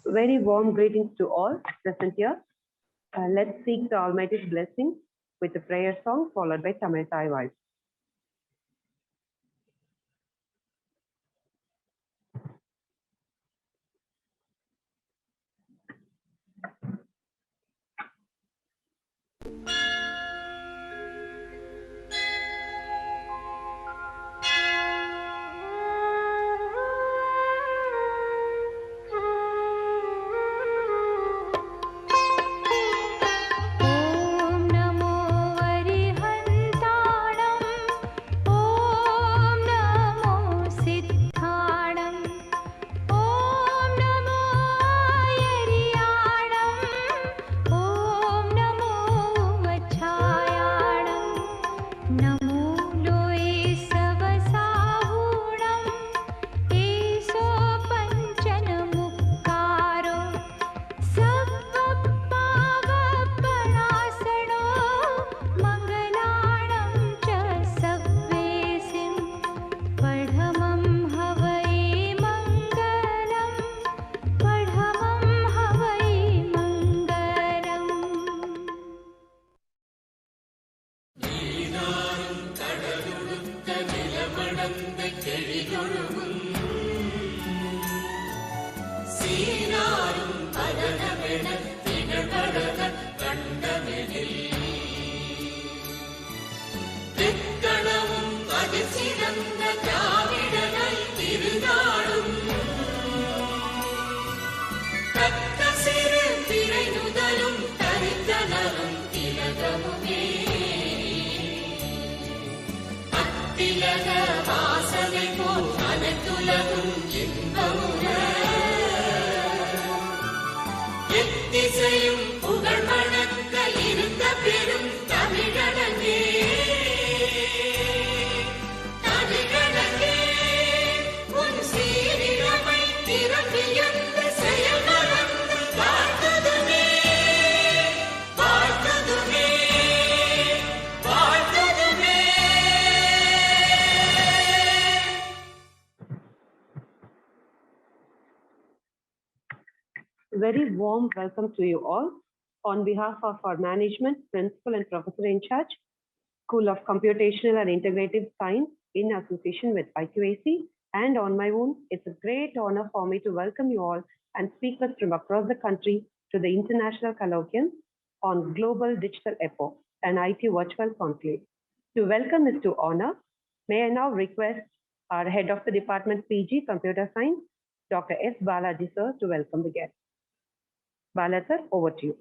Very warm greetings to all present here. Let's seek the Almighty's blessing with a prayer song followed by Tamil Thai voice. Very warm welcome to you all. On behalf of our management, principal and professor in charge, School of Computational and Integrative Science in association with IQAC, and on my own, it's a great honor for me to welcome you all and speakers from across the country to the International Colloquium on Global Digital Epoch, an IT virtual conclave. To welcome is to honor. May I now request our head of the department PG Computer Science, Dr. S. Balaji sir, to welcome the guests. Bala sir, over to you.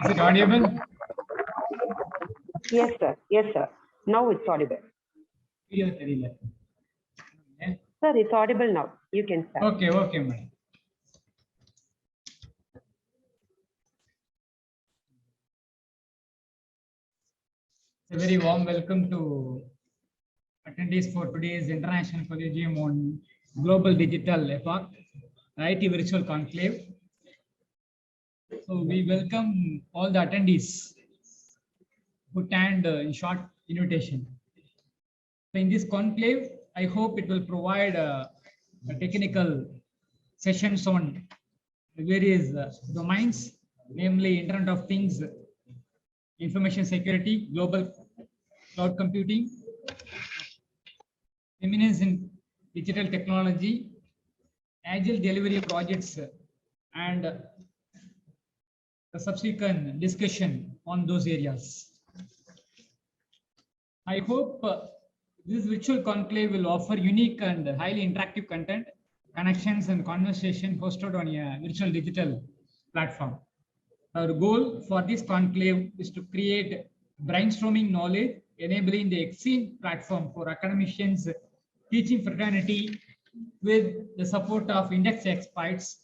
Is it audible? Yes, sir. Yes, sir. Now it's audible. Yeah. Sir, it's audible now. You can start. Okay, madam. A very warm welcome to attendees for today's International Colloquium on Global Digital Epoch, IT Virtual Conclave. So we welcome all the attendees who turned in short invitation. So in this conclave, I hope it will provide technical sessions on various domains, namely Internet of Things, information security, global cloud computing, eminence in digital technology, agile delivery projects, and the subsequent discussion on those areas. I hope this virtual conclave will offer unique and highly interactive content, connections, and conversation hosted on a virtual digital platform. Our goal for this conclave is to create brainstorming knowledge, enabling the exchange platform for academicians, teaching fraternity with the support of industry experts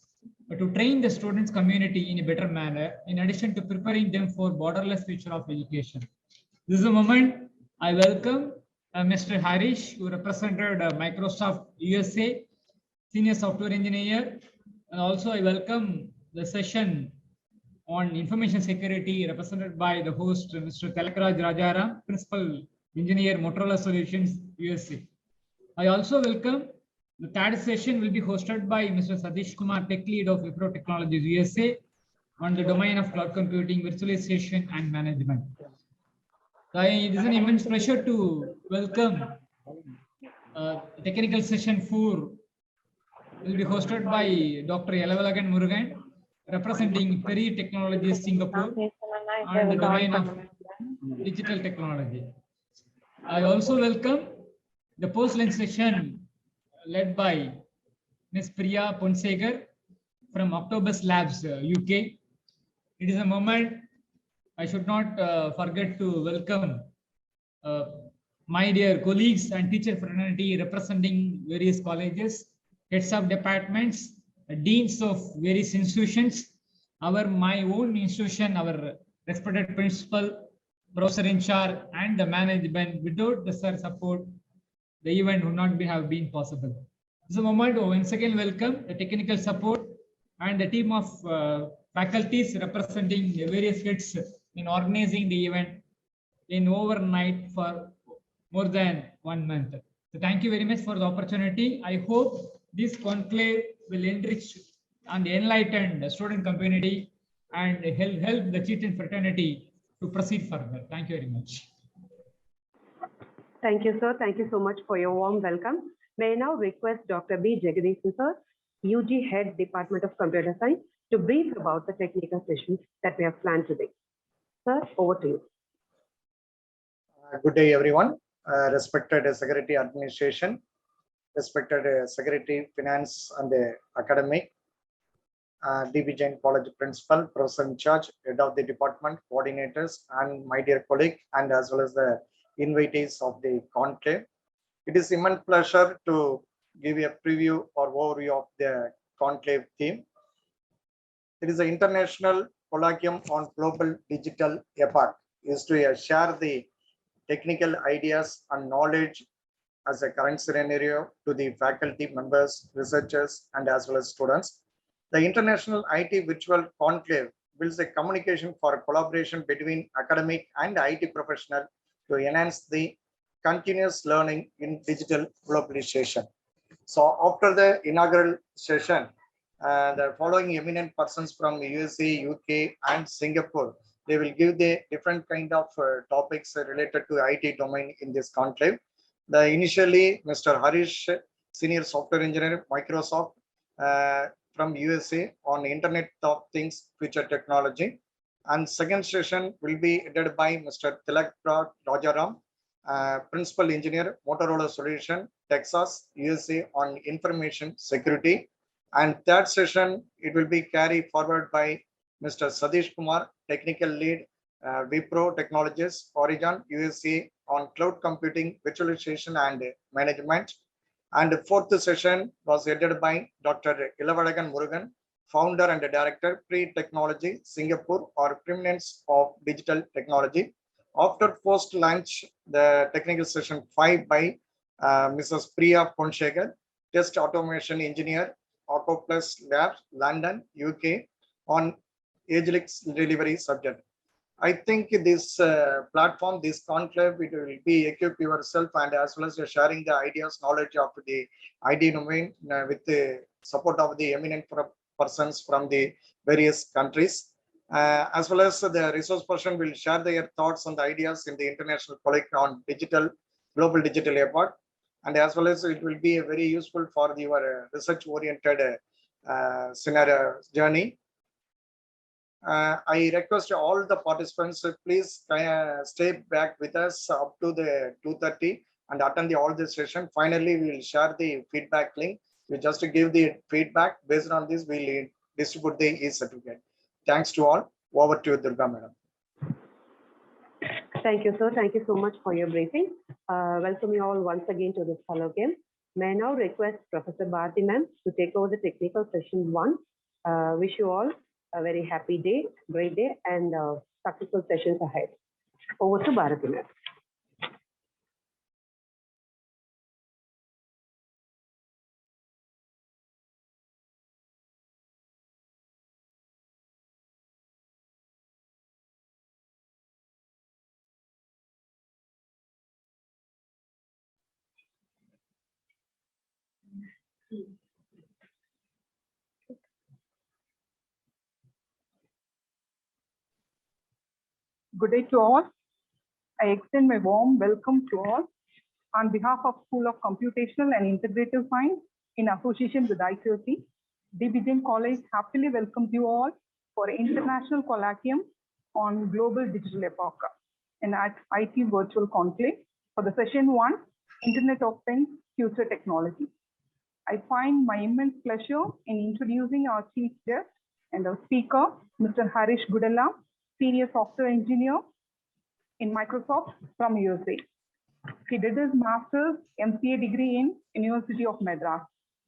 to train the students community in a better manner, in addition to preparing them for borderless future of education. This is a moment I welcome Mr. Harish, who represented Microsoft USA, Senior Software Engineer, and also I welcome the session on information security represented by the host, Mr. Talakraj Rajaram, Principal Engineer, Motorola Solutions, USA. I also welcome the third session will be hosted by Mr. Satish Kumar, Tech Lead of Wipro Technologies, USA, on the domain of cloud computing, virtualization, and management. It is an immense pleasure to welcome technical session 4 will be hosted by Dr. Elavalagan Murugan, representing Peri Technologies Singapore and the domain of digital technology. I also welcome the post-lunch session led by Ms. Priya Ponsegar from Octopus Labs, UK. It is a moment I should not forget to welcome my dear colleagues and teacher fraternity representing various colleges, heads of departments, deans of various institutions, my own institution, our respected principal, professor in charge, and the management. Without the sir support, the event would not have been possible. This is a moment to once again welcome the technical support and the team of faculties representing various heads in organizing the event in overnight for more than 1 month. So thank you very much for the opportunity. I hope this conclave will enrich and enlighten the student community and help the teaching fraternity to proceed further. Thank you very much. Thank you, sir. Thank you so much for your warm welcome. May I now request Dr. B. Jagadish, sir, UG Head, Department of Computer Science, to brief about the technical sessions that we have planned today. Sir, over to you. Good day, everyone. Respected Secretary Administration, respected Secretary Finance and Academic, DBJain College Principal, Professor in Charge, Head of the Department, Coordinators, and my dear colleague, and as well as the invitees of the conclave. It is immense pleasure to give you a preview or overview of the conclave theme. It is an international colloquium on global digital epoch. Is to share the technical ideas and knowledge as a current scenario to the faculty members, researchers, and as well as students. The International IT Virtual Conclave builds a communication for collaboration between academic and IT professional to enhance the continuous learning in digital globalization. So after the inaugural session, the following eminent persons from USA, UK, and Singapore, they will give the different kind of topics related to IT domain in this conclave. Initially, Mr. Harish, Senior Software Engineer, Microsoft, from USA on Internet of Things, Future Technology. And second session will be headed by Mr. Talakraj Rajaram, Principal Engineer, Motorola Solution, Texas, USA on Information Security. And third session, it will be carried forward by Mr. Satish Kumar, Technical Lead, Wipro Technologies, Origin, USA on Cloud Computing, Virtualization and Management. And the fourth session was headed by Dr. Elavalagan Murugan, Founder and Director, Pre-Technology, Singapore, or Preeminence of Digital Technology. After post-lunch, the technical session 5 by Mrs. Priya Ponsegar, Test Automation Engineer, Octopus Labs, London, UK, on Agelix delivery subject. I think this platform, this conclave, it will be equip yourself and as well as sharing the ideas, knowledge of the ID domain with the support of the eminent persons from the various countries. As well as the resource person will share their thoughts and the ideas in the international colloquium on global digital epoch. And as well as it will be very useful for your research-oriented scenario journey. I request all the participants, please stay back with us up to the 2:30 and attend all the session. Finally, we will share the feedback link. We just give the feedback. Based on this, we will distribute the e-certificate. Thanks to all. Over to you, Durga Madam. Thank you, sir. Thank you so much for your briefing. Welcome you all once again to this colloquium. May I now request Professor Bharti ma'am to take over the technical session 1 Wish you all a very happy day, great day, and successful sessions ahead. Over to Bharati ma'am. Good day to all. I extend my warm welcome to all on behalf of School of Computational and Integrative Science in association with IQAC. DBJain College happily welcomes you all for International Colloquium on Global Digital Epoch and at IT Virtual Conclave for the session 1, Internet of Things, Future Technology. I find my immense pleasure in introducing our chief guest and our speaker, Mr. Harish Gudella, Senior Software Engineer in Microsoft from USA. He did his master's MCA degree in University of Madras.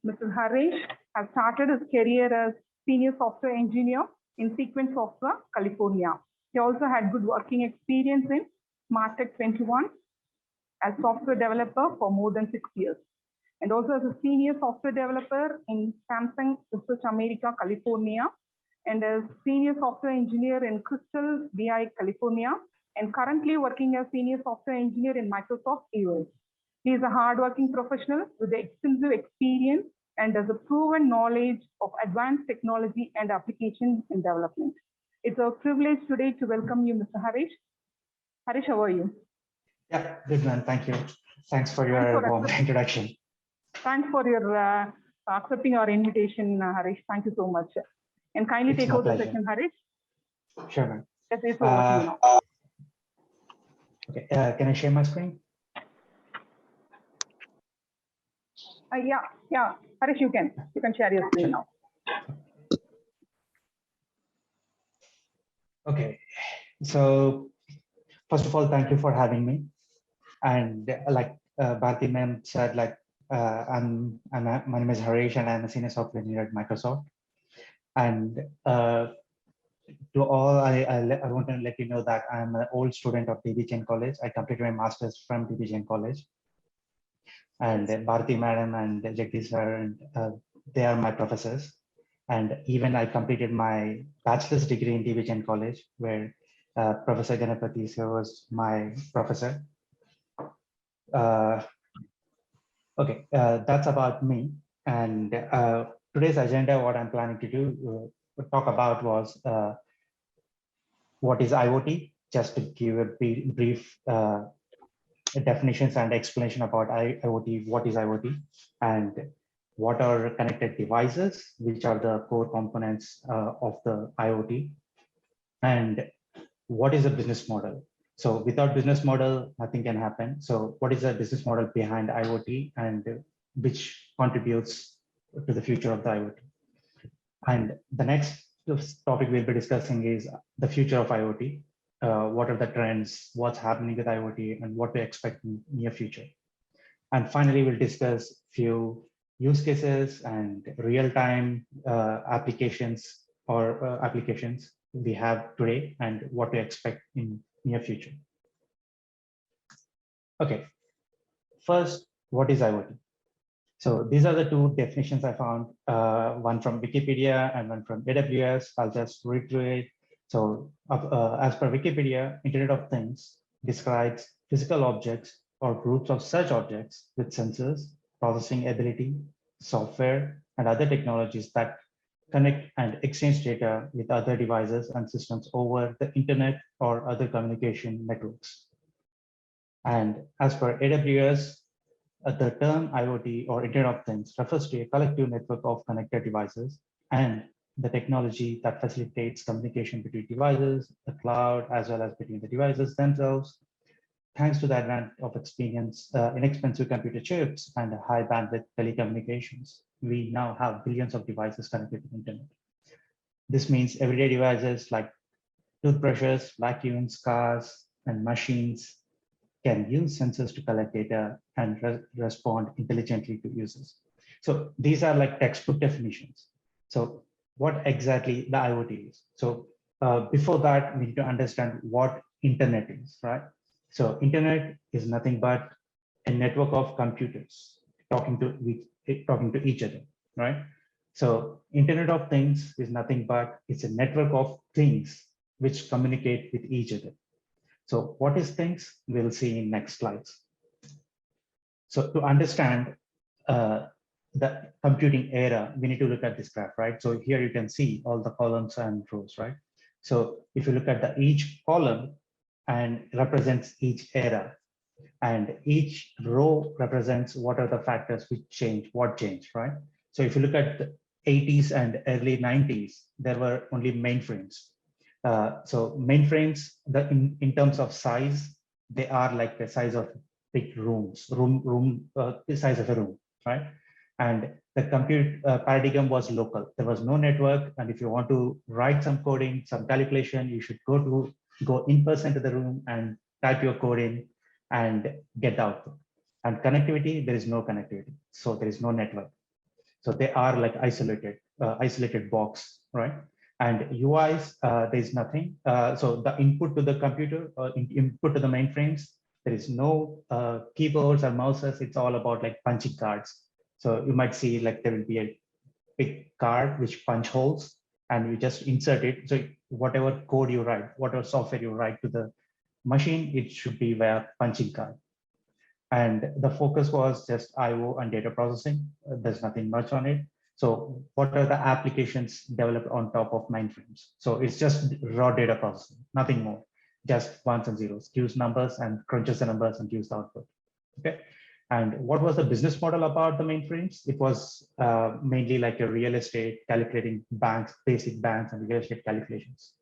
Mr. Harish has started his career as Senior Software Engineer in Sequence Software, California. He also had good working experience in Martech 21 as software developer for more than 6 years, and also as a senior software developer in Samsung Research America, California, and as senior software engineer in Crystal BI, California, and currently working as senior software engineer in Microsoft US. He is a hardworking professional with extensive experience and has a proven knowledge of advanced technology and applications in development. It's a privilege today to welcome you, Mr. Harish. Harish, how are you? Yeah, good man. Thank you. Thanks for your warm introduction. Thanks for your accepting our invitation, Harish. Thank you so much. And kindly take over the session, Harish. Sure, man. Yes, it's over to you now. Okay, can I share my screen? Yeah. Harish, you can share your screen now. Okay, so first of all, thank you for having me. And like Bharti ma'am said, like my name is Harish and I'm a senior software engineer at Microsoft. And to all, I want to let you know that I'm an old student of DBJain College. I completed my master's from DBJain College. And Bharti madam and Jagdish sir, they are my professors. And even I completed my bachelor's degree in DBJain College, where Professor Ganapati sir was my professor. Okay, that's about me. And today's agenda, what I'm planning to do, talk about was what is IoT, just to give a brief definitions and explanation about IoT, what is IoT, and what are connected devices, which are the core components of the IoT, and what is a business model. So without business model, nothing can happen. So what is the business model behind IoT and which contributes to the future of the IoT? And the next topic we'll be discussing is the future of IoT. What are the trends, what's happening with IoT, and what we expect in near future. And finally, we'll discuss few use cases and real-time applications or applications we have today and what we expect in near future. Okay, first, what is IoT? So these are the two definitions I found, one from Wikipedia and one from AWS. I'll just read through it. So as per Wikipedia, Internet of Things describes physical objects or groups of such objects with sensors, processing ability, software, and other technologies that connect and exchange data with other devices and systems over the internet or other communication networks. And as per AWS, the term IoT or Internet of Things refers to a collective network of connected devices and the technology that facilitates communication between devices, the cloud, as well as between the devices themselves. Thanks to the advent of inexpensive computer chips and high bandwidth telecommunications, we now have billions of devices connected to the internet. This means everyday devices like toothbrushes, vacuums, cars, and machines can use sensors to collect data and respond intelligently to users. So these are like textbook definitions. So what exactly the IoT is. So before that, we need to understand what internet is, right? So internet is nothing but a network of computers talking to each other, right? So Internet of Things is nothing but it's a network of things which communicate with each other. So what is things? We'll see in next slides. So to understand the computing era, we need to look at this graph, right? So here you can see all the columns and rows, right? So if you look at each column and represents each era, and each row represents what are the factors which change, what changed, right? So if you look at the 80s and early 90s, there were only mainframes. So mainframes, in terms of size, they are like the size of big rooms, the size of a room, right? And the compute paradigm was local. There was no network, and if you want to write some coding, some calculation, you should go in person to the room and type your code in and get the output. And connectivity, there is no connectivity, so there is no network. So they are like isolated box, right? And UIs, there is nothing. So the input to the computer, input to the mainframes, there is no keyboards or mouses. It's all about like punching cards. So you might see like there will be a big card which punch holes, and you just insert it. So whatever code you write, whatever software you write to the machine, it should be via punching card. And the focus was just IO and data processing. There's nothing much on it. So what are the applications developed on top of mainframes? So it's just raw data processing, nothing more, just ones and zeros, gives numbers and crunches the numbers and gives the output. Okay. And what was the business model about the mainframes? It was mainly like a real estate, calculating banks, basic banks and real estate calculations.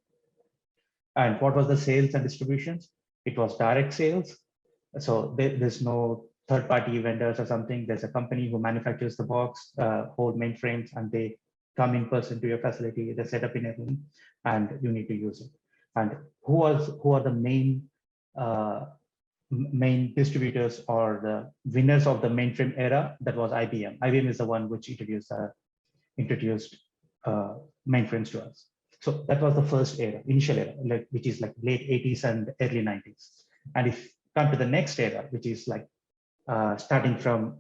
And what was the sales and distributions? It was direct sales. So there's no third-party vendors or something. There's a company who manufactures the box, whole mainframes, and they come in person to your facility. They set up in a room, and you need to use it. And who are the main distributors or the winners of the mainframe era? That was IBM. IBM is the one which introduced mainframes to us. So that was the first era, initial era, which is like late 80s and early 90s. And if come to the next era, which is like starting from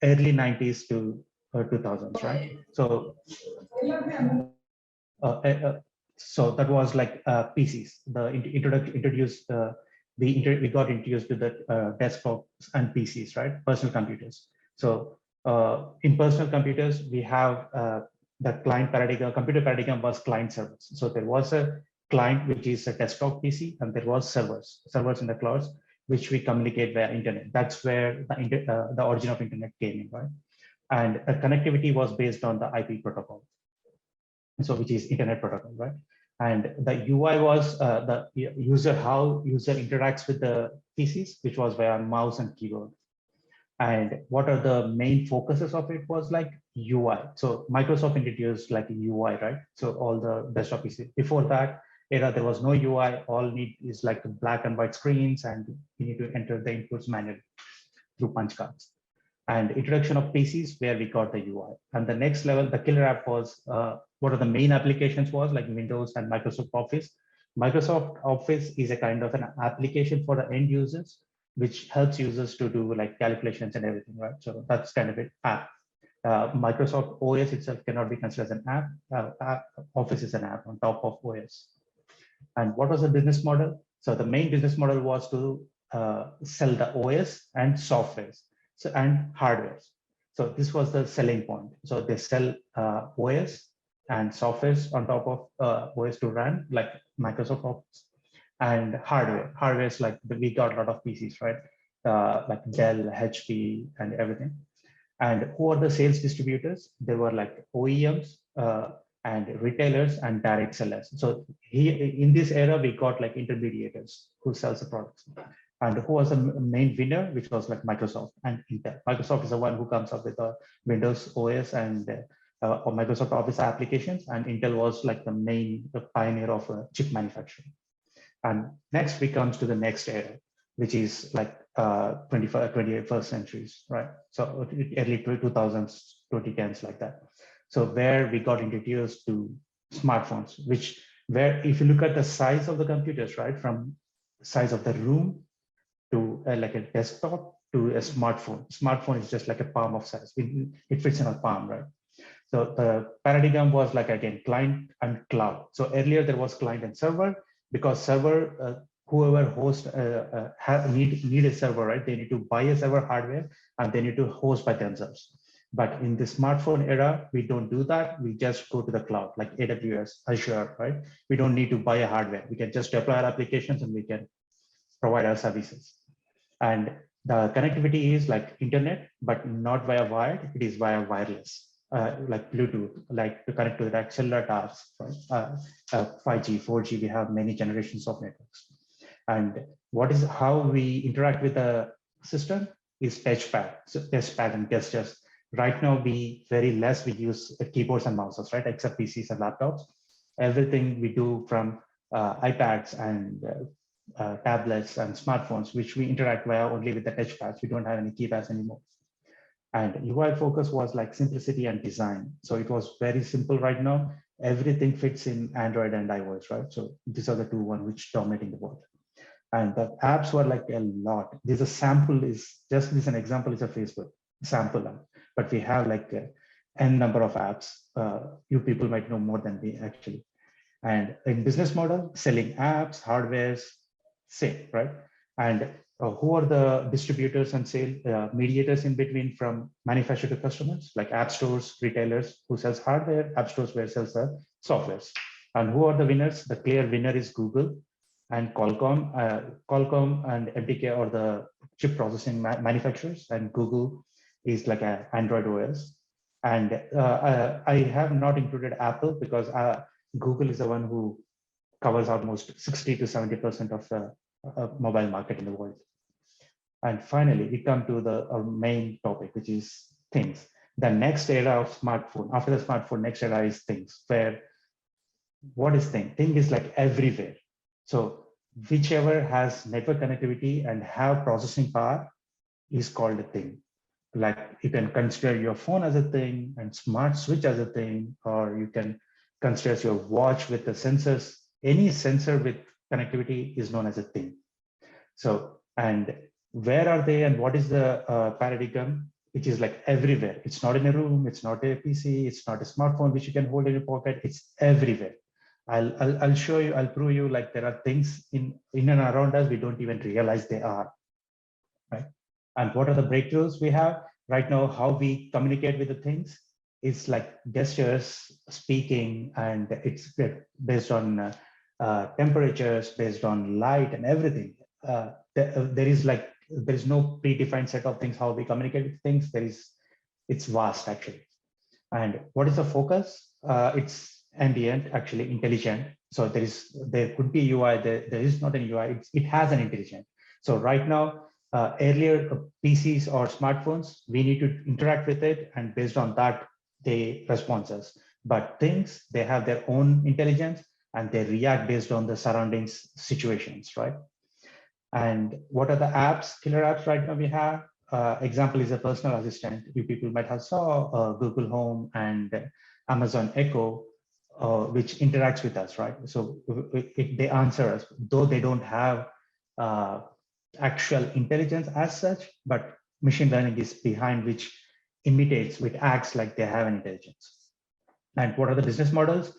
early 90s to 2000s, right? So, so that was like PCs. We got introduced to the desktops and PCs, right? Personal computers. So in personal computers, we have the client paradigm. Computer paradigm was client servers. So there was a client, which is a desktop PC, and there was servers in the clouds, which we communicate via internet. That's where the origin of internet came in, right? And the connectivity was based on the IP protocol, so which is internet protocol, right? And the UI was how user interacts with the PCs, which was via mouse and keyboard. And what are the main focuses of it was like UI. So Microsoft introduced like UI, right? So all the desktop PCs. Before that era, there was no UI. All need is like black and white screens, and you need to enter the inputs manually through punch cards. And introduction of PCs, where we got the UI. And the next level, the killer app was what are the main applications was like Windows and Microsoft Office. Microsoft Office is a kind of an application for the end users, which helps users to do like calculations and everything, right? So that's kind of an app. Microsoft OS itself cannot be considered as an app. Office is an app on top of OS. And what was the business model? So the main business model was to sell the OS and softwares, and hardware. So this was the selling point. So they sell OS and softwares on top of OS to run, like Microsoft Office, and hardware. Hardware is like we got a lot of PCs, right? Like Dell, HP, and everything. And who are the sales distributors? They were like OEMs and retailers and direct sellers. So in this era, we got like intermediaries who sells the products. And who was the main winner, which was like Microsoft and Intel. Microsoft is the one who comes up with the Windows OS and or Microsoft Office applications, and Intel was like the pioneer of chip manufacturing. And next we comes to the next era, which is like 21st centuries, right? So early 2000s, 2010s, like that. So where we got introduced to smartphones, where if you look at the size of the computers, right, from the size of the room to like a desktop to a smartphone. Smartphone is just like a palm of size. It fits in a palm, right? So the paradigm was like, again, client and cloud. So earlier there was client and server, because server, whoever host need a server, right? They need to buy a server hardware and they need to host by themselves. But in the smartphone era, we don't do that. We just go to the cloud, like AWS, Azure, right? We don't need to buy a hardware. We can just deploy our applications and we can provide our services. And the connectivity is like internet, but not via wired. It is via wireless, like Bluetooth, like to connect to the cellular towers, right? 5G, 4G, we have many generations of networks. And how we interact with the system is touchpad, so touchpad and gestures. Right now, we use keyboards and mouses, right? Except PCs and laptops. Everything we do from iPads and tablets and smartphones, which we interact via only with the touchpads. We don't have any keypads anymore. And UI focus was like simplicity and design. So it was very simple right now. Everything fits in Android and iOS, right? So these are the two ones which dominating the world. And the apps were like a lot. This a sample is just this an example is a Facebook sample app, but we have like n number of apps. You people might know more than me actually. And in business model, selling apps, hardwares, same, right? And who are the distributors and sale mediators in between from manufacturer to customers, like app stores, retailers who sells hardware, app stores where sells the softwares. And who are the winners? The clear winner is Google and Qualcomm. Qualcomm and MTK are the chip processing manufacturers, and Google is like an Android OS. And I have not included Apple because Google is the one who covers almost 60 to 70% of the mobile market in the world. And finally, we come to our main topic, which is things. The next era of smartphone, after the smartphone, next era is things, where what is thing? Thing is like everywhere. So whichever has network connectivity and have processing power is called a thing. Like you can consider your phone as a thing and smart switch as a thing, or you can consider your watch with the sensors. Any sensor with connectivity is known as a thing. So, and where are they and what is the paradigm? Which is like everywhere. It's not in a room, it's not a PC, it's not a smartphone which you can hold in your pocket, it's everywhere. I'll show you, I'll prove you like there are things in and around us we don't even realize they are, right? And what are the breakthroughs we have? Right now, how we communicate with the things is like gestures, speaking, and it's based on temperatures, based on light and everything. There is no predefined set of things how we communicate with things. It's vast actually. And what is the focus? It's ambient, actually intelligent. So there could be UI, there is not an UI, it has an intelligent. So right now, earlier PCs or smartphones, we need to interact with it, and based on that, they respond us. But things, they have their own intelligence and they react based on the surroundings situations, right? And what are the apps, killer apps right now we have? Example is a personal assistant. You people might have saw Google Home and Amazon Echo, which interacts with us, right? So they answer us, though they don't have actual intelligence as such, but machine learning is behind, which imitates, which acts like they have an intelligence. And what are the business models?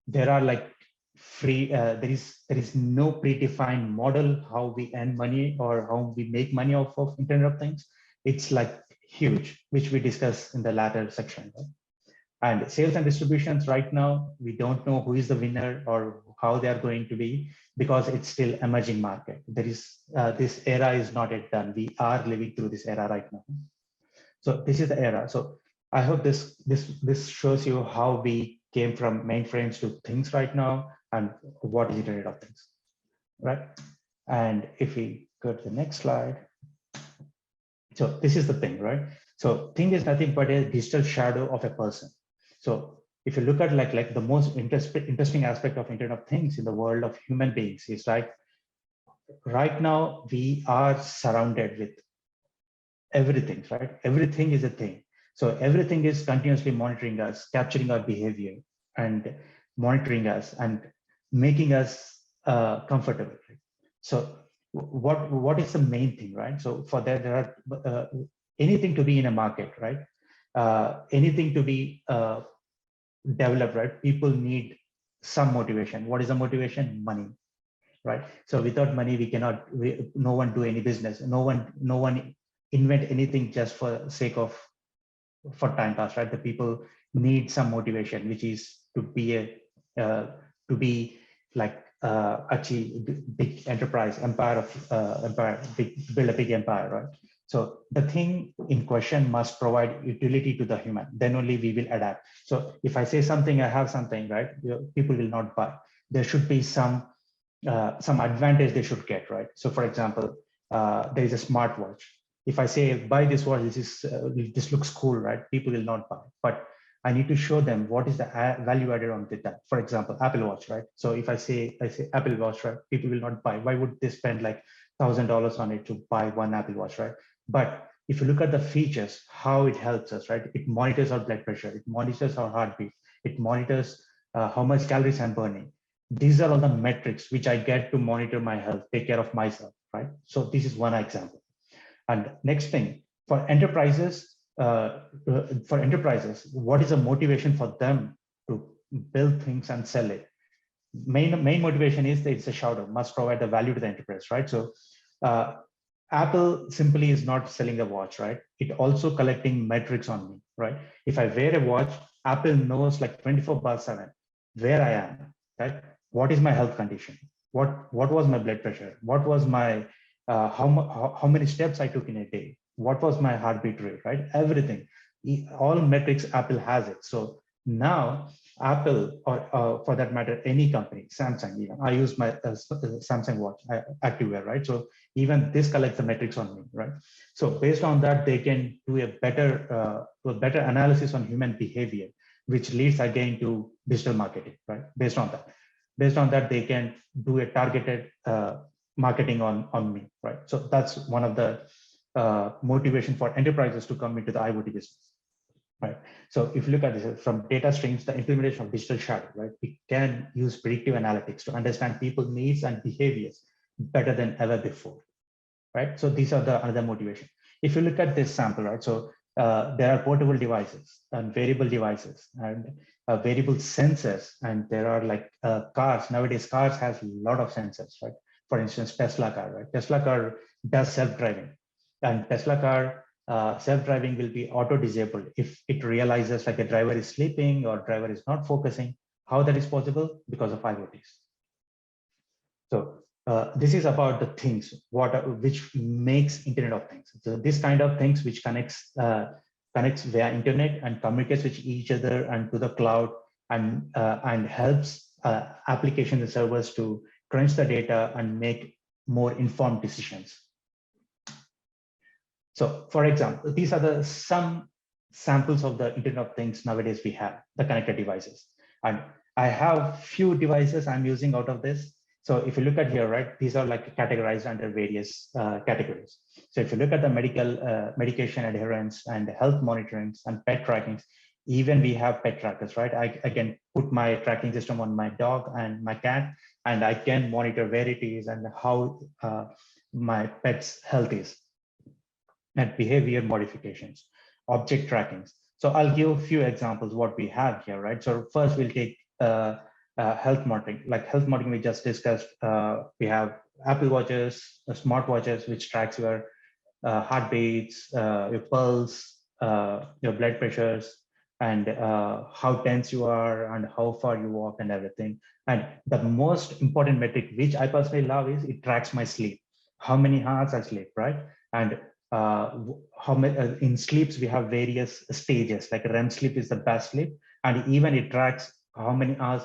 There are like free, there is no predefined model how we earn money or how we make money off of Internet of Things. It's like huge, which we discuss in the latter section. Right? And sales and distributions right now, we don't know who is the winner or how they are going to be, because it's still emerging market. There is this era is not yet done. We are living through this era right now. So this is the era. So I hope this shows you how we came from mainframes to things right now and what is Internet of Things, right? And if we go to the next slide. So this is the thing, right? So thing is nothing but a digital shadow of a person. So if you look at like the most interesting aspect of Internet of Things in the world of human beings is like right now we are surrounded with everything, right? Everything is a thing. So everything is continuously monitoring us, capturing our behavior and monitoring us and making us comfortable. Right? So what is the main thing, right? So for that, there are anything to be in a market, right? Anything to be developed, right? People need some motivation. What is the motivation? Money, right? So without money, we cannot. No one do any business. No one invent anything just for sake of for time pass, right? The people need some motivation, which is to be a to be like achieve big enterprise empire of empire, build a big empire, right? So the thing in question must provide utility to the human. Then only we will adapt. So if I say something, I have something, right? People will not buy. There should be some advantage they should get, right? So for example, there is a smartwatch. If I say buy this watch, this looks cool, right? People will not buy, but I need to show them what is the value added on that. For example, Apple Watch, right? So if I say Apple Watch, right? People will not buy. Why would they spend like $1,000 on it to buy one Apple Watch, right? But if you look at the features, how it helps us, right? It monitors our blood pressure, it monitors our heartbeat, it monitors how much calories I'm burning. These are all the metrics which I get to monitor my health, take care of myself, right? So this is one example. And next thing, for enterprises, what is the motivation for them to build things and sell it? Main motivation is that it's a shout out, must provide the value to the enterprise, right? So Apple simply is not selling a watch, right? It also collecting metrics on me, right? If I wear a watch, Apple knows like 24/7 where I am, right? What is my health condition? What was my blood pressure? What was my how many steps I took in a day? What was my heartbeat rate, right? Everything, all metrics, Apple has it. So now Apple, or for that matter, any company, Samsung, even I use my Samsung watch, Activewear, right? So even this collects the metrics on me, right? So based on that, they can do a better analysis on human behavior, which leads again to digital marketing, right? Based on that, they can do a targeted marketing on me, right? So that's one of the motivation for enterprises to come into the IoT business, right? So if you look at this from data streams, the implementation of digital shadow, right? We can use predictive analytics to understand people's needs and behaviors better than ever before, right? So these are the another motivation. If you look at this sample, right? So there are portable devices and variable devices and variable sensors, and there are like cars. Nowadays, cars has a lot of sensors, right? For instance, Tesla car, right? Tesla car does self-driving, and Tesla car self-driving will be auto-disabled if it realizes like a driver is sleeping or driver is not focusing. How that is possible? Because of IoTs. So this is about the things which makes Internet of Things. So this kind of things which connects via internet and communicates with each other and to the cloud and helps applications and servers to crunch the data and make more informed decisions. So for example, these are some samples of the Internet of Things nowadays we have, the connected devices. And I have few devices I'm using out of this. So if you look at here, right, these are like categorized under various categories. So if you look at the medication adherence and health monitorings and pet trackings, even we have pet trackers, right? I can put my tracking system on my dog and my cat, and I can monitor where it is and how my pet's health is, and behavior modifications, object trackings. So I'll give a few examples what we have here, right? So first we'll take health monitoring. Like health monitoring we just discussed, we have Apple Watches, smart watches, which tracks your heartbeats, your pulse, your blood pressures, and how tense you are and how far you walk and everything. And the most important metric, which I personally love, is it tracks my sleep, how many hours I sleep, right? And how many in sleeps we have various stages, like REM sleep is the best sleep, and even it tracks how many hours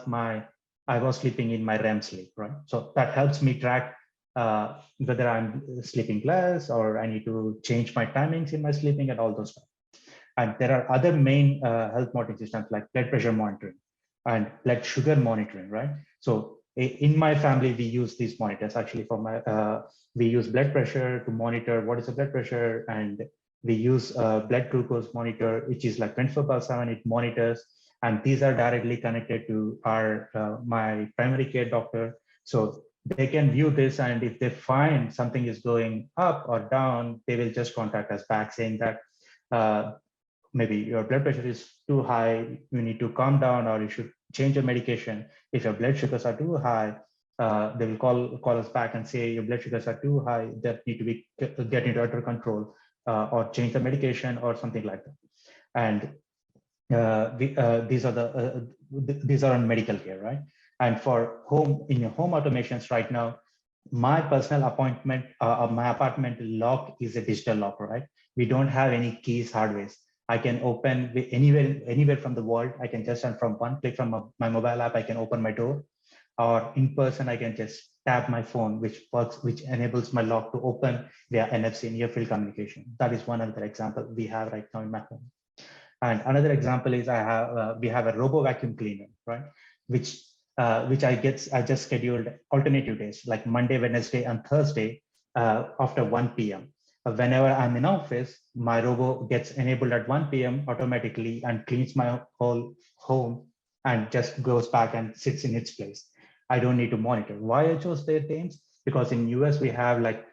I was sleeping in my REM sleep, right? So that helps me track whether I'm sleeping less or I need to change my timings in my sleeping and all those stuff. And there are other main health monitoring systems like blood pressure monitoring and blood sugar monitoring, right? So in my family, we use these monitors actually for my, we use blood pressure to monitor what is the blood pressure and We use a blood glucose monitor, which is like 24/7, it monitors, and these are directly connected to our my primary care doctor. So they can view this, and if they find something is going up or down, they will just contact us back saying that maybe your blood pressure is too high, you need to calm down, or you should change your medication. If your blood sugars are too high, they will call us back and say your blood sugars are too high, that need to be get into under control, or change the medication or something like that. And these are on medical care, right? And for home, in your home automations right now, my personal appointment my apartment lock is a digital lock, right? We don't have any keys hardware. I can open anywhere from the world. I can just, and from one click from my mobile app, I can open my door, or in person, I can just tap my phone, which enables my lock to open via NFC, near field communication. That is one other example we have right now in my home. And another example is we have a robo vacuum cleaner, right? Which I just scheduled alternative days, like Monday, Wednesday, and Thursday after 1 p.m. Whenever I'm in office, my robo gets enabled at 1 p.m. automatically and cleans my whole home and just goes back and sits in its place. I don't need to monitor. Why I chose their names? Because in US, we have like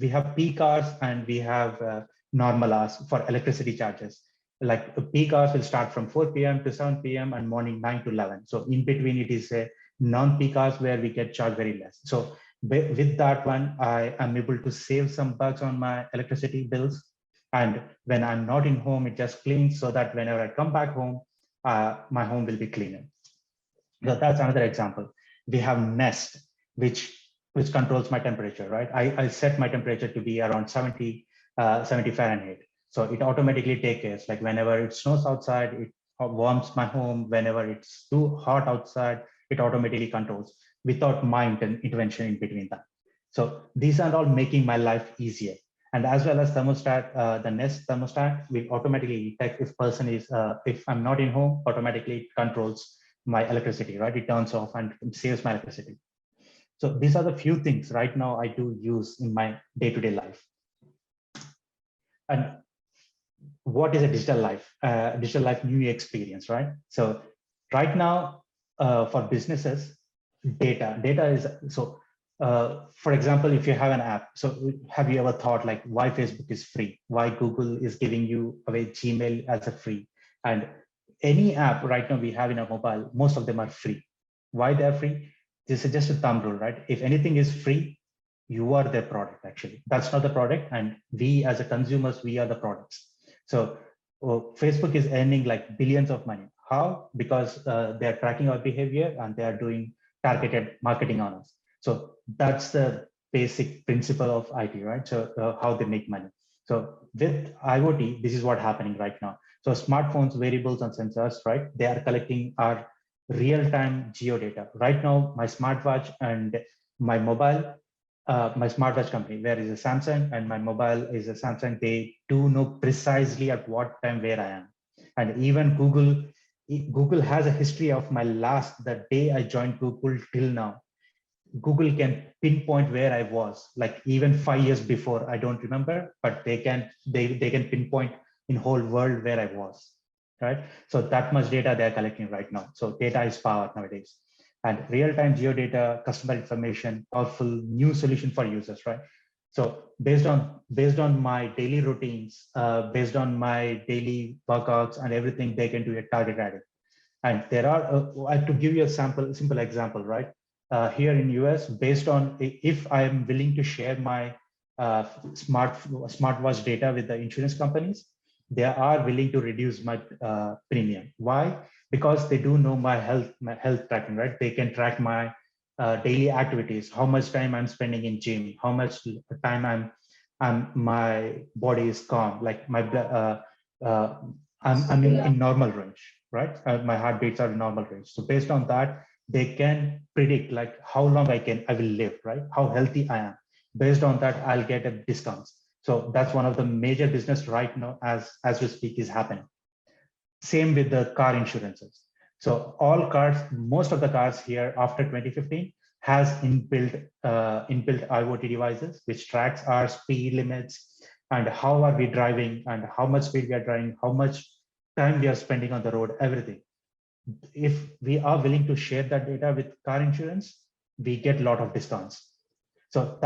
we have peak hours and we have normal hours for electricity charges. Like peak hours will start from 4 p.m. to 7 p.m. and morning 9 to 11. So in between, it is a non-peak hours where we get charged very less. So with that one, I am able to save some bucks on my electricity bills. And when I'm not in home, it just cleans so that whenever I come back home, my home will be cleaner. So that's another example. We have Nest, which controls my temperature, right? I set my temperature to be around 70 Fahrenheit. So it automatically takes care. Like whenever it snows outside, it warms my home. Whenever it's too hot outside, it automatically controls without my intervention in between that. So these are all making my life easier. And as well as thermostat, the Nest thermostat will automatically detect if I'm not in home, automatically it controls my electricity, right? It turns off and saves my electricity. So these are the few things right now I do use in my day-to-day life. And what is a digital life? Digital life new experience, right? So right now, for businesses, data is, so for example, if you have an app, so have you ever thought like why Facebook is free? Why Google is giving you away Gmail as a free? And any app right now we have in our mobile, most of them are free. Why they're free? This is just a thumb rule, right? If anything is free, you are the product, actually. That's not the product. And we as a consumers, we are the products. So Facebook is earning like billions of money. How? Because they're tracking our behavior and they are doing targeted marketing on us. So that's the basic principle of IT, right? So how they make money. So with IoT, this is what's happening right now. So smartphones, variables, and sensors, right? They are collecting our real-time geo data. Right now, my smartwatch and my mobile, my smartwatch company, where is a Samsung, and my mobile is a Samsung. They do know precisely at what time where I am. And even Google has a history of the day I joined Google till now. Google can pinpoint where I was, like even 5 years before. I don't remember, but they can pinpoint in whole world where I was, right? So that much data they're collecting right now. So data is power nowadays. And real-time geodata, customer information, powerful new solution for users, right? So based on my daily routines, based on my daily workouts and everything, they can do a target adding. And there are, to give you a simple example, right? Here in US, based on if I'm willing to share my smartwatch data with the insurance companies, they are willing to reduce my premium. Why? Because they do know my health tracking, right? They can track my daily activities, how much time I'm spending in gym, how much time my body is calm, like my I'm in normal range, right? My heartbeats are in normal range. So based on that, they can predict like how long I will live, right? How healthy I am. Based on that, I'll get a discounts. So that's one of the major business right now as we speak is happening. Same with the car insurances. So all cars, most of the cars here after 2015 has inbuilt IoT devices, which tracks our speed limits, and how are we driving and how much speed we are driving, how much time we are spending on the road, everything. If we are willing to share that data with car insurance, we get a lot of discounts. So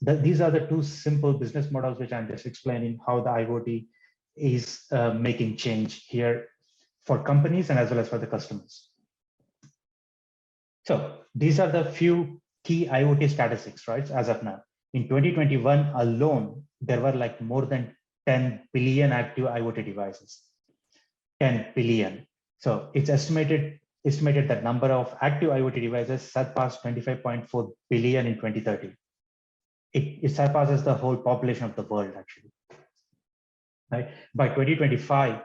these are the two simple business models which I'm just explaining how the IoT is making change here for companies and as well as for the customers. So these are the few key IoT statistics, right? As of now, in 2021 alone, there were like more than 10 billion active IoT devices. 10 billion. So it's estimated that number of active IoT devices surpassed 25.4 billion in 2030. It surpasses the whole population of the world, actually. Right? By 2025,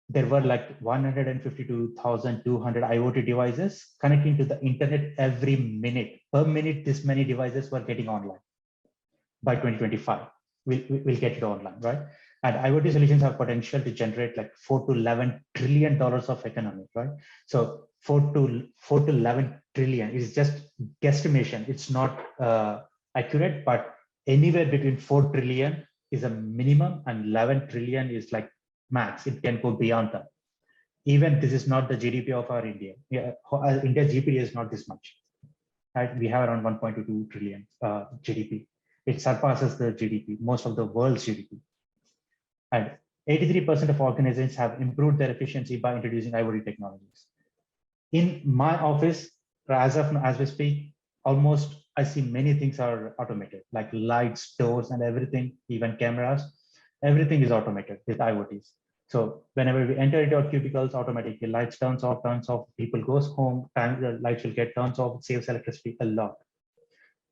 there were like 152,200 IoT devices connecting to the internet every minute. Per minute, this many devices were getting online. By 2025, we'll get it online, right? And IoT solutions have potential to generate like $4 to $11 trillion of economy, right? So 4 to 11 trillion is just guesstimation. It's not accurate, but anywhere between 4 trillion is a minimum and 11 trillion is like max. It can go beyond that. Even this is not the GDP of our India. Yeah, India's GDP is not this much. Right? We have around 1.22 trillion GDP. It surpasses the GDP, most of the world's GDP. And 83% of organizations have improved their efficiency by introducing IoT technologies. In my office, as we speak, almost I see many things are automated, like lights, doors, and everything, even cameras. Everything is automated with IoTs. So whenever we enter into our cubicles, automatically lights turns off, people goes home, the lights will get turns off, it saves electricity a lot.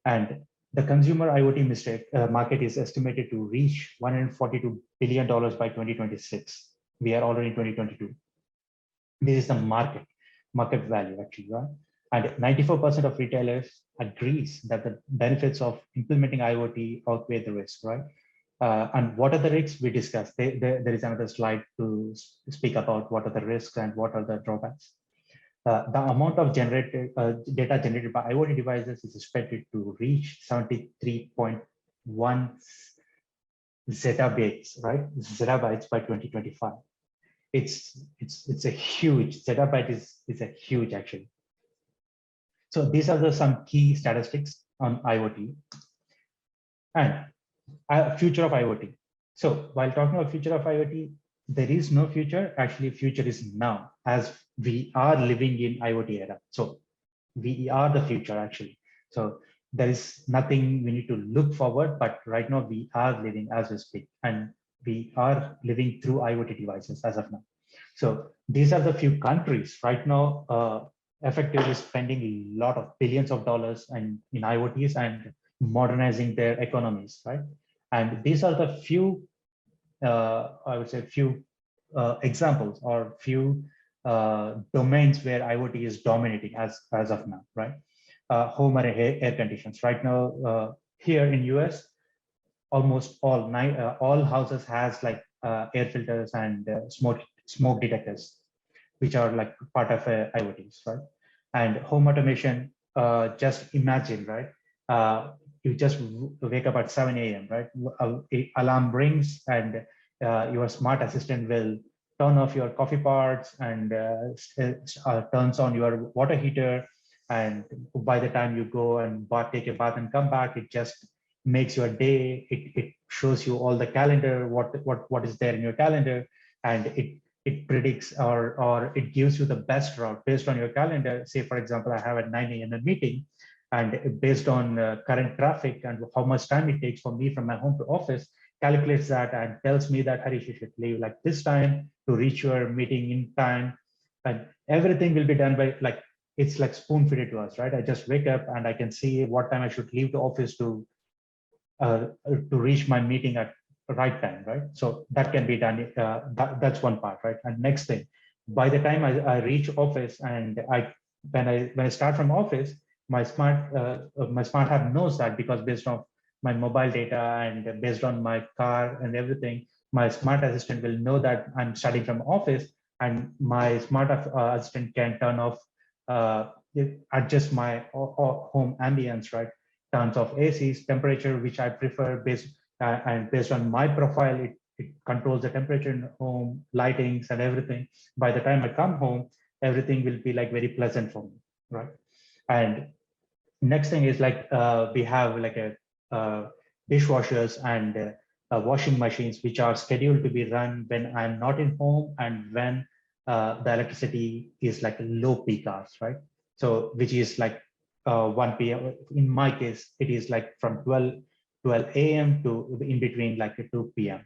And the consumer IoT market is estimated to reach $142 billion by 2026. We are already in 2022. This is the market value, actually, right? And 94% of retailers agrees that the benefits of implementing IoT outweigh the risk, right? And what are the risks we discussed? There is another slide to speak about what are the risks and what are the drawbacks. The amount of data generated by IoT devices is expected to reach 73.1 zettabytes, right? Zettabytes by 2025. It's a huge zettabyte is a huge actually. So these are some key statistics on IoT and future of IoT. So while talking about future of IoT, there is no future. Actually, future is now, as we are living in IoT era. So we are the future actually. So there is nothing we need to look forward, but right now we are living as we speak, and we are living through IoT devices as of now. So these are the few countries right now effectively spending a lot of billions of dollars in IoTs and modernizing their economies, right? And these are the few, I would say, few examples or few domains where IoT is dominating as of now, right? Home and air conditions. Right now, here in US, almost all houses has like air filters and smoke detectors, which are like part of IoTs, right? And home automation, just imagine, right? You just wake up at 7 a.m., right? Alarm rings and your smart assistant will turn off your coffee pots and turns on your water heater. And by the time you go and take a bath and come back, it just makes your day. It shows you all the calendar, what is there in your calendar, and it predicts or it gives you the best route based on your calendar. Say, for example, I have at 9 a.m. a meeting, and based on current traffic and how much time it takes for me from my home to office, calculates that and tells me that Harish, you should leave like this time to reach your meeting in time, and everything will be done by like, it's like spoon fed to us, right? I just wake up and I can see what time I should leave the office to reach my meeting at the right time, right? So that can be done. That's one part, right? And next thing, by the time I reach office and when I start from office, my smart hub knows that, because based on my mobile data and based on my car and everything, my smart assistant will know that I'm starting from office, and my smart assistant can turn off, adjust my home ambience, right? Turns off ACs, temperature, which I prefer and based on my profile, it controls the temperature in home, lightings and everything. By the time I come home, everything will be like very pleasant for me, right? And next thing is like we have like a dishwashers and washing machines which are scheduled to be run when I'm not in home and when the electricity is like low peak hours, right? So which is like 1 p.m. In my case, it is like from 12 a.m. to in between like 2 p.m.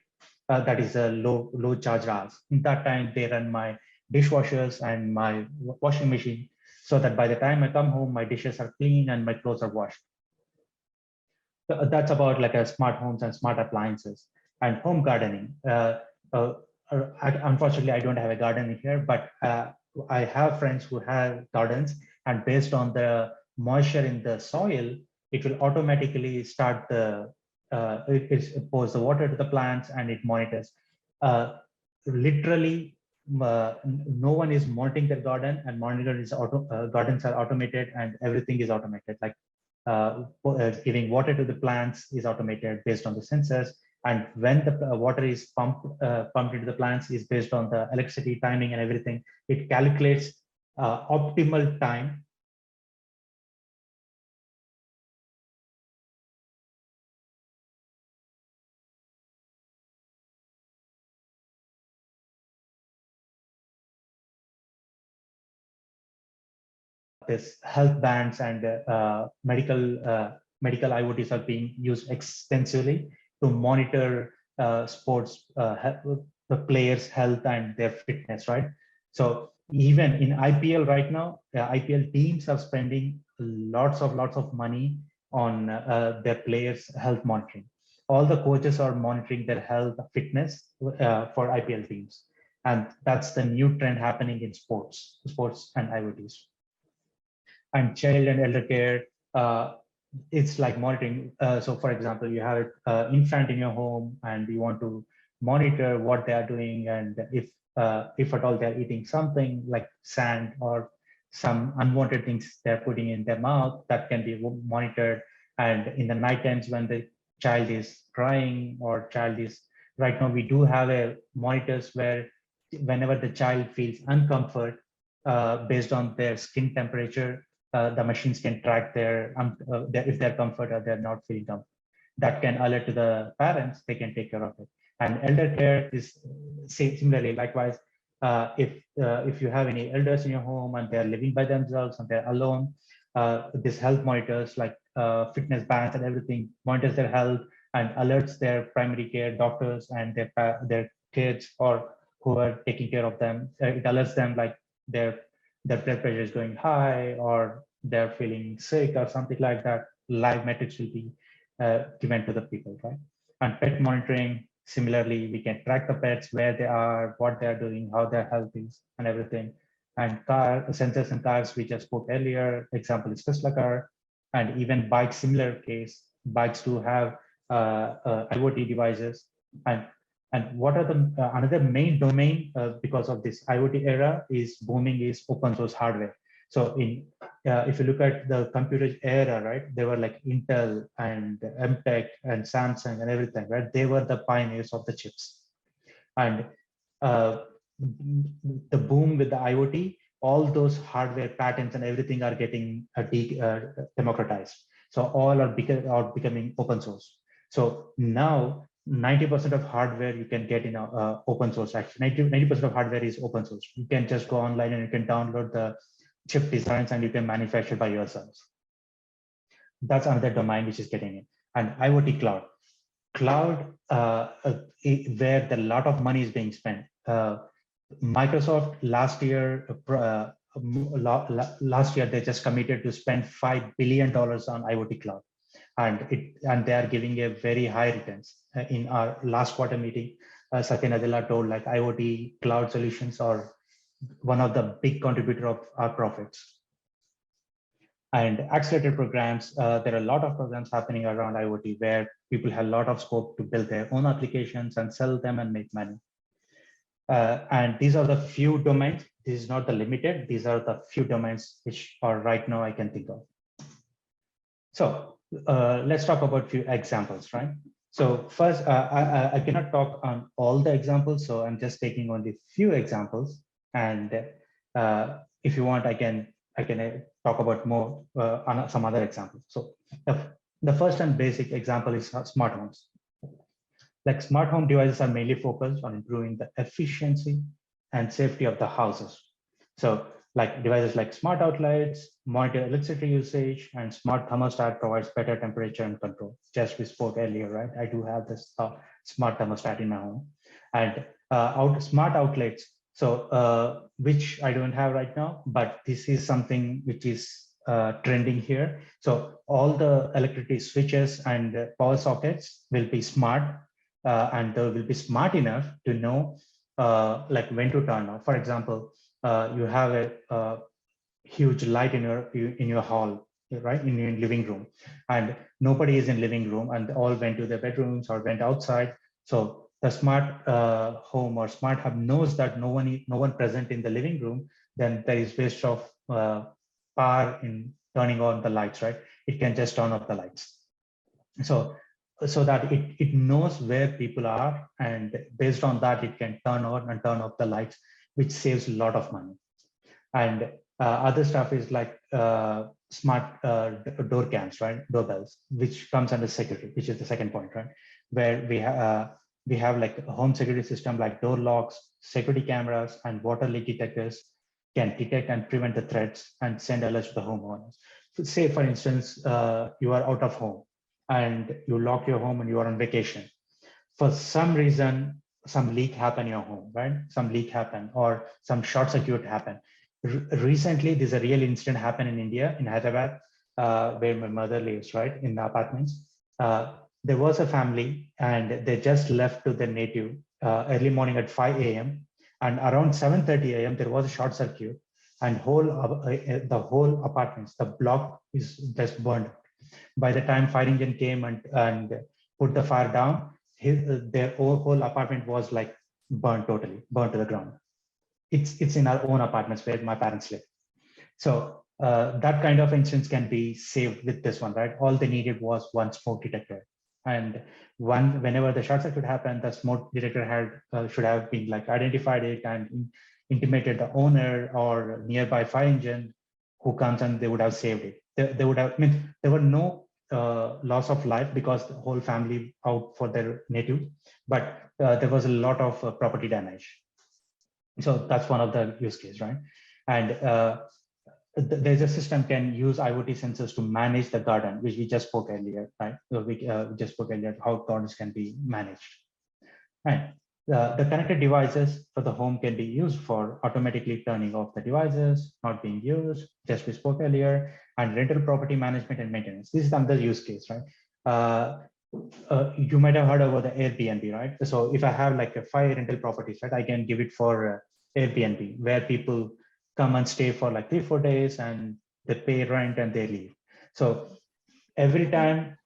That is a low charge hours. In that time, they run my dishwashers and my washing machine, so that by the time I come home, my dishes are clean and my clothes are washed. So that's about like a smart homes and smart appliances. And home gardening. Unfortunately, I don't have a garden here, but I have friends who have gardens, and based on the moisture in the soil, it will automatically start the it pours the water to the plants and it monitors. Literally, no one is monitoring their garden, and gardens are automated and everything is automated. Like giving water to the plants is automated based on the sensors, and when the water is pumped into the plants is based on the electricity timing and everything. It calculates optimal time this health bands and medical IoTs are being used extensively to monitor sports, the players' health and their fitness, right? So even in IPL right now, IPL teams are spending lots of money on their players' health monitoring. All the coaches are monitoring their health fitness for IPL teams. And that's the new trend happening in sports and IoTs. And child and elder care, it's like monitoring. So for example, you have an infant in your home and you want to monitor what they are doing, and if at all they're eating something like sand or some unwanted things they're putting in their mouth, that can be monitored. And in the night times when the child is crying or child is, right now we do have a monitors where whenever the child feels uncomfort based on their skin temperature, the machines can track if they're comfort or they're not feeling comfort. That can alert to the parents, they can take care of it. And elder care is similarly, likewise, if you have any elders in your home and they're living by themselves and they're alone, this health monitors like fitness bands and everything monitors their health and alerts their primary care doctors and their kids or who are taking care of them. It alerts them like their blood pressure is going high or they're feeling sick or something like that. Live metrics will be given to the people, right? And pet monitoring, similarly, we can track the pets, where they are, what they're doing, how their health is, and everything. And car sensors and cars, we just spoke earlier, example is Tesla car, and even bikes, similar case, bikes do have IoT devices. And what are the another main domain because of this IoT era is booming is open source hardware. So if you look at the computer era, right, they were like Intel and MTech and Samsung and everything, right? They were the pioneers of the chips. And the boom with the IoT, all those hardware patents and everything are getting democratized. So all are becoming open source. So now 90% of hardware you can get in open source. Actually, 90% of hardware is open source. You can just go online and you can download the chip designs and you can manufacture by yourselves. That's another domain which is getting in. And IoT cloud. Cloud, where a lot of money is being spent. Microsoft last year they just committed to spend $5 billion on IoT cloud. And they are giving a very high returns. In our last quarter meeting, Satya Nadella told like IoT cloud solutions are one of the big contributor of our profits. And accelerated programs, there are a lot of programs happening around IoT where people have a lot of scope to build their own applications and sell them and make money. And these are the few domains. This is not the limited. These are the few domains which are right now I can think of. So let's talk about a few examples, right? So first, I cannot talk on all the examples, so I'm just taking only few examples. And if you want, I can talk about more on some other examples. So the first and basic example is smart homes. Like smart home devices are mainly focused on improving the efficiency and safety of the houses. So like devices like smart outlets, monitor electricity usage, and smart thermostat provides better temperature and control. Just we spoke earlier, right? I do have this smart thermostat in my home. And smart outlets, so which I don't have right now, but this is something which is trending here. So all the electricity switches and power sockets will be smart, and they will be smart enough to know like when to turn off. For example, you have a huge light in your hall, right, in your living room, and nobody is in living room, and all went to their bedrooms or went outside. So the smart home or smart hub knows that no one present in the living room. Then there is waste of power in turning on the lights, right? It can just turn off the lights. So that it knows where people are, and based on that it can turn on and turn off the lights, which saves a lot of money. And other stuff is like smart door cams, right, doorbells, which comes under security, which is the second point, right, where we have like a home security system like door locks, security cameras, and water leak detectors can detect and prevent the threats and send alerts to the homeowners. So say for instance, you are out of home and you lock your home and you are on vacation. For some reason, some leak happen in your home, right? Some leak happen or some short circuit happen. Recently, there's a real incident happened in India, in Hyderabad, where my mother lives, right, in the apartments. There was a family and they just left to their native early morning at 5 a.m. And around 7:30 a.m., there was a short circuit, and the whole apartments, the block is just burned. By the time fire engine came and put the fire down, their whole apartment was like burned, totally burned to the ground. It's in our own apartments where my parents live. So that kind of instance can be saved with this one, right? All they needed was one smoke detector. And whenever the short circuit happened, the smoke detector should have been like identified it and intimated the owner or nearby fire engine who comes, and they would have saved it. They would have, I mean, there were no loss of life because the whole family out for their native, but there was a lot of property damage. So that's one of the use case, right? And there's a system can use IoT sensors to manage the garden, which we just spoke earlier, right? So we just spoke earlier how gardens can be managed. Right. The connected devices for the home can be used for automatically turning off the devices not being used, just we spoke earlier, and rental property management and maintenance. This is another use case, right? You might have heard about the Airbnb, right? So if I have like a 5 rental properties, right, I can give it for Airbnb, where people come and stay for like 3-4 days and they pay rent and they leave. So every time,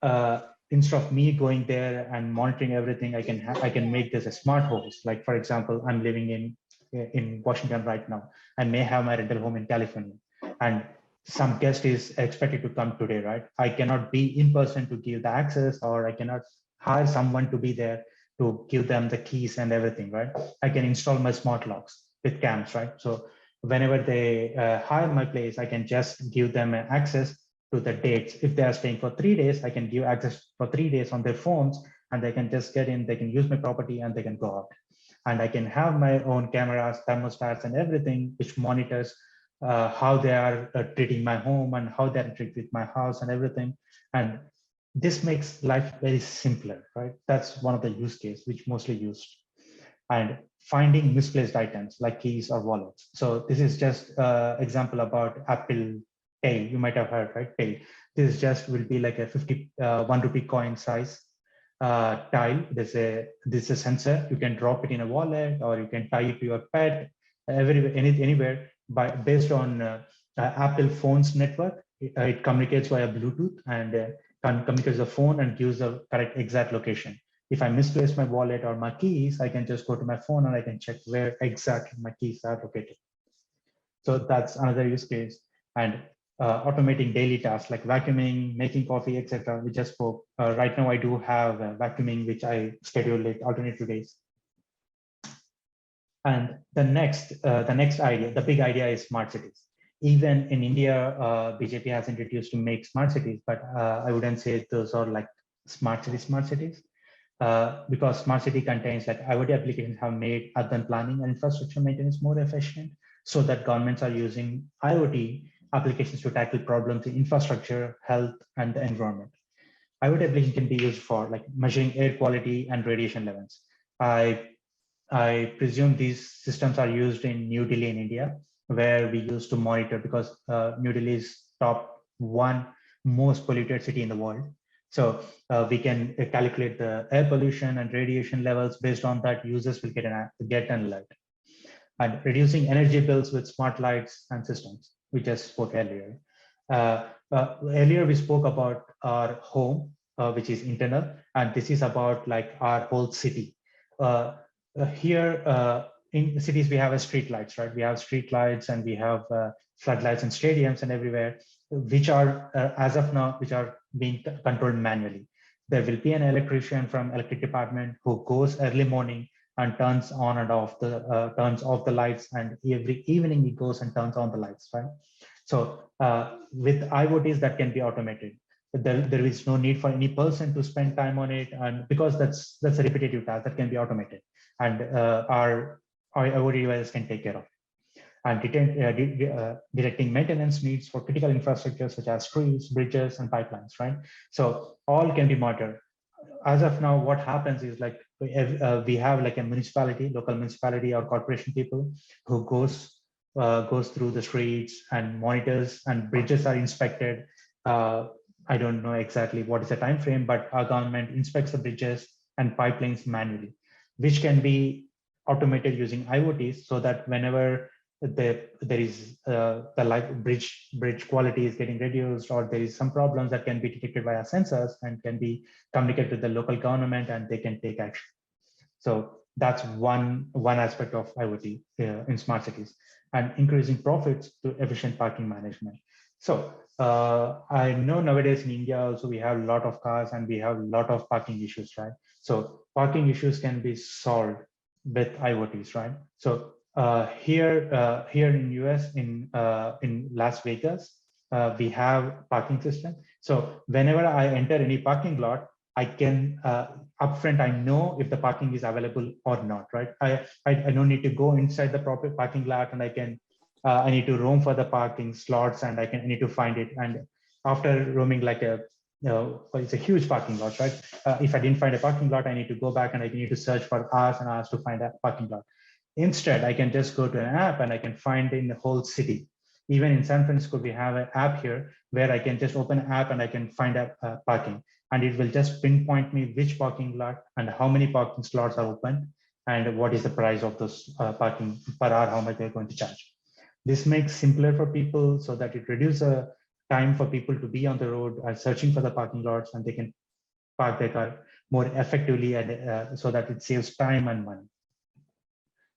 instead of me going there and monitoring everything, I can make this a smart host. Like for example, I'm living in Washington right now. I may have my rental home in California, and some guest is expected to come today, right? I cannot be in person to give the access, or I cannot hire someone to be there to give them the keys and everything, right? I can install my smart locks with cams, right? So whenever they hire my place, I can just give them access to the dates. If they are staying for 3 days, I can give access for 3 days on their phones, and they can just get in, they can use my property and they can go out. And I can have my own cameras, thermostats, and everything, which monitors how they are treating my home and how they're treating with my house and everything. And this makes life very simpler, right? That's one of the use case which mostly used. And finding misplaced items like keys or wallets. So this is just example about Apple Pay. You might have heard, right? Pay. This just will be like a 1 rupee coin size tile. This is a sensor. You can drop it in a wallet, or you can tie it to your pet, anywhere. Based on Apple phone's network, it communicates via Bluetooth and communicates the phone and gives the correct exact location. If I misplace my wallet or my keys, I can just go to my phone and I can check where exactly my keys are located. So that's another use case. And automating daily tasks like vacuuming, making coffee, etc. We just spoke. Right now, I do have vacuuming, which I schedule like alternate days. And the next idea, the big idea is smart cities. Even in India, BJP has introduced to make smart cities, but I wouldn't say those are like smart cities, because smart city contains like IoT applications have made urban planning and infrastructure maintenance more efficient, so that governments are using IoT applications to tackle problems in infrastructure, health, and the environment. IoT application can be used for like measuring air quality and radiation levels. I presume these systems are used in New Delhi in India, where we used to monitor, because New Delhi is top one most polluted city in the world. So we can calculate the air pollution and radiation levels. Based on that, users will get an alert. And reducing energy bills with smart lights and systems, we just spoke earlier. Earlier, we spoke about our home, which is internal, and this is about like our whole city. Here in cities, we have street lights, right? We have street lights and we have floodlights in stadiums and everywhere, which are, as of now, which are being controlled manually. There will be an electrician from electric department who goes early morning and turns on and off the lights, and every evening he goes and turns on the lights, right? So with IoTs, that can be automated. There is no need for any person to spend time on it, and because that's a repetitive task that can be automated, and our IoT devices can take care of it. And detecting maintenance needs for critical infrastructure such as streets, bridges, and pipelines, right? So all can be monitored. As of now, what happens is like we have like a municipality, local municipality or corporation people who goes through the streets and monitors, and bridges are inspected. I don't know exactly what is the time frame, but our government inspects the bridges and pipelines manually, which can be automated using IoTs, so that whenever there is the bridge quality is getting reduced, or there is some problems that can be detected via sensors and can be communicated to the local government, and they can take action. So that's one aspect of IoT in smart cities, and increasing profits to efficient parking management. So I know nowadays in India also we have a lot of cars and we have a lot of parking issues, right? So parking issues can be solved with IoTs, right? So here in US, in Las Vegas, we have parking system. So whenever I enter any parking lot, I can upfront, I know if the parking is available or not, right? I don't need to go inside the proper parking lot, and I need to roam for the parking slots, and I need to find it. And after roaming like it's a huge parking lot, right? If I didn't find a parking lot, I need to go back and I need to search for hours and hours to find a parking lot. Instead, I can just go to an app and I can find in the whole city. Even in San Francisco, we have an app here where I can just open an app and I can find a parking, and it will just pinpoint me which parking lot and how many parking slots are open and what is the price of those parking per hour, how much they're going to charge. This makes simpler for people, so that it reduces the time for people to be on the road and searching for the parking lots, and they can park their car more effectively, and so that it saves time and money.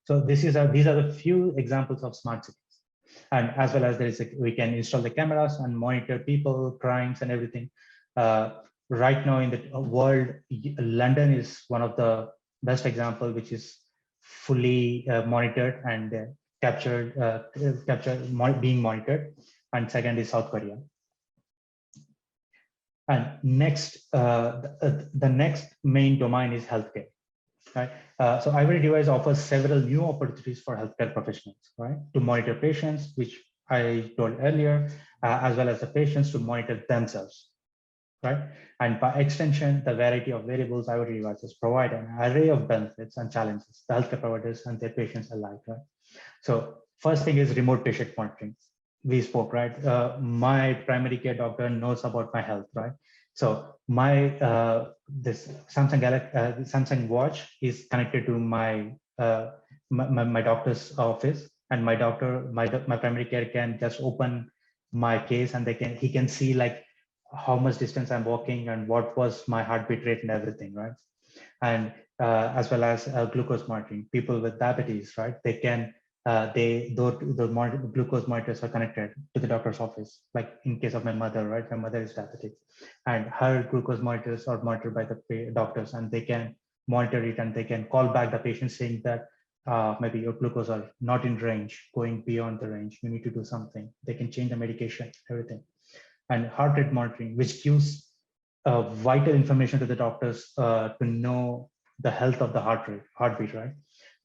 So these are the few examples of smart cities. And as well as we can install the cameras and monitor people, crimes, and everything. Right now in the world, London is one of the best example, which is fully monitored and being monitored. And second is South Korea. And next, the next main domain is healthcare. Right. So IoT device offers several new opportunities for healthcare professionals, right? To monitor patients, which I told earlier, as well as the patients to monitor themselves, right? And by extension, the variety of variables IoT devices provide an array of benefits and challenges to healthcare providers and their patients alike, right? So first thing is remote patient monitoring. We spoke, right? My primary care doctor knows about my health, right? So my this Samsung watch is connected to my my doctor's office, and my primary care can just open my case, and he can see like how much distance I'm walking and what was my heartbeat rate and everything, right? And as well as glucose monitoring. People with diabetes, right? They can the glucose monitors are connected to the doctor's office. Like in case of my mother, right? My mother is diabetic, and her glucose monitors are monitored by the doctors, and they can monitor it, and they can call back the patient saying that maybe your glucose are not in range, going beyond the range. You need to do something. They can change the medication, everything. And heart rate monitoring, which gives vital information to the doctors to know the health of the heartbeat, right?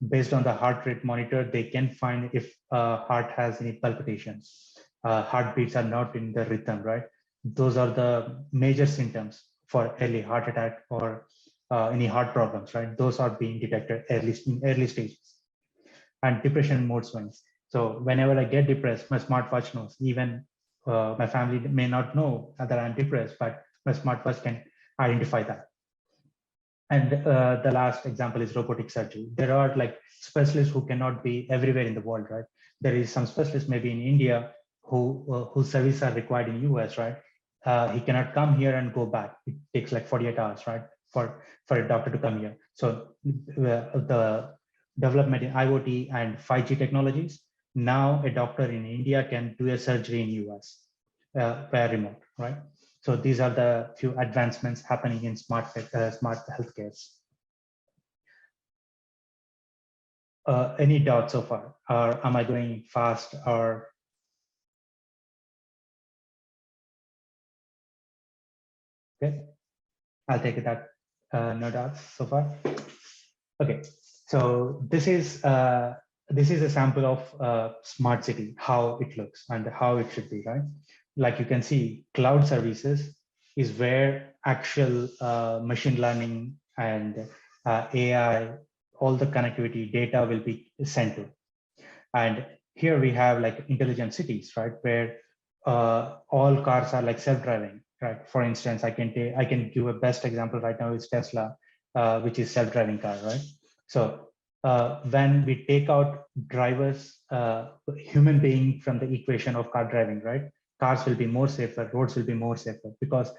Based on the heart rate monitor, they can find if heart has any palpitations, heartbeats are not in the rhythm, right? Those are the major symptoms for early heart attack or any heart problems, right? Those are being detected in early stages. And depression mood swings. So whenever I get depressed, my smartwatch knows. Even my family may not know that I'm depressed, but my smartwatch can identify that. And the last example is robotic surgery. There are like specialists who cannot be everywhere in the world, right? There is some specialists maybe in India whose services are required in US, right? He cannot come here and go back. It takes like 48 hours, right? For a doctor to come here. So the development in IoT and 5G technologies, now a doctor in India can do a surgery in US via remote, right? So these are the few advancements happening in smart healthcare. Any doubts so far? Or am I going fast? Or okay, I'll take it that no doubts so far. Okay, so this is a sample of smart city, how it looks and how it should be, right? Like you can see, cloud services is where actual machine learning and AI, all the connectivity data will be sent to. And here we have like intelligent cities, right? Where all cars are like self-driving, right? For instance, I can give a best example right now is Tesla, which is self-driving car, right? So when we take out drivers, human being from the equation of car driving, right? Cars will be more safer, roads will be more safer because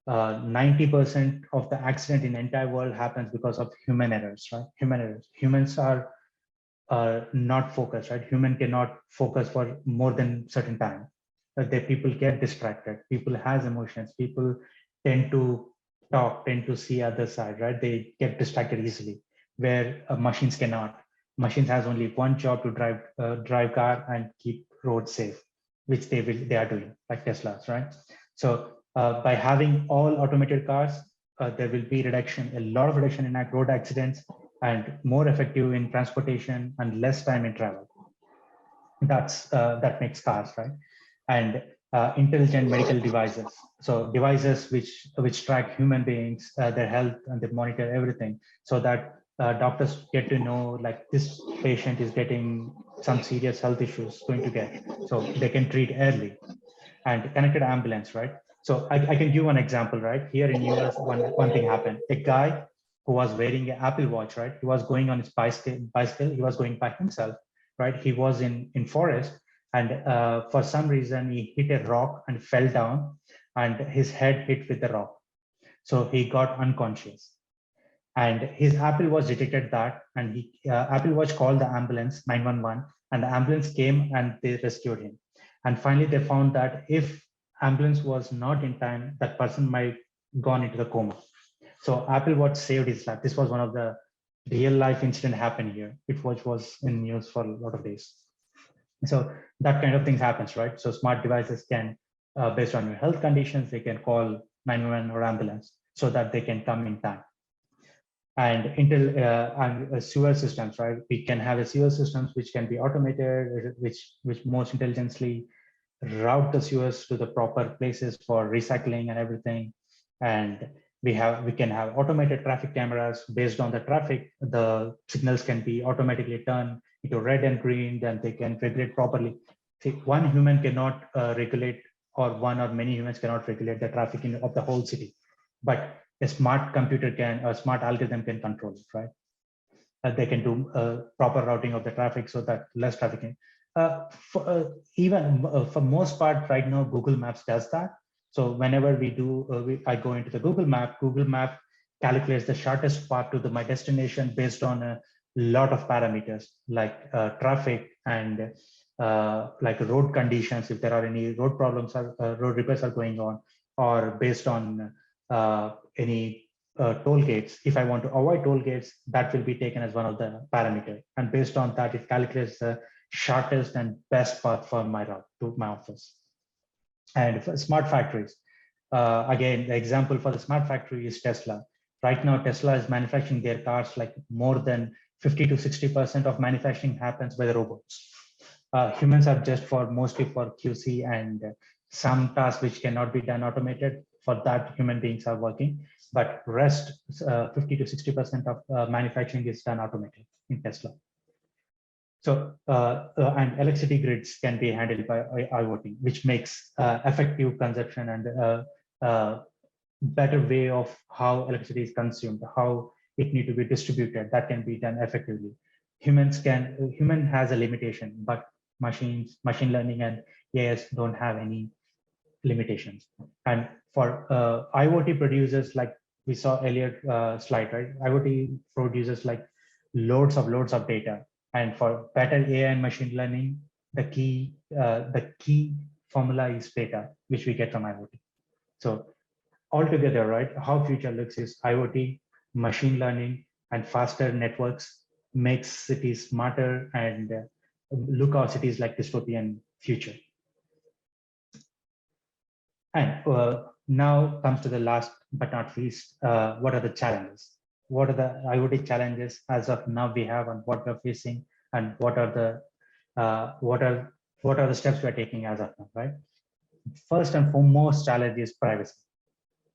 90% of the accident in the entire world happens because of human errors, right? Human errors. Humans are not focused, right? Human cannot focus for more than certain time. People get distracted. People has emotions. People tend to talk, tend to see other side, right? They get distracted easily, where machines cannot. Machines has only one job to drive car and keep roads safe, which they are doing, like Teslas, right? So by having all automated cars, there will be a lot of reduction in road accidents, and more effective in transportation and less time in travel. That makes cars, right? And intelligent medical devices. So devices which track human beings, their health, and they monitor everything, so that doctors get to know like this patient is getting some serious health issues going to get, so they can treat early. And connected ambulance, right? So I can give one example, right? Here in US, one thing happened. A guy who was wearing an Apple Watch, right? He was going on his bicycle. He was going by himself, right? He was in forest, and for some reason he hit a rock and fell down, and his head hit with the rock. So he got unconscious, and his Apple Watch detected that, and Apple Watch called the ambulance 911, and the ambulance came and they rescued him. And finally, they found that if ambulance was not in time, that person might gone into the coma. So Apple Watch saved his life. This was one of the real life incident happened here. It was in news for a lot of days. So that kind of things happens, right? So smart devices can, based on your health conditions, they can call 911 or ambulance so that they can come in time. And sewer systems, right? We can have a sewer systems which can be automated, which most intelligently route the sewers to the proper places for recycling and everything. And we can have automated traffic cameras. Based on the traffic, the signals can be automatically turned into red and green, then they can regulate properly. See, one human cannot regulate, or one or many humans cannot regulate the traffic of the whole city, but a smart computer can, a smart algorithm can control it, right? They can do proper routing of the traffic so that less traffic can. For most part right now, Google Maps does that. So whenever we do, I go into the Google Map calculates the shortest path to my destination based on a lot of parameters like traffic and like road conditions, if there are any road problems or road repairs are going on, or based on any toll gates. If I want to avoid toll gates, that will be taken as one of the parameters. And based on that, it calculates the shortest and best path for my route to my office. And for smart factories, again, the example for the smart factory is Tesla. Right now, Tesla is manufacturing their cars like more than 50 to 60% of manufacturing happens by the robots. Humans are just for mostly for QC and some tasks which cannot be done automated. For that, human beings are working, but rest 50 to 60% of manufacturing is done automated in Tesla. So, and electricity grids can be handled by IoT, which makes effective consumption and better way of how electricity is consumed, how it need to be distributed. That can be done effectively. Human has a limitation, but machine learning and AI don't have any limitations. And for IoT producers, like we saw earlier slide, right? IoT produces like loads of data. And for better AI and machine learning, the key formula is data, which we get from IoT. So altogether, right, how future looks is IoT, machine learning, and faster networks makes cities smarter and look our cities like dystopian future. And now comes to the last but not least, what are the challenges? What are the IoT challenges as of now we have, and what we're facing, and what are the steps we're taking as of now, right? First and foremost challenge is privacy,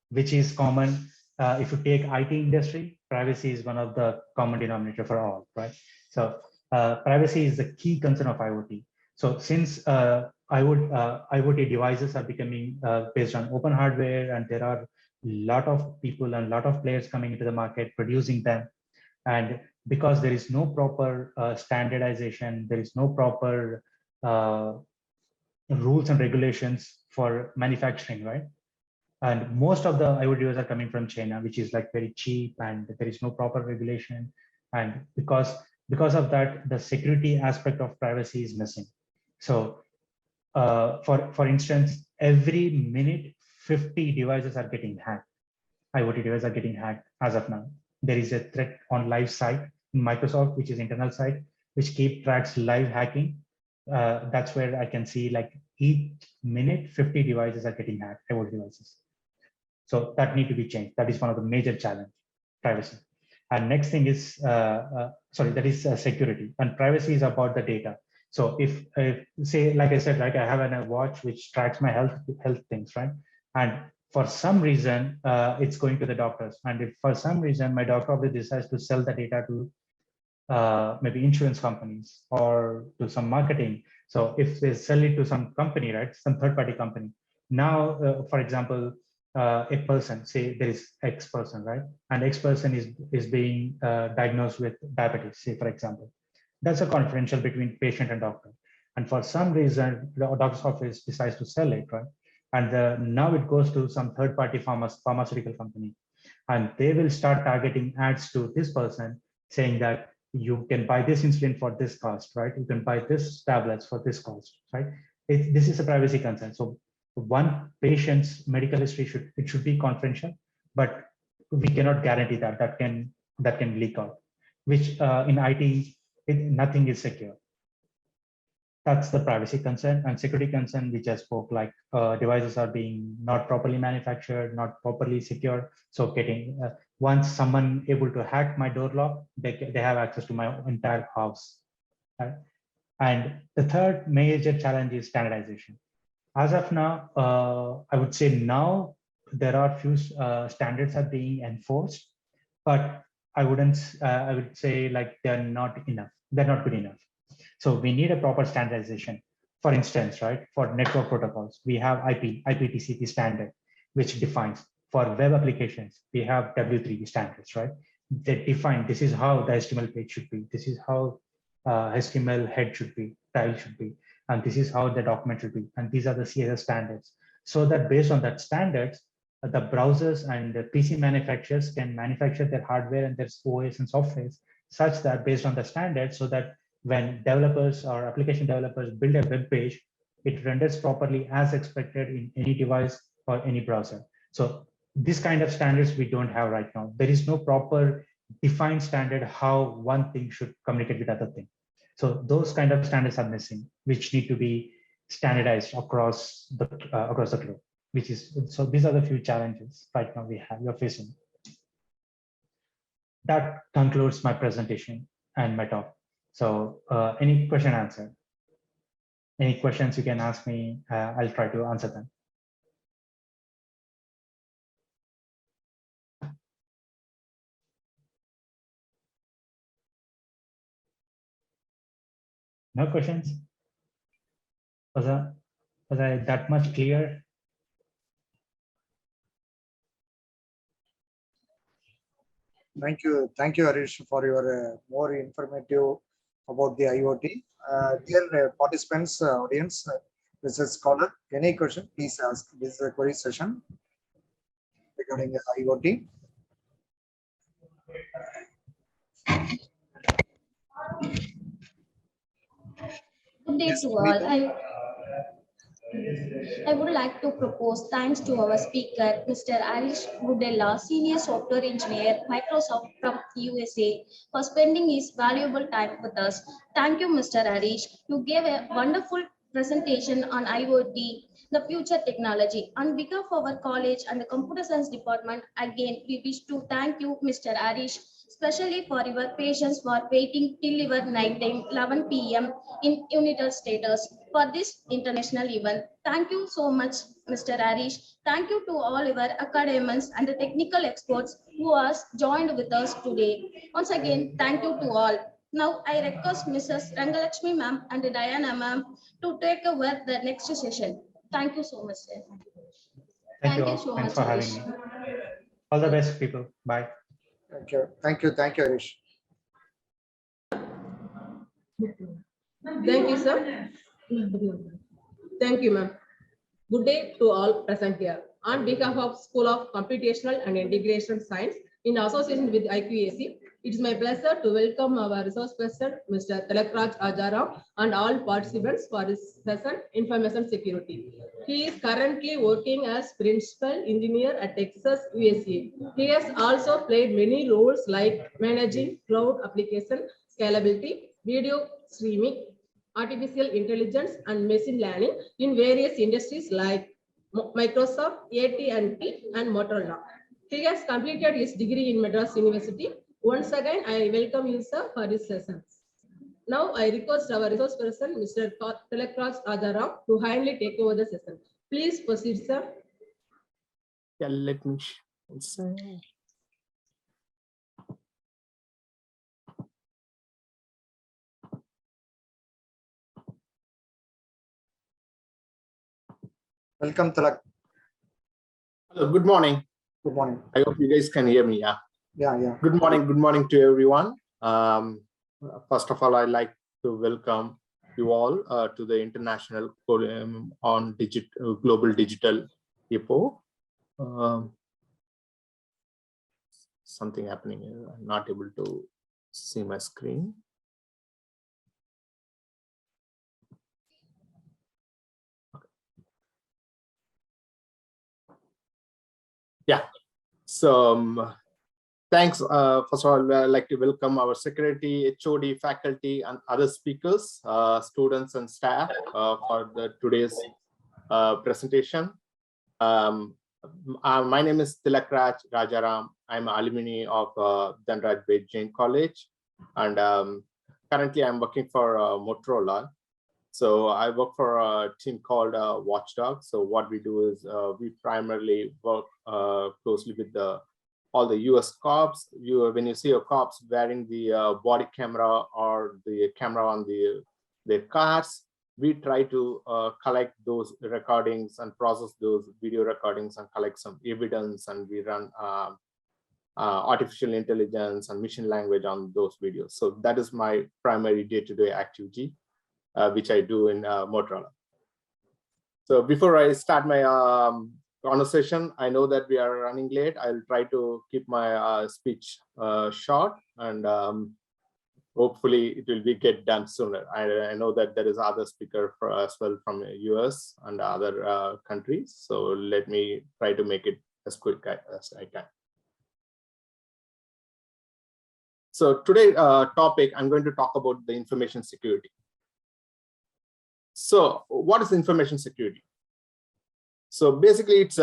which is common. If you take IT industry, privacy is one of the common denominator for all, right? So privacy is the key concern of IoT. So since IoT devices are becoming based on open hardware, and there are a lot of people and a lot of players coming into the market producing them, and because there is no proper standardization, there is no proper rules and regulations for manufacturing, right? And most of the IoT devices are coming from China, which is like very cheap, and there is no proper regulation. And because of that, the security aspect of privacy is missing. So for instance, every minute, 50 devices are getting hacked. IoT devices are getting hacked as of now. There is a threat on live site in Microsoft, which is internal site, which tracks live hacking. That's where I can see like each minute, 50 devices are getting hacked, IoT devices. So that need to be changed. That is one of the major challenge, privacy. And next thing is, that is security. And privacy is about the data. So if say, like I said, like I have a watch which tracks my health things, right? And for some reason, it's going to the doctors. And if for some reason my doctor decides to sell the data to maybe insurance companies or to some marketing. So if they sell it to some company, right, some third-party company. Now, for example, a person, say there is X person, right? And X person is being diagnosed with diabetes, say, for example. That's a confidential between patient and doctor. And for some reason, the doctor's office decides to sell it, right? And now it goes to some third-party pharmaceutical company. And they will start targeting ads to this person saying that you can buy this insulin for this cost, right? You can buy this tablets for this cost, right? This is a privacy concern. So one patient's medical history should be confidential, but we cannot guarantee that can leak out, which in IT, nothing is secure. That's the privacy concern. And security concern, we just spoke, like devices are being not properly manufactured, not properly secured. So getting once someone able to hack my door lock, they have access to my entire house. Right? And the third major challenge is standardization. As of now, I would say now there are few standards are being enforced, but I would say like they're not enough. They're not good enough. So we need a proper standardization. For instance, right, for network protocols, we have IP/TCP standard, which defines. For web applications, we have W3 standards, right? They define this is how the HTML page should be. This is how HTML head should be, style should be, and this is how the document should be. And these are the CSS standards. So that based on that standards, the browsers and the PC manufacturers can manufacture their hardware and their OS and software such that based on the standard, so that when developers or application developers build a web page, it renders properly as expected in any device or any browser. So this kind of standards we don't have right now. There is no proper defined standard how one thing should communicate with other thing. So those kind of standards are missing, which need to be standardized across the globe. Which is, so these are the few challenges right now we're facing. That concludes my presentation and my talk. So any question answer? Any questions you can ask me, I'll try to answer them. No questions? Was I that much clear? Thank you, Harish, for your more informative about the IoT. Dear participants, audience, this is scholar. Any question, please ask. This is a query session regarding the IoT. Good day to all. I would like to propose thanks to our speaker, Mr. Arish Budella, Senior Software Engineer, Microsoft from USA, for spending his valuable time with us. Thank you, Mr. Arish. You gave a wonderful presentation on IoT, the future technology. On behalf of our college and the Computer Science Department, again, we wish to thank you, Mr. Arish, especially for your patience for waiting till your night time, 11 p.m. in unital status for this international event. Thank you so much, Mr. Arish. Thank you to all our academics and the technical experts who has joined with us today. Once again, thank you to all. Now, I request Mrs. Rangalakshmi ma'am and Diana ma'am to take over the next session. Thank you so much, sir. Thank you all. so Thanks much, for having Arish. me. All the best, people. Bye. Thank you, Harish. Thank you, sir. Thank you, ma'am. Good day to all present here. On behalf of School of Computational and Integration Science, in association with IQAC, it is my pleasure to welcome our resource person, Mr. Tilakraj Ajaram, and all participants for this session, Information Security. He is currently working as Principal Engineer at Texas, USA. He has also played many roles like managing cloud application, scalability, video streaming, artificial intelligence, and machine learning in various industries like Microsoft, AT&T, and Motorola. He has completed his degree in Madras University. Once again, I welcome you, sir, for this session. Now, I request our resource person, Mr. Tilakraj Ajaram, to kindly take over the session. Please proceed, sir. Yeah, let me say. Welcome, Tilak. Hello, good morning. Good morning. I hope you guys can hear me. Yeah. Yeah. Good morning to everyone. First of all, I'd like to welcome you all to the International Colloquium on Global Digital Epoch. Something happening here. I'm not able to see my screen. Yeah, so thanks. First of all, I'd like to welcome our secretary, HOD, faculty, and other speakers, students and staff for today's presentation. My name is Tilakraj Rajaram. I'm an alumni of DBJain College, and currently I'm working for Motorola. So I work for a team called Watchdog. So what we do is we primarily work closely with all the US cops. When you see a cops wearing the body camera or the camera on their cars, we try to collect those recordings and process those video recordings and collect some evidence, and we run artificial intelligence and machine language on those videos. So that is my primary day-to-day activity, which I do in Motorola. So before I start my conversation, I know that we are running late. I'll try to keep my speech short, and hopefully it will be get done sooner. I know that there is other speaker as well from US and other countries. So let me try to make it as quick as I can. So today topic, I'm going to talk about the information security. So what is information security? So basically it's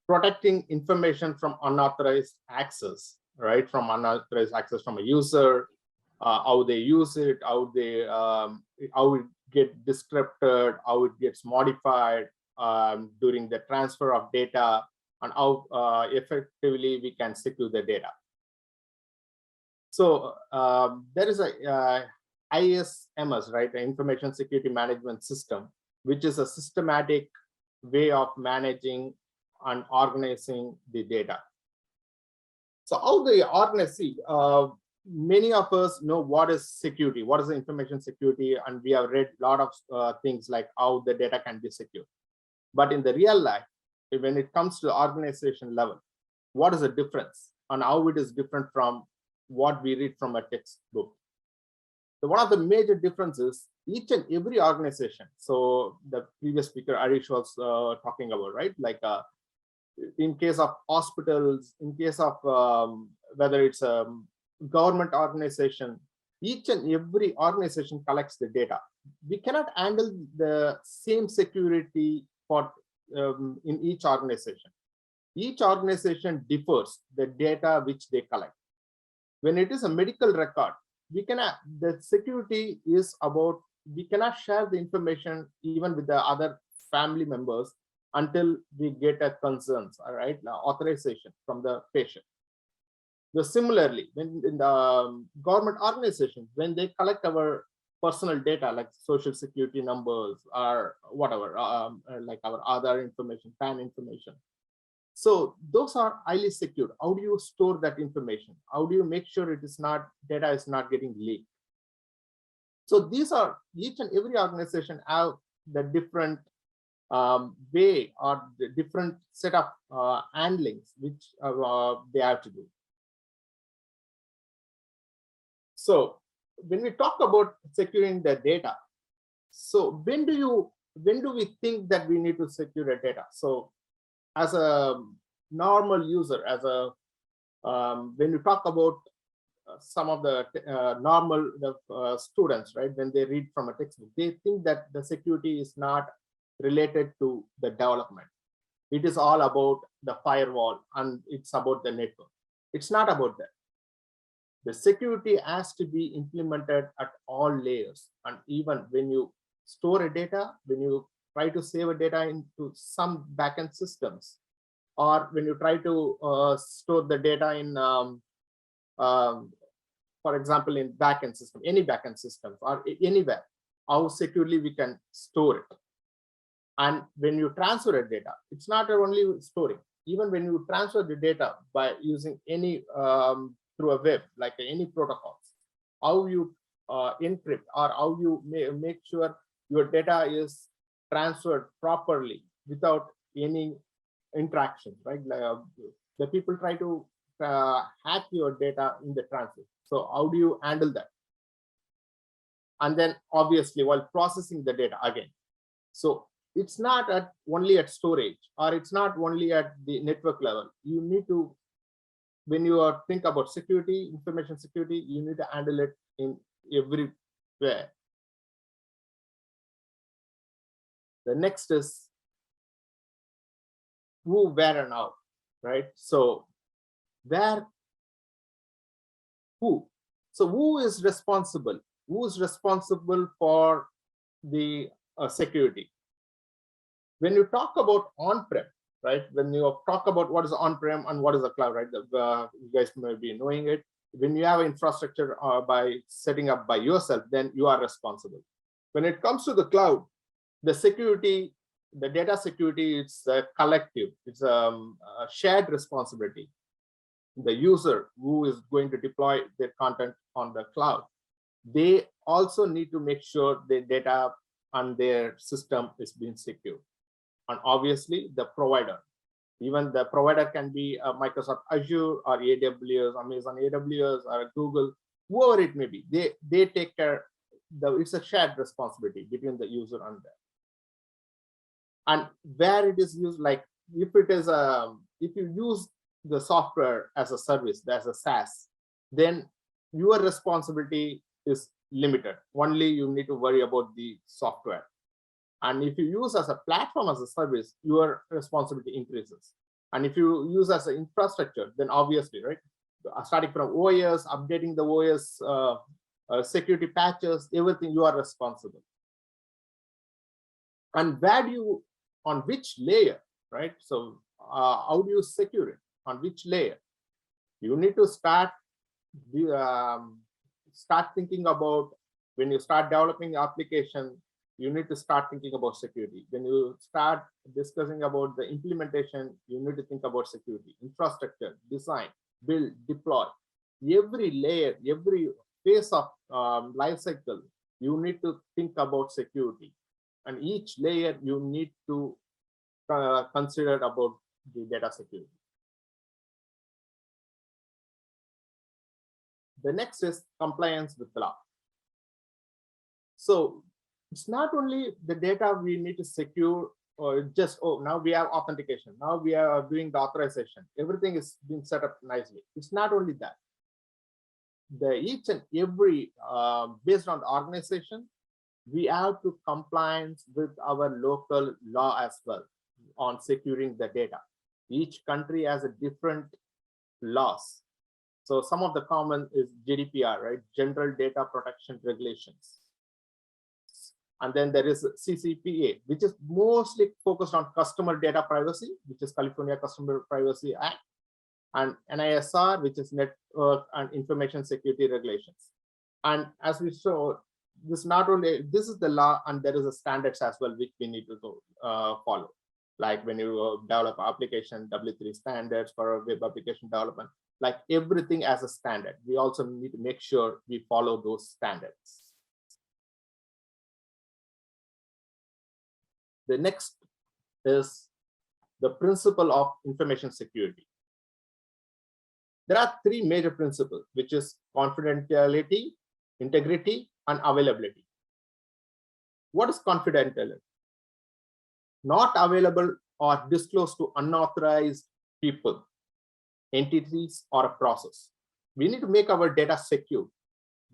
protecting information from unauthorized access, right? From unauthorized access from a user, how they use it, how it get disrupted, how it gets modified during the transfer of data, and how effectively we can secure the data. So there is a ISMS, right? The Information Security Management System, which is a systematic way of managing and organizing the data. So how they organize it? Many of us know what is security, what is the information security, and we have read a lot of things like how the data can be secure. But in the real life, when it comes to organization level, what is the difference and how it is different from what we read from a textbook? So one of the major differences, each and every organization, so the previous speaker Arish was talking about, right? Like in case of hospitals, in case of whether it's a government organization, each and every organization collects the data. We cannot handle the same security for in each organization. Each organization differs the data which they collect. When it is a medical record, we cannot, the security is about, we cannot share the information even with the other family members until we get a concerns, all right, authorization from the patient. So similarly, when in the government organizations, when they collect our personal data like social security numbers or whatever, like our other information, PAN information, so those are highly secured. How do you store that information? How do you make sure it is not, data is not getting leaked? So these are, each and every organization have the different way or the different set of handlings which they have to do. So when we talk about securing the data, so when do we think that we need to secure the data? So as a normal user, as a when you talk about some of the normal students, right, when they read from a textbook, they think that the security is not related to the development. It is all about the firewall and it's about the network. It's not about that. The security has to be implemented at all layers, and even when you store a data, when you try to save a data into some backend systems, or when you try to store the data in, for example, in backend system, any backend system or anywhere, how securely we can store it. And when you transfer a data, it's not only storing. Even when you transfer the data by using any through a web, like any protocols, how you encrypt or how you make sure your data is transferred properly without any interaction, right? The people try to hack your data in the transfer. So how do you handle that? And then obviously while processing the data again. So it's not only at storage, or it's not only at the network level. You need to, when you think about security, information security, you need to handle it in everywhere. The next is who, where, and how, right? So where, who? So who is responsible? Who is responsible for the security? When you talk about on-prem, right? When you talk about what is on-prem and what is the cloud, right? You guys may be knowing it. When you have infrastructure by setting up by yourself, then you are responsible. When it comes to the cloud, the security, the data security, it's a collective. It's a shared responsibility. The user who is going to deploy their content on the cloud, they also need to make sure their data and their system is being secure. And obviously the provider, even the provider can be Microsoft Azure or AWS, Amazon AWS or Google. whoever it may be, they take care. It's a shared responsibility between the user and them. And where it is used, like if it is if you use the software as a service, as a SaaS, then your responsibility is limited. Only you need to worry about the software. And if you use as a platform as a service, your responsibility increases. And if you use as an infrastructure, then obviously, right, starting from OS, updating the OS, security patches, everything, you are responsible. And where do you, on which layer, right? So how do you secure it? On which layer? You need to start thinking about, when you start developing the application, you need to start thinking about security. When you start discussing about the implementation, you need to think about security, infrastructure, design, build, deploy. Every layer, every phase of life cycle, you need to think about security. And each layer you need to consider about the data security. The next is compliance with the law. So it's not only the data we need to secure, or just, oh, now we have authentication, now we are doing the authorization, everything is being set up nicely. It's not only that. Each and every, based on the organization, we have to compliance with our local law as well on securing the data. Each country has a different laws. So some of the common is GDPR, right? General Data Protection Regulations. And then there is CCPA, which is mostly focused on customer data privacy, which is California Customer Privacy Act, and NISR, which is Network and Information Security Regulations. And as we saw, this not only, this is the law, and there is a standards as well, which we need to follow. Like when you develop application, W3 standards for web application development, like everything as a standard. We also need to make sure we follow those standards. The next is the principle of information security. There are three major principles, which is confidentiality, integrity, and availability. What is confidentiality? Not available or disclosed to unauthorized people, entities, or a process. We need to make our data secure.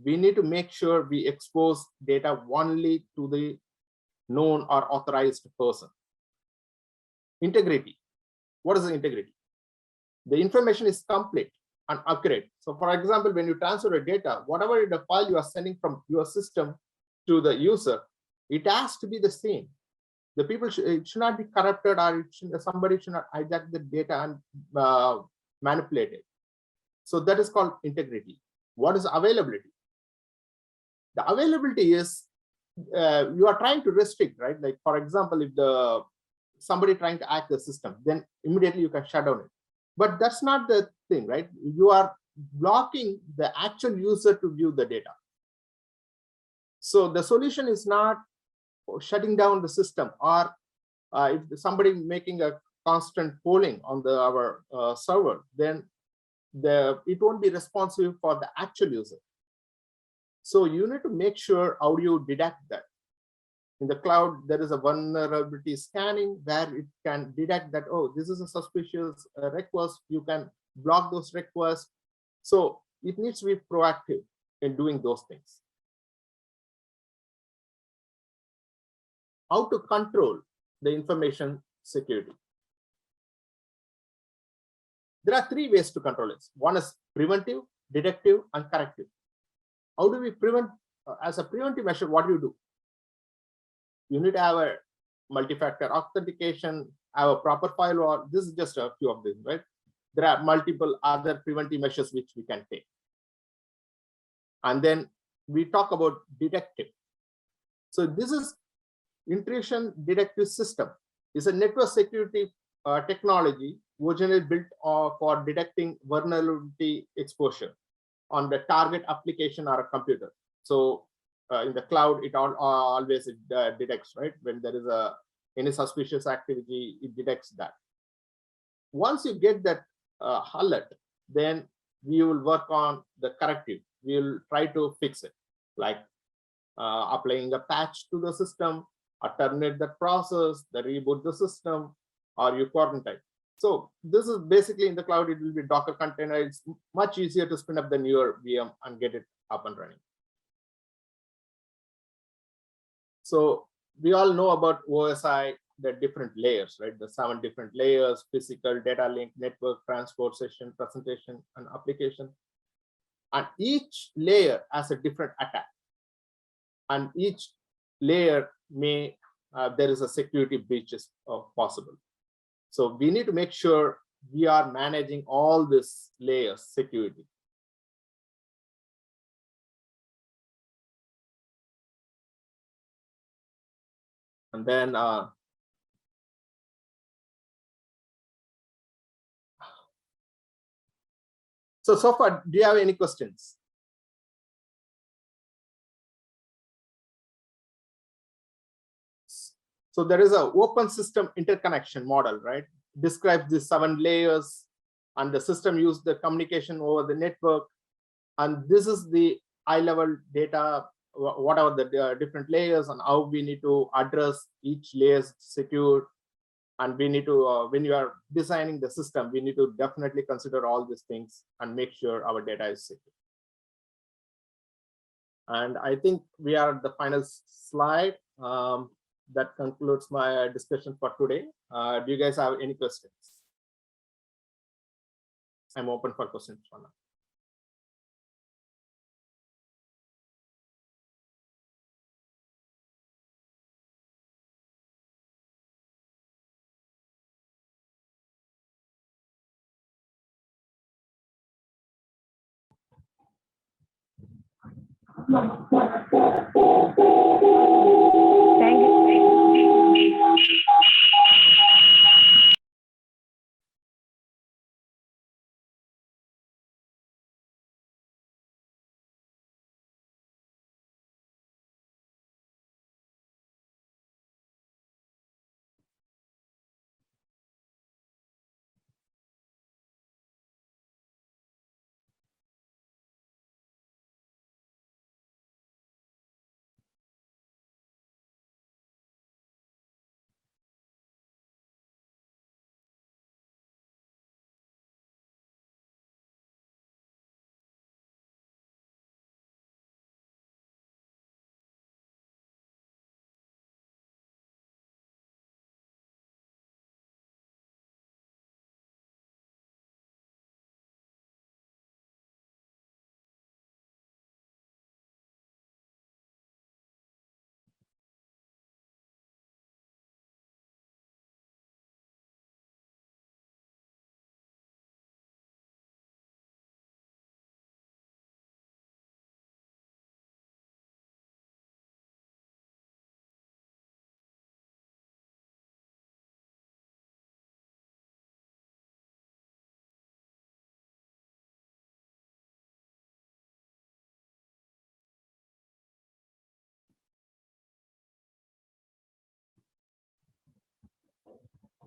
We need to make sure we expose data only to the known or authorized person. Integrity. What is the integrity? The information is complete and accurate. So for example, when you transfer a data, whatever the file you are sending from your system to the user, it has to be the same. The people it should not be corrupted, or somebody should not hijack the data and manipulate it. So that is called integrity. What is availability? The availability is you are trying to restrict, right? Like for example, if somebody trying to hack the system, then immediately you can shut down it. But that's not the thing, right? You are blocking the actual user to view the data. So the solution is not shutting down the system, or if somebody making a constant polling on our server, then it won't be responsive for the actual user. So you need to make sure how you detect that. In the cloud, there is a vulnerability scanning where it can detect that, oh, this is a suspicious request. You can block those requests. So it needs to be proactive in doing those things. How to control the information security? There are three ways to control it. One is preventive, detective, and corrective. How do we prevent? As a preventive measure, what do? You need to have a multi-factor authentication, have a proper firewall. This is just a few of them, right? There are multiple other preventive measures which we can take. And then we talk about detective. So this is intrusion detective system. It's a network security technology originally built for detecting vulnerability exposure on the target application or a computer. So in the cloud, it always detects, right? When there is any suspicious activity, it detects that. Once you get that alert, then we will work on the corrective. we'll try to fix it, like applying a patch to the system, or terminate the process, the reboot the system, or you quarantine. So this is basically in the cloud, it will be Docker container. It's much easier to spin up the newer VM and get it up and running. So we all know about OSI, the different layers, right? The 7 different layers: physical, data link, network, transport, session, presentation, and application. And each layer has a different attack. And each layer may, there is a security breaches possible. So we need to make sure we are managing all these layers security. And then so far, do you have any questions? So there is an open system interconnection model, right? Describes the 7 layers, and the system use the communication over the network. And this is the high-level data, whatever the different layers, and how we need to address each layer secure. And we need to, when you are designing the system, we need to definitely consider all these things and make sure our data is secure. And I think we are at the final slide. That concludes my discussion for today. Do you guys have any questions? I'm open for questions for now. Thank you.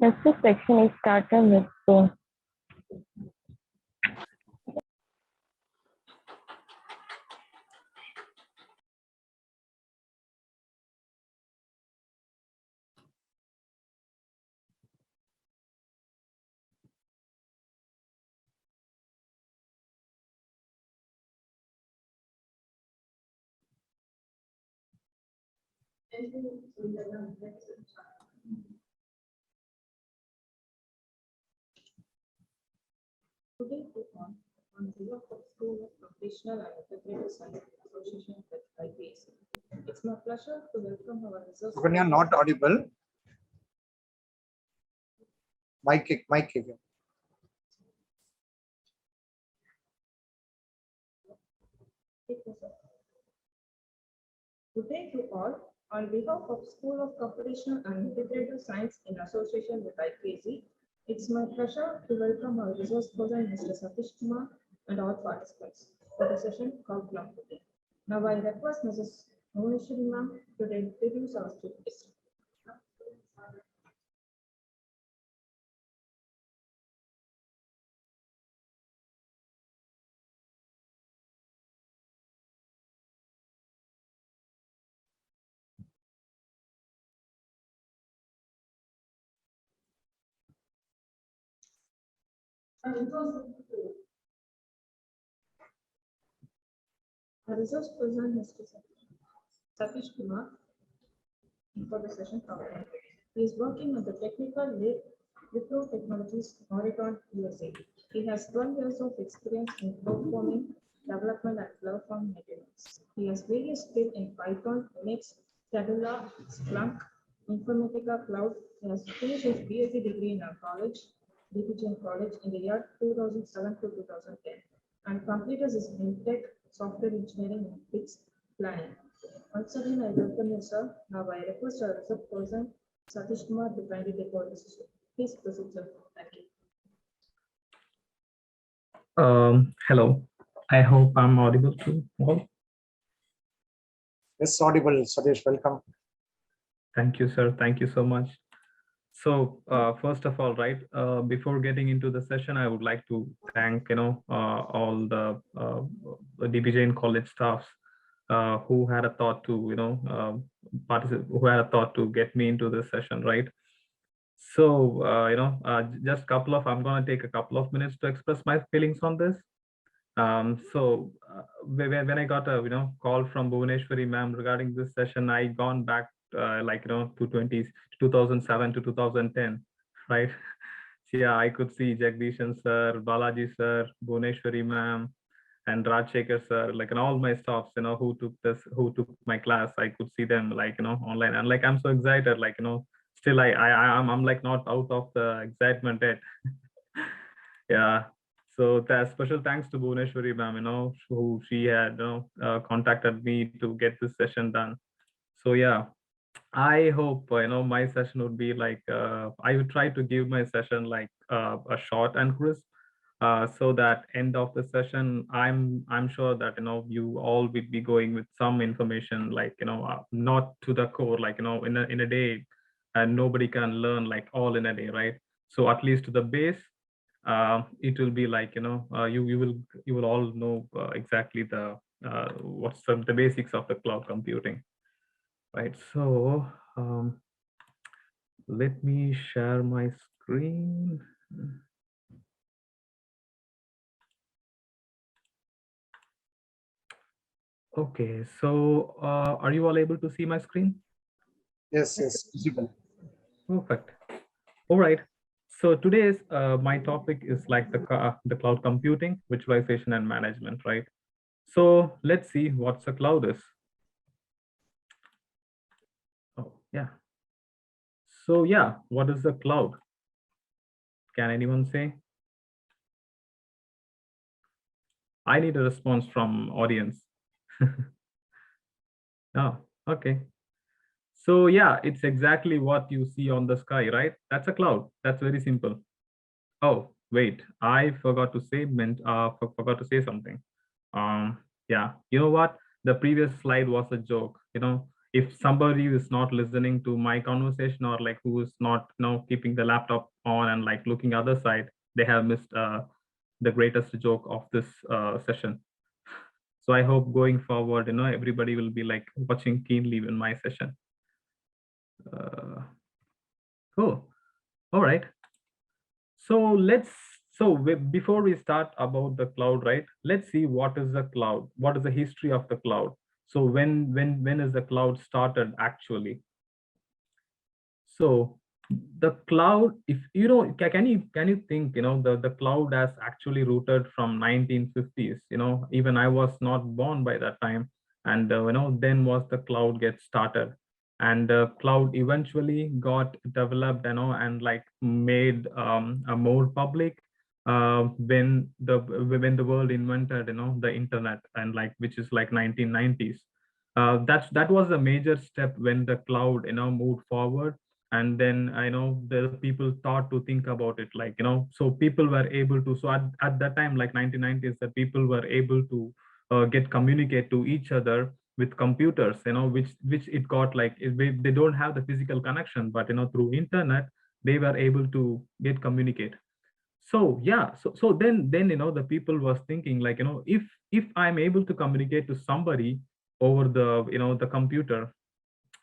Next section is started with the Today, on behalf of School of Computational and Integrative Science Association with IQAC, it's my pleasure to welcome our resource. When you're not audible, mic. Good day to all. On behalf of School of Computational and Integrative Science in association with IQAC, it's my pleasure to welcome our resource person, Mr. Satish Kumar, and all participants for the session Colloquium today. Now I request Mrs. Bhuvaneshwari ma'am to introduce our students. The resource person is Satish Kumar for the session topic. He is working on the technical lead Wipro Technologies, Oregon, USA. He has 12 years of experience in platforming, development, and platform maintenance. He has various skills in Python, Unix, Tabula, Splunk, Informatica Cloud. He has finished his BSc degree in our college, DBJain College, in the year 2007 to 2010, and completed his MTech Software Engineering and Fixed Planning. Once again, I welcome you, sir. Now I request our research person, Satish Kumar, to kindly take over the session. Please proceed, sir. Thank you. Hello. I hope I'm audible to all. Yes, audible. Satish, welcome. Thank you, sir. Thank you so much. So first of all, right, before getting into the session, I would like to thank, all the DBJain college staffs who had a thought to, who had a thought to get me into this session, right? So, just I'm going to take a couple of minutes to express my feelings on this. When I got a, call from Bhuvaneshwari ma'am regarding this session, I gone back to 2007 to 2010, right? So, yeah, I could see Jagdishan sir, Balaji sir, Bhuvaneshwari ma'am, and Rajshekhar sir, and all my staffs, who took my class. I could see them online, and I'm so excited, still I'm not out of the excitement yet. Yeah. So that special thanks to Bhuvaneshwari ma'am, who she had contacted me to get this session done. So yeah, I hope my session would be I would try to give my session a short and crisp, so that end of the session, I'm sure that you all will be going with some information, not to the core, in a day, and nobody can learn all in a day, right? So at least to the base, it will be you will all know exactly the what's the basics of the cloud computing, right? So let me share my screen. Okay, so are you all able to see my screen? Yes, visible. Perfect. All right. So today's my topic is the cloud computing, virtualization, and management, right? So let's see what the cloud is. Oh, yeah. So yeah, what is the cloud? Can anyone say? I need a response from audience. Oh, okay. So yeah, it's exactly what you see on the sky, right? That's a cloud. That's very simple. Oh, wait, I forgot to say forgot to say something. Yeah, you know what? The previous slide was a joke. If somebody is not listening to my conversation, or who is not keeping the laptop on and looking other side, they have missed the greatest joke of this session. So I hope going forward, everybody will be watching keenly in my session. Cool. All right. So before we start about the cloud, right? Let's see what is the cloud. What is the history of the cloud? So when is the cloud started actually? So the cloud, if can you think the cloud has actually rooted from 1950s. Even I was not born by that time, and then was the cloud get started, and the cloud eventually got developed and made a more public when the world invented the internet, and which is 1990s. That was a major step when the cloud moved forward. And then the people thought to think about it, so people were able to, so at that time 1990s, the people were able to communicate to each other with computers, which it got they don't have the physical connection, but through internet they were able to communicate. So yeah, so then the people was thinking if I'm able to communicate to somebody over the the computer,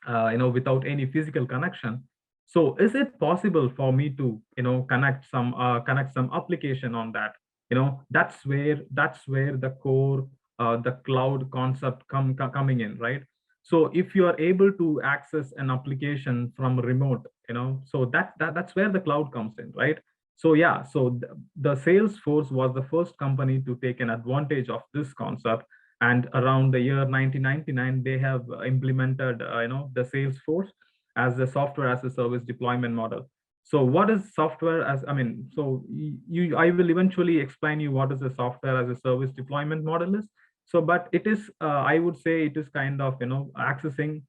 without any physical connection, So is it possible for me to, connect some application on that? That's where the core, the cloud concept coming in, right? So if you are able to access an application from remote, so that's where the cloud comes in, right? So yeah, so the Salesforce was the first company to take an advantage of this concept, and around the year 1999 they have implemented the Salesforce as the software as a service deployment model. So what is software as, so I will eventually explain you what is a software as a service deployment model is. So, but it is, I would say it is kind of, accessing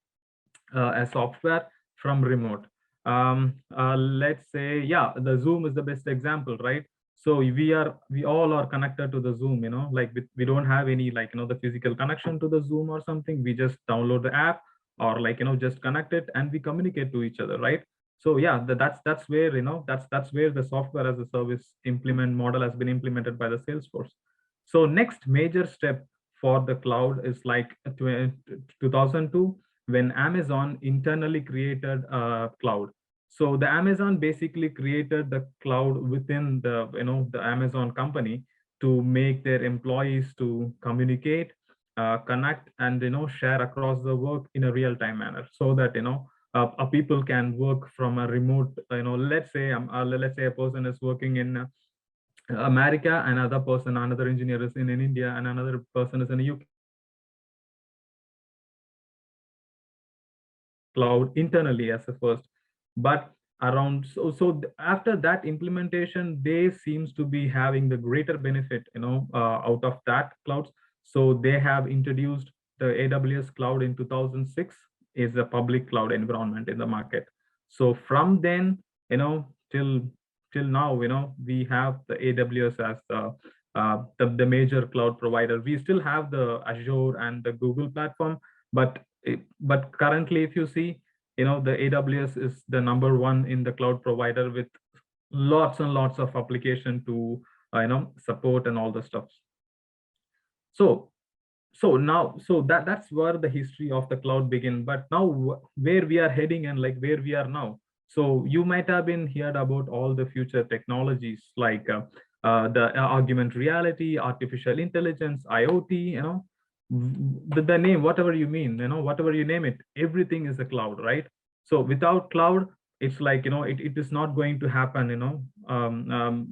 a software from remote. Let's say, yeah, the Zoom is the best example, right? So we all are connected to the Zoom, like we don't have any the physical connection to the Zoom or something. We just download the app or just connect it and we communicate to each other, right? So yeah, that's where that's where the software as a service implement model has been implemented by the Salesforce. So next major step for the cloud is 2002, when Amazon internally created a cloud. So the Amazon basically created the cloud within the the Amazon company to make their employees to communicate, connect, and share across the work in a real-time manner, so that people can work from a remote. Let's say a person is working in America, another engineer is in India, and another person is in the UK. Cloud internally as a first, but around after that implementation, they seems to be having the greater benefit out of that clouds. So they have introduced the AWS cloud in 2006, is a public cloud environment in the market. So from then till now we have the AWS as the major cloud provider. We still have the Azure and the Google platform, but currently if you see the AWS is the #1 in the cloud provider, with lots and lots of application to support and all the stuff. So that's where the history of the cloud begin. But now where we are heading and where we are now. So you might have been heard about all the future technologies like the augmented reality, artificial intelligence, IoT, the name, whatever you mean, whatever you name it, everything is a cloud, right? So without cloud, it's it is not going to happen,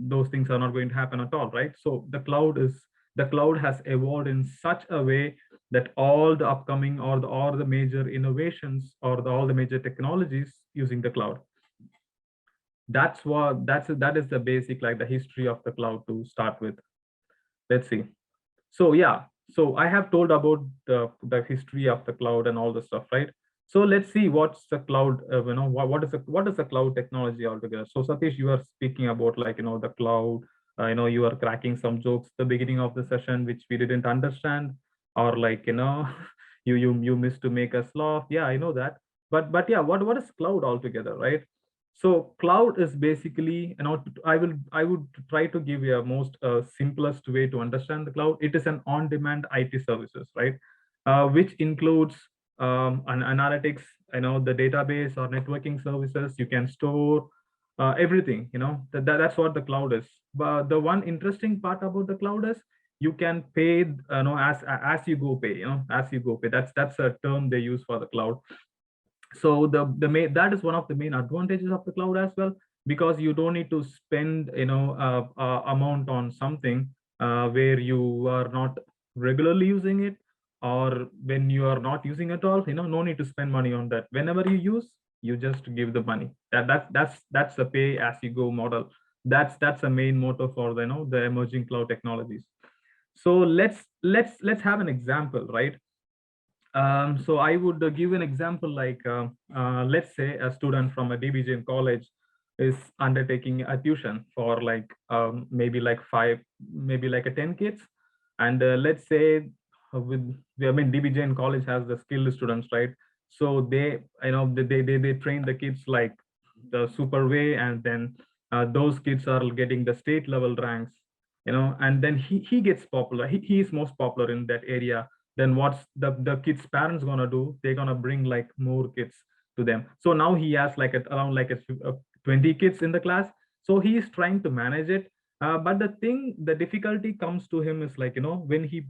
those things are not going to happen at all, right? So the cloud has evolved in such a way that all the upcoming or the major innovations or all the major technologies using the cloud. That is the basic the history of the cloud to start with. Let's see. So yeah, so I have told about the history of the cloud and all the stuff, right? So let's see what's the cloud, what is the cloud technology altogether. So Satish, you are speaking about the cloud, you are cracking some jokes at the beginning of the session which we didn't understand, or you missed to make us laugh. Yeah, I know that. But yeah, what is cloud altogether, right? So cloud is basically, I would try to give you a most simplest way to understand the cloud. It is an on-demand IT services, right? Which includes an analytics, the database or networking services. You can store everything, that's what the cloud is. But the one interesting part about the cloud is you can pay, as you go pay, as you go pay. That's a term they use for the cloud. So that is one of the main advantages of the cloud as well, because you don't need to spend amount on something where you are not regularly using it, or when you are not using at all, no need to spend money on that. Whenever you use, you just give the money. That's the pay as you go model. That's the main motto for the emerging cloud technologies. So let's have an example, right? So I would give an example let's say a student from a DBJain college is undertaking a tuition for maybe 10 kids. And let's say DBJain college has the skilled students, right? So they train the kids the super way, and then those kids are getting the state level ranks, and then he gets popular. He is most popular in that area. Then what's the kids' parents gonna do? They're gonna bring more kids to them. So now he has like around 20 kids in the class. So he is trying to manage it. But the difficulty comes to him is like, when he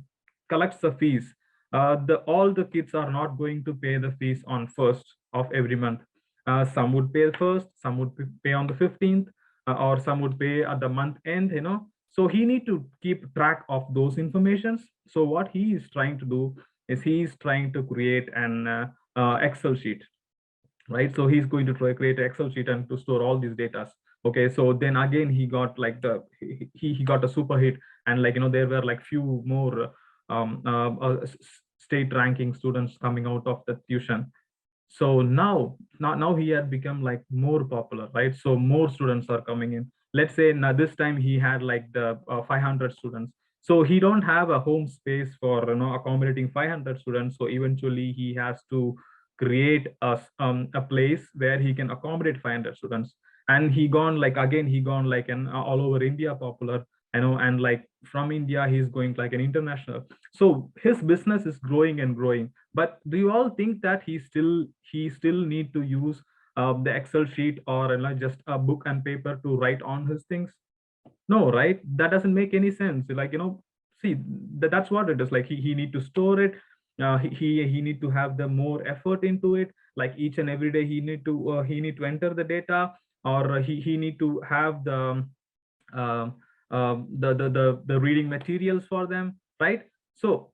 collects the fees, all the kids are not going to pay the fees on 1st of every month. Some would pay first, some would pay on the 15th, or some would pay at the month end, So he need to keep track of those informations. So what he is trying to do is he is trying to create an Excel sheet, right? So he's going to try create an Excel sheet and to store all these data. Okay, so then again he got like he got a super hit, and there were like few more state ranking students coming out of the tuition. So now he had become like more popular, right? So more students are coming in. Let's say now this time he had like the 500 students. So he don't have a home space for accommodating 500 students. So eventually he has to create a place where he can accommodate 500 students. And he gone like an all over India popular, and like from India he's going like an international. So his business is growing and growing. But do you all think that he still need to use the Excel sheet or just a book and paper to write on his things? No, right? That doesn't make any sense. Like, see, that's what it is. Like he need to store it. He need to have the more effort into it. Like each and every day he need to enter the data, or he need to have the reading materials for them, right? So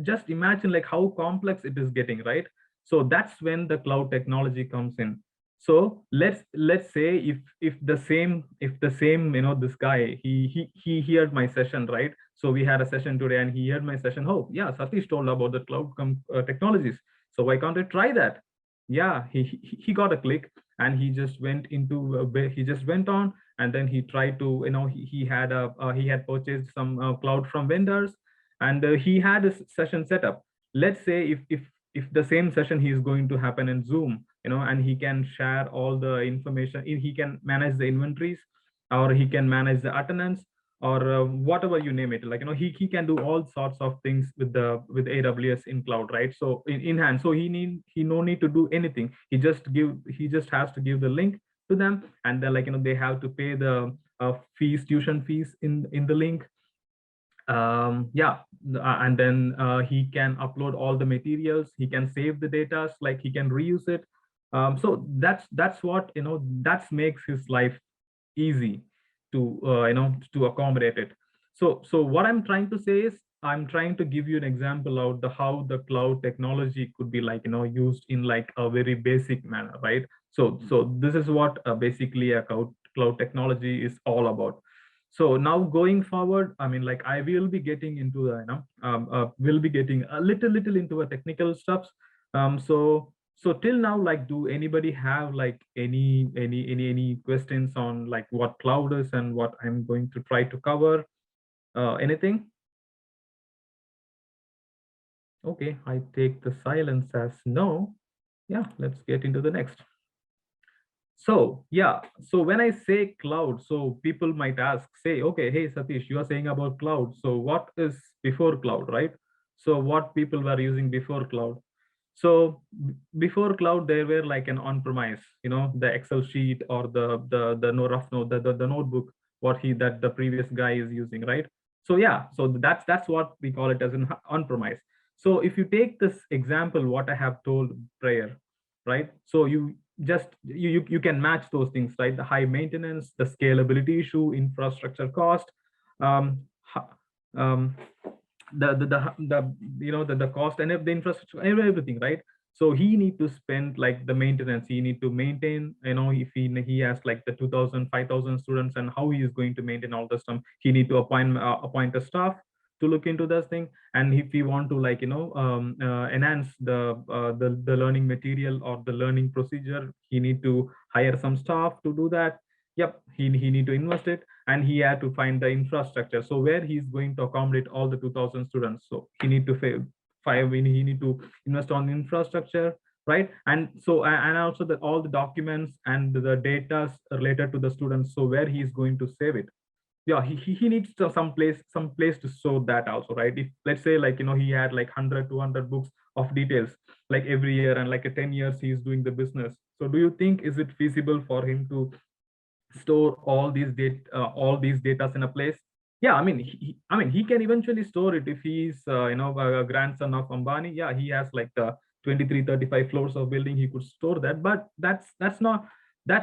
just imagine like how complex it is getting, right? So that's when the cloud technology comes in. So let's say if the same this guy he heard my session, right? So we had a session today and he heard my session. Oh yeah, Satish told about the cloud technologies. So why can't I try that? Yeah, he got a click, and he just went on, and then he tried to he had purchased some cloud from vendors, and he had a session set up. Let's say if the same session he is going to happen in Zoom, and he can share all the information, he can manage the inventories, or he can manage the attendance, or whatever you name it, like he can do all sorts of things with AWS in cloud, right? So in hand, so he no need to do anything. He just has to give the link to them, and then they have to pay the tuition fees in the link. Yeah, and then he can upload all the materials, he can save the data, like he can reuse it. So that's what that makes his life easy to to accommodate it. So what I'm trying to say is, I'm trying to give you an example of how the cloud technology could be used in like a very basic manner, right? So this is what basically a cloud technology is all about. So now going forward, I mean, like I will be getting into the will be getting a little into a technical stuff. So till now, like, do anybody have like any questions on like what cloud is and what I'm going to try to cover? Anything? Okay, I take the silence as no. Yeah, let's get into the next. So yeah, so when I say cloud, so people might say, okay, hey Satish, you are saying about cloud. So what is before cloud, right? So what people were using before cloud? So before cloud, there were like an on-premise, the Excel sheet or the rough note, the notebook, that the previous guy is using, right? So yeah, so that's what we call it as an on-premise. So if you take this example, what I have told prior, right? So you can match those things, right? The high maintenance, the scalability issue, infrastructure cost, um, the cost and the infrastructure, everything, right? So he need to spend like the maintenance, he need to maintain, if he has like the 2,000 5,000 students, and how he is going to maintain all the stuff. He need to appoint a staff to look into this thing. And if we want to like enhance the learning material or the learning procedure, he need to hire some staff to do that. Yep, he need to invest it, and he had to find the infrastructure. So where he's going to accommodate all the 2,000 students, so he need to he need to invest on infrastructure, right? And so and also all the documents and the data related to the students, so where he's going to save it. yeah, he needs some place to store that also, right? If let's say like, he had like 100, 200 books of details like every year, and like a 10 years he's doing the business. So do you think, is it feasible for him to store all these data in a place? Yeah, I mean, he can eventually store it if he's a grandson of Ambani. Yeah, he has like the 23, 35 floors of building, he could store that, but that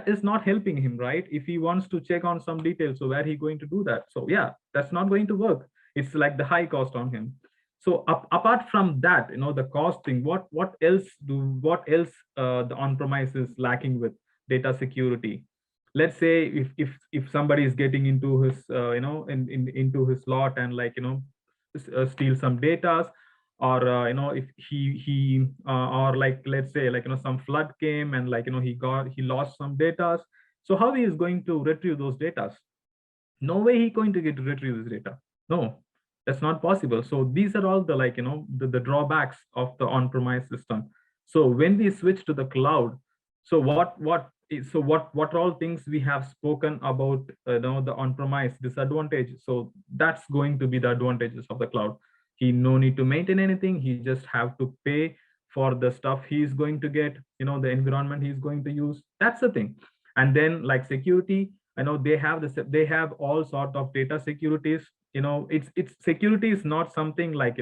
is not helping him, right? If he wants to check on some details, so where he going to do that? So yeah, that's not going to work. It's like the high cost on him. So apart from that, the cost thing, what else the on-premise is lacking with data security? Let's say if somebody is getting into his into his lot and like steal some data, or if he or like, let's say like some flood came and like he lost some data. So how he is going to retrieve those data? No way he going to get to retrieve this data. No, that's not possible. So these are all the like the drawbacks of the on-premise system. So when we switch to the cloud, so what all things we have spoken about, the on-premise disadvantage. So that's going to be the advantages of the cloud. He no need to maintain anything. He just have to pay for the stuff he's going to get, the environment he's going to use. That's the thing. And then like security, I know they have all sort of data securities. It's security is not something like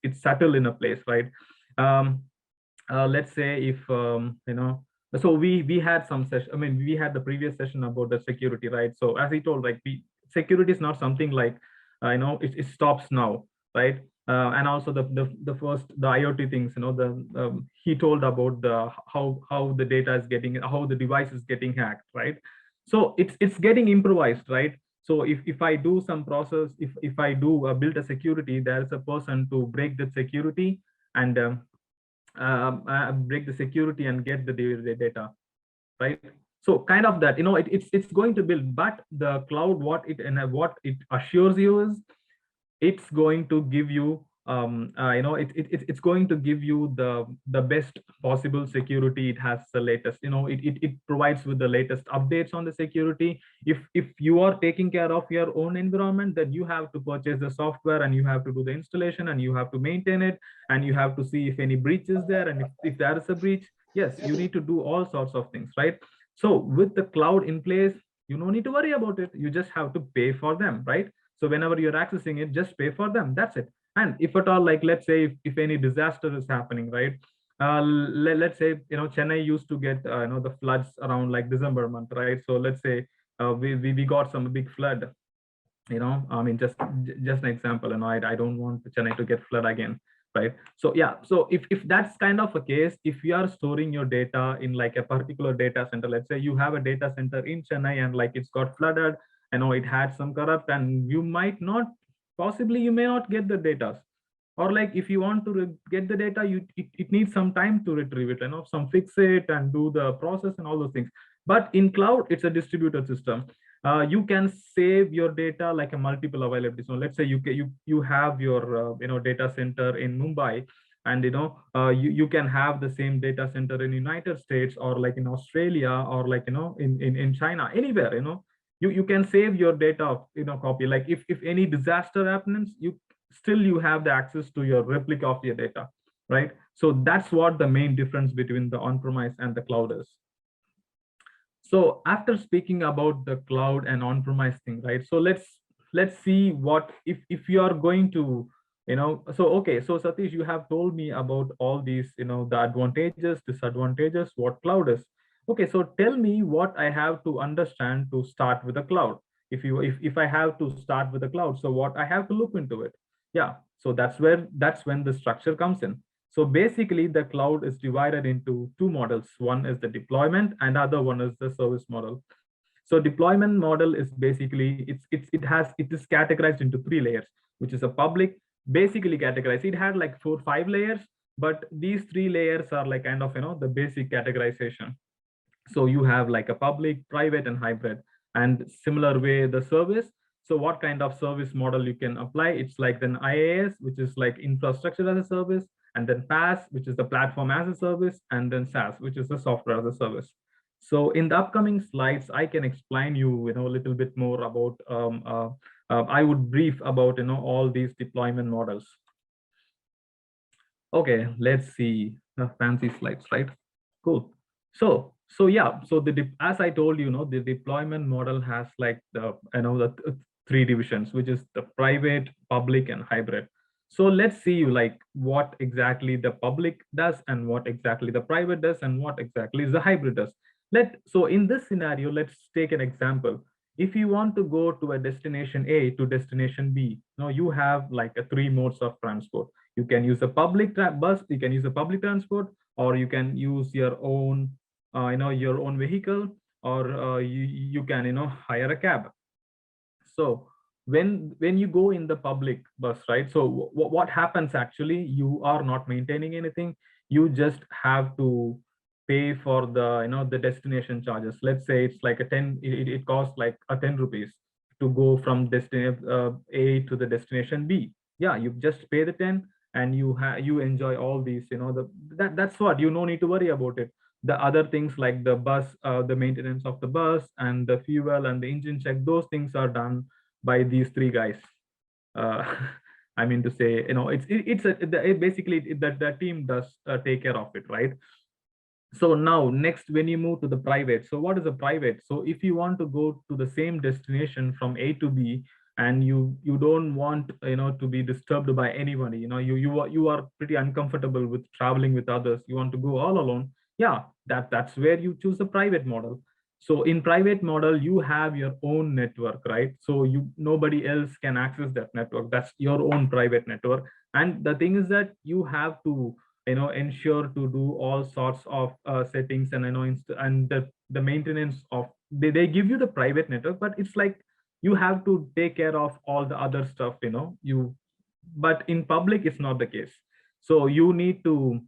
it's subtle in a place, right? Let's say if so we had some session. I mean, we had the previous session about the security, right? So as he told, like security is not something like it stops now, right? And also the IoT things, he told about the how the data is getting, how the device is getting hacked, right? So it's getting improvised, right? So if I do some process, if I do build a security, there is a person to break the security and break the security and get the data, right? So kind of that, it's going to build, but the cloud, what it assures you is it's going to give you it's going to give you the best possible security. It has the latest, it provides with the latest updates on the security. If you are taking care of your own environment, then you have to purchase the software and you have to do the installation and you have to maintain it, and you have to see if any breach is there, and if there is a breach, yes, you need to do all sorts of things, right? So with the cloud in place, you don't need to worry about it. You just have to pay for them, right? So whenever you're accessing it, just pay for them. That's it. And if at all, like, let's say if any disaster is happening, right? Let's say, Chennai used to get, the floods around like December month, right? So let's say we got some big flood, I mean, just an example, I don't want Chennai to get flood again, right? So yeah, so if that's kind of a case, if you are storing your data in like a particular data center, let's say you have a data center in Chennai and like it's got flooded, it had some corrupt, and you may not get the data, or like if you want to get the data, it needs some time to retrieve it, some fix it and do the process and all those things. But in cloud, it's a distributed system. You can save your data like a multiple availability. So let's say you have your data center in Mumbai, and you can have the same data center in United States, or like in Australia, or like in China, anywhere. You can save your data, copy. Like if any disaster happens, you have the access to your replica of your data, right? So that's what the main difference between the on-premise and the cloud is. So after speaking about the cloud and on-premise thing, right? So let's see what if you are going to, so okay, so Satish, you have told me about all these, the advantages, disadvantages, what cloud is. Okay, so tell me what I have to understand to start with the cloud. If I have to start with the cloud, so what I have to look into it. Yeah, so that's when the structure comes in. So basically the cloud is divided into two models. One is the deployment and other one is the service model. So deployment model is basically, it is categorized into 3 layers, which is a public, basically categorized. It had like 4-5 layers, but these 3 layers are like kind of, the basic categorization. So you have like a public, private, and hybrid. And similar way, the service. So what kind of service model you can apply? It's like then IaaS, which is like infrastructure as a service, and then PaaS, which is the platform as a service, and then SaaS, which is the software as a service. So in the upcoming slides, I can explain you, a little bit more about, I would brief about, all these deployment models. Okay, let's see the fancy slides, right? Cool. So yeah, so as I told you, the deployment model has like the three divisions, which is the private, public, and hybrid. So let's see like what exactly the public does and what exactly the private does and what exactly the hybrid does. So in this scenario, let's take an example. If you want to go to a destination A to destination B, now you have like three modes of transport. You can use a public bus, you can use a public transport, or you can use your own your own vehicle, or you can hire a cab. So when you go in the public bus, right, so what happens actually, you are not maintaining anything. You just have to pay for the the destination charges. Let's say it's like a 10, it costs like a 10 rupees to go from destination A to the destination B. Yeah, you just pay the 10 and you enjoy all these, that's what, you no need to worry about it. The other things like the bus, the maintenance of the bus and the fuel and the engine check, those things are done by these three guys. uh, I mean to say, basically the team does take care of it, right? So now next, when you move to the private, so what is a private? So if you want to go to the same destination from A to B, and you don't want to be disturbed by anybody, you are pretty uncomfortable with traveling with others, you want to go all alone, yeah, that's where you choose a private model. So in private model, you have your own network, right? So nobody else can access that network. That's your own private network. And the thing is that you have to ensure to do all sorts of settings, and and the maintenance of, they give you the private network, but it's like you have to take care of all the other stuff, but in public it's not the case. So you need to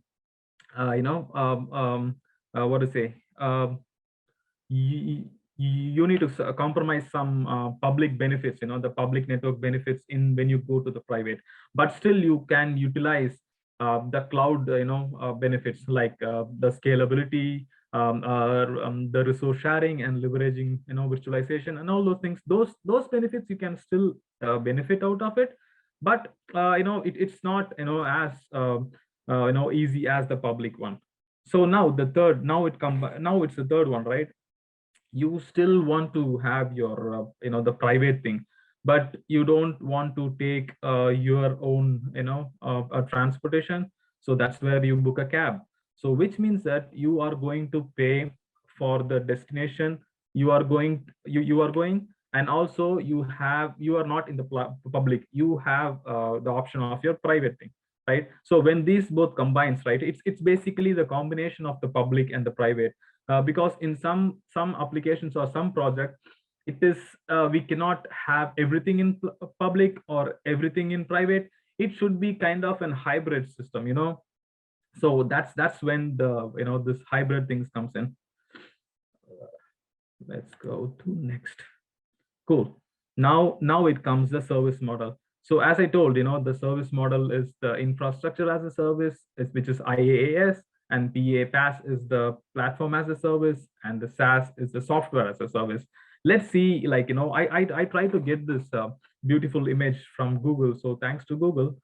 what to say, you need to compromise some public benefits, the public network benefits in when you go to the private, but still you can utilize the cloud benefits, like the scalability, the resource sharing and leveraging, virtualization and all those things. Those benefits you can still benefit out of it, but it's not as easy as the public one. So now now it's the third one, right? You still want to have your the private thing, but you don't want to take your own transportation. So that's where you book a cab. So which means that you are going to pay for the destination you are going, and also you are not in the public, you have the option of your private thing, right? So when these both combines, right, it's basically the combination of the public and the private. Because in some applications or some projects, it is we cannot have everything in public or everything in private. It should be kind of an hybrid system, so that's when the this hybrid things comes in. Let's go to next. Cool. Now it comes the service model. So as I told, the service model is the infrastructure as a service, which is IaaS, and PaaS is the platform as a service, and the SaaS is the software as a service. Let's see, like, I try to get this beautiful image from Google. So thanks to Google.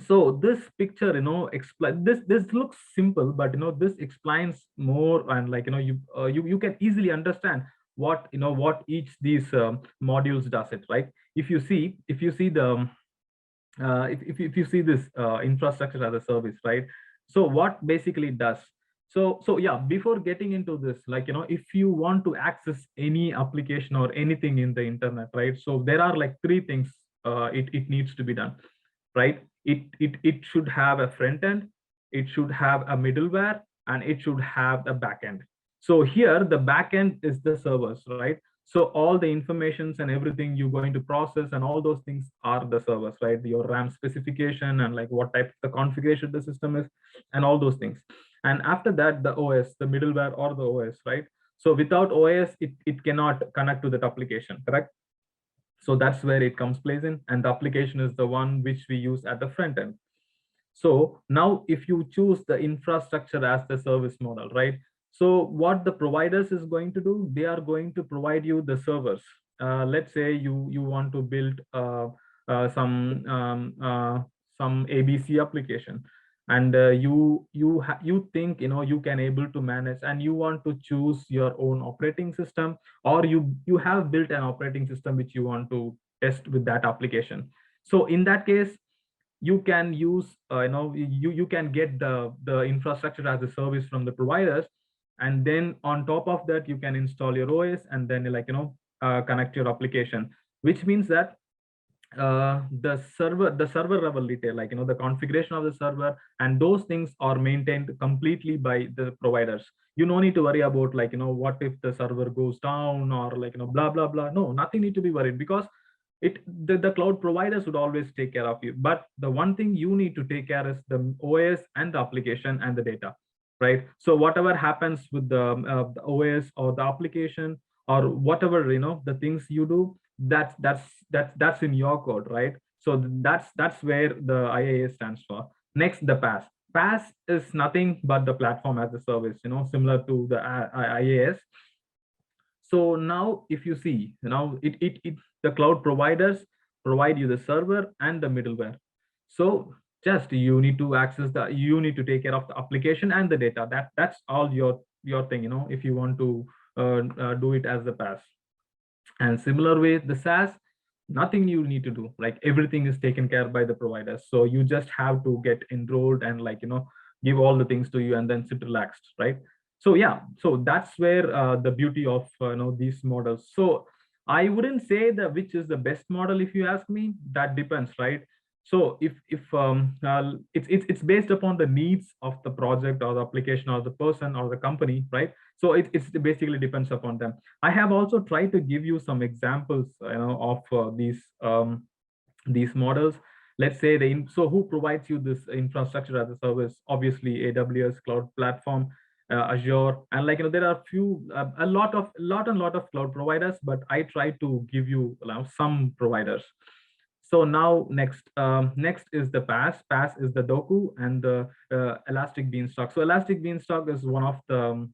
So this picture, explain this looks simple, but this explains more, and like, you can easily understand what what each these modules does it, right? If you see the if you see this infrastructure as a service, right? So what basically it does, so yeah, before getting into this, like, if you want to access any application or anything in the internet, right, so there are like three things it needs to be done, right? It should have a front end, it should have a middleware, and it should have a back end. So here the back end is the servers, right? So all the informations and everything you're going to process and all those things are the servers, right? Your RAM specification and like what type of the configuration the system is and all those things. And after that, the OS, the middleware or the OS, right? So without OS, it cannot connect to that application, correct? So that's where it comes plays in, and the application is the one which we use at the front end. So now if you choose the infrastructure as the service model, right? So what the providers is going to do, they are going to provide you the servers. Let's say you want to build some ABC application, and you think you can able to manage, and you want to choose your own operating system, or you have built an operating system which you want to test with that application. So in that case, you can use you can get the infrastructure as a service from the providers, and then on top of that you can install your OS, and then connect your application, which means that the server level detail, the configuration of the server and those things are maintained completely by the providers. You no need to worry about what if the server goes down, or blah blah blah. No, nothing need to be worried, because the cloud providers would always take care of you. But the one thing you need to take care is the OS and the application and the data, right? So whatever happens with the OS or the application, or whatever the things you do, that's in your code, right? So that's where the IaaS stands for. Next, the PaaS. PaaS is nothing but the platform as a service, similar to the IaaS. So now if you see, the cloud providers provide you the server and the middleware. So just you need to take care of the application and the data. That's all your thing, if you want to do it as the PaaS. And similar way, the SaaS, nothing you need to do, like everything is taken care by the providers. So you just have to get enrolled and give all the things to you and then sit relaxed, right? So yeah, so that's where the beauty of these models. So I wouldn't say that which is the best model. If you ask me, that depends, right? So if it's based upon the needs of the project or the application or the person or the company, right? So it's basically depends upon them. I have also tried to give you some examples, of these models. Let's say so who provides you this infrastructure as a service? Obviously, AWS cloud platform, Azure, and there are a lot of cloud providers, but I try to give you some providers. So now next is the PaaS. PaaS is the Doku and the Elastic Beanstalk. So Elastic Beanstalk is one of the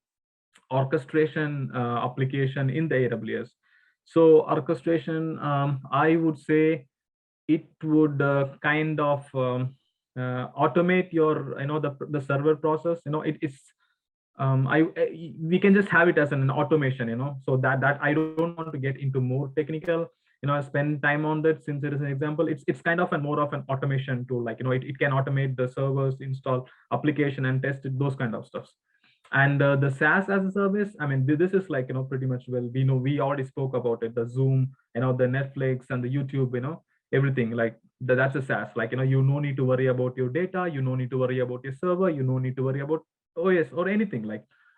orchestration application in the AWS. So orchestration, I would say it would kind of automate your the server process. We can just have it as an automation, so that I don't want to get into more technical, spend time on that, since it is an example. It's kind of more of an automation tool, it can automate the servers, install application and test it, those kind of stuff. And the SaaS as a service, I mean, this is pretty much, well, we already spoke about it, the Zoom, the Netflix and the YouTube, everything that's a SaaS. You no need to worry about your data, you no need to worry about your server, you no need to worry about OS or anything.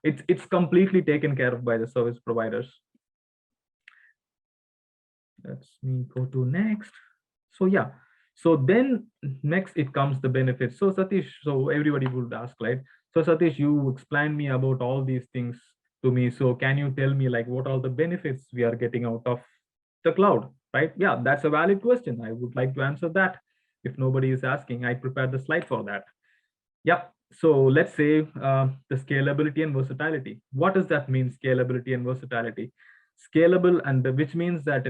It's completely taken care of by the service providers. Let's me go to next. So yeah, so then next it comes the benefits. So Satish, so everybody would ask, right? So Satish, you explained me about all these things to me. So can you tell me what all the benefits we are getting out of the cloud, right? Yeah, that's a valid question. I would like to answer that. If nobody is asking, I prepared the slide for that. Yep. So let's say the scalability and versatility. What does that mean, scalability and versatility? Scalable, and which means that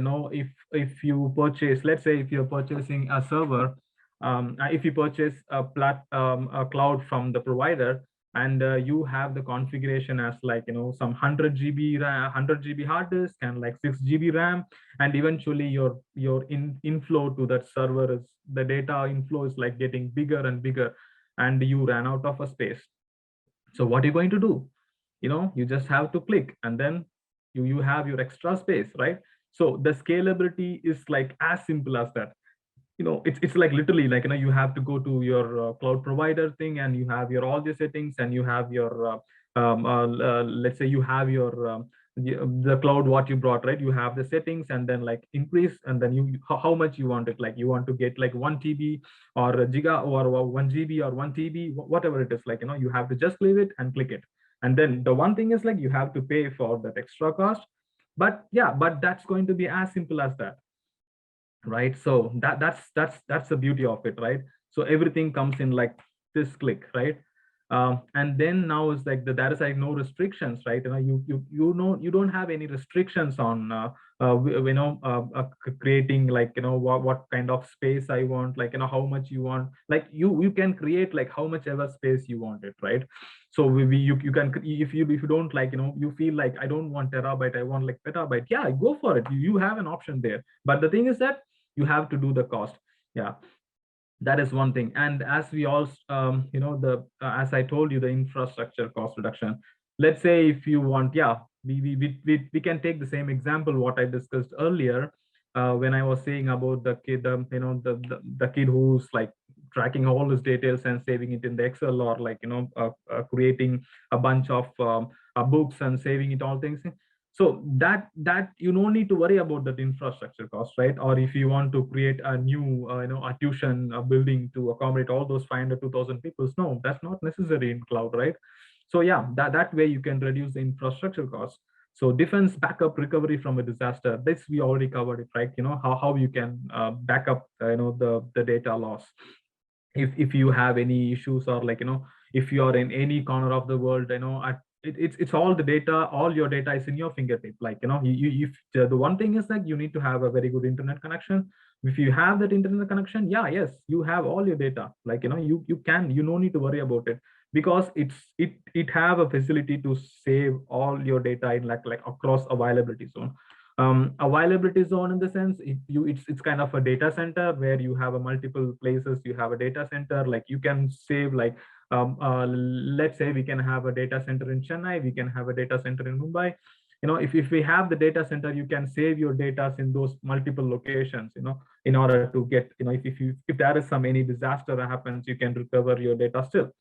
if you purchase, let's say if you're purchasing a server, if you purchase a cloud from the provider, and you have the configuration as some 100 GB RAM, 100 GB hard disk and 6 GB RAM, and eventually your inflow to that server is, the data inflow is getting bigger and bigger, and you ran out of a space. So what are you going to do? You just have to click, and then you have your extra space, right? So the scalability is as simple as that. It's literally you have to go to your cloud provider thing, and you have your all the settings, and you have your let's say you have your the cloud what you brought, right? You have the settings, and then increase, and then you how much you want it, you want to get 1 TB or a giga or 1 GB or 1 TB, whatever it is, you have to just leave it and click it. And then the one thing is you have to pay for that extra cost, but yeah, but that's going to be as simple as that, right? So that's the beauty of it, right? So everything comes in this click, right? And then now it's like there is like no restrictions, right? You don't have any restrictions on creating like what kind of space I want, like how much you want, like you can create like how much ever space you want it, right? So you can, if you don't like you feel like I don't want terabyte, I want like petabyte, yeah, go for it. You have an option there, but the thing is that you have to do the cost. Yeah, that is one thing. And as we all as I told you, the infrastructure cost reduction, let's say if you want, yeah, we can take the same example what I discussed earlier, when I was saying about the kid, the kid who's like tracking all his details and saving it in the Excel, or like creating a bunch of books and saving it all things. So that you don't need to worry about that infrastructure cost, right? Or if you want to create a new a tuition building to accommodate all those 500 2,000 people, no, that's not necessary in cloud, right? So yeah, that way you can reduce the infrastructure cost. So defense, backup, recovery from a disaster, this we already covered it, right? How you can back up the data loss if you have any issues, or like if you are in any corner of the world, it's all the data, all your data is in your fingertip. Like if the one thing is that you need to have a very good internet connection. If you have that internet connection, yeah, yes, you have all your data. Like you no need to worry about it, because it have a facility to save all your data in like across availability zone. Availability zone in the sense, it's kind of a data center where you have a multiple places, you have a data center, like you can save like let's say we can have a data center in Chennai, we can have a data center in Mumbai. If we have the data center, you can save your data in those multiple locations, in order to get, if there is any disaster that happens, you can recover your data still.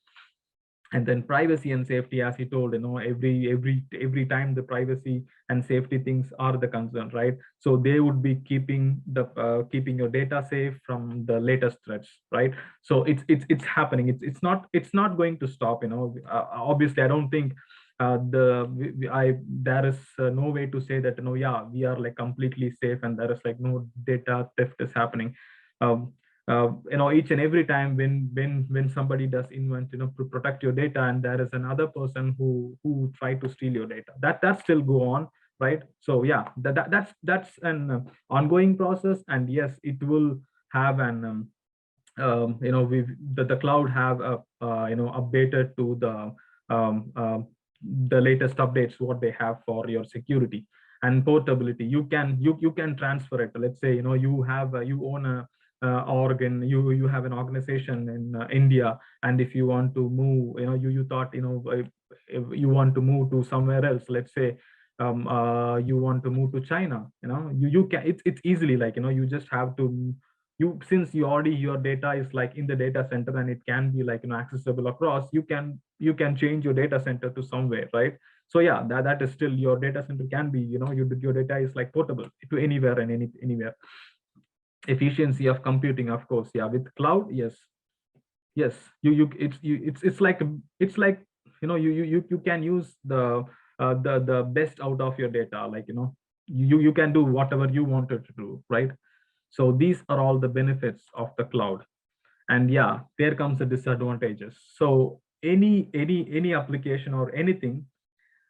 And then privacy and safety, as he told, every time the privacy and safety things are the concern, right? So they would be keeping your data safe from the latest threats, right? So it's happening. It's not going to stop. Obviously, I don't think there is no way to say that yeah, we are like completely safe and there is like no data theft is happening. Each and every time when somebody does invent, to protect your data, and there is another person who try to steal your data, that still go on, right? So yeah, that's an ongoing process. And yes, it will have an the cloud have updated to the latest updates what they have for your security and portability. You can transfer it. Let's say you have you own a organ, you have an organization in India, and if you want to move, you thought if you want to move to somewhere else, let's say you want to move to China, you can, it's easily like you just have to, since your data is like in the data center and it can be like accessible across, you can change your data center to somewhere, right? So yeah, that is still your data center can be, your data is like portable to anywhere and anywhere. Efficiency of computing, of course, yeah, with cloud, yes, it's like you can use the best out of your data, like you can do whatever you wanted to do, right? So these are all the benefits of the cloud. And yeah, there comes the disadvantages. So any application or anything,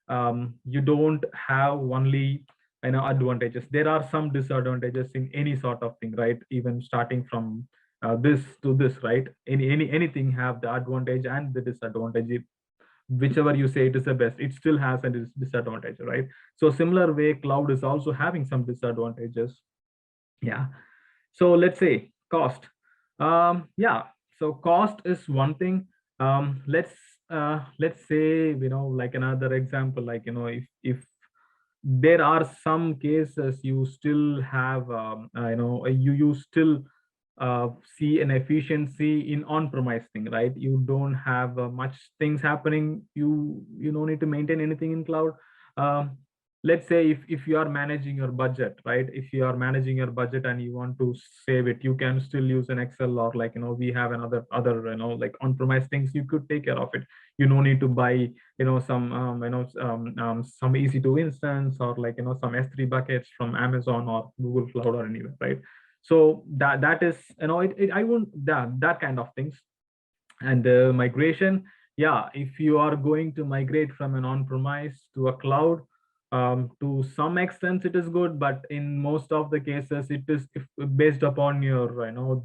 you don't have only advantages. There are some disadvantages in any sort of thing, right? Even starting from this to this, right? Anything have the advantage and the disadvantage. Whichever you say it is the best, it still has a disadvantage, right? So similar way, cloud is also having some disadvantages. Yeah. So let's say cost. Yeah, so cost is one thing. Let's say like another example, like if there are some cases you still have you still see an efficiency in on-premise thing, right? You don't have much things happening, you don't need to maintain anything in cloud. Let's say if you are managing your budget, right? If you are managing your budget and you want to save it, you can still use an Excel, or like we have another like on-premise things, you could take care of it. You don't need to buy some easy to instance, or like some S3 buckets from Amazon or Google Cloud or anywhere, right? So that is I won't that kind of things. And migration, yeah, if you are going to migrate from an on-premise to a cloud, to some extent it is good, but in most of the cases it is based upon your,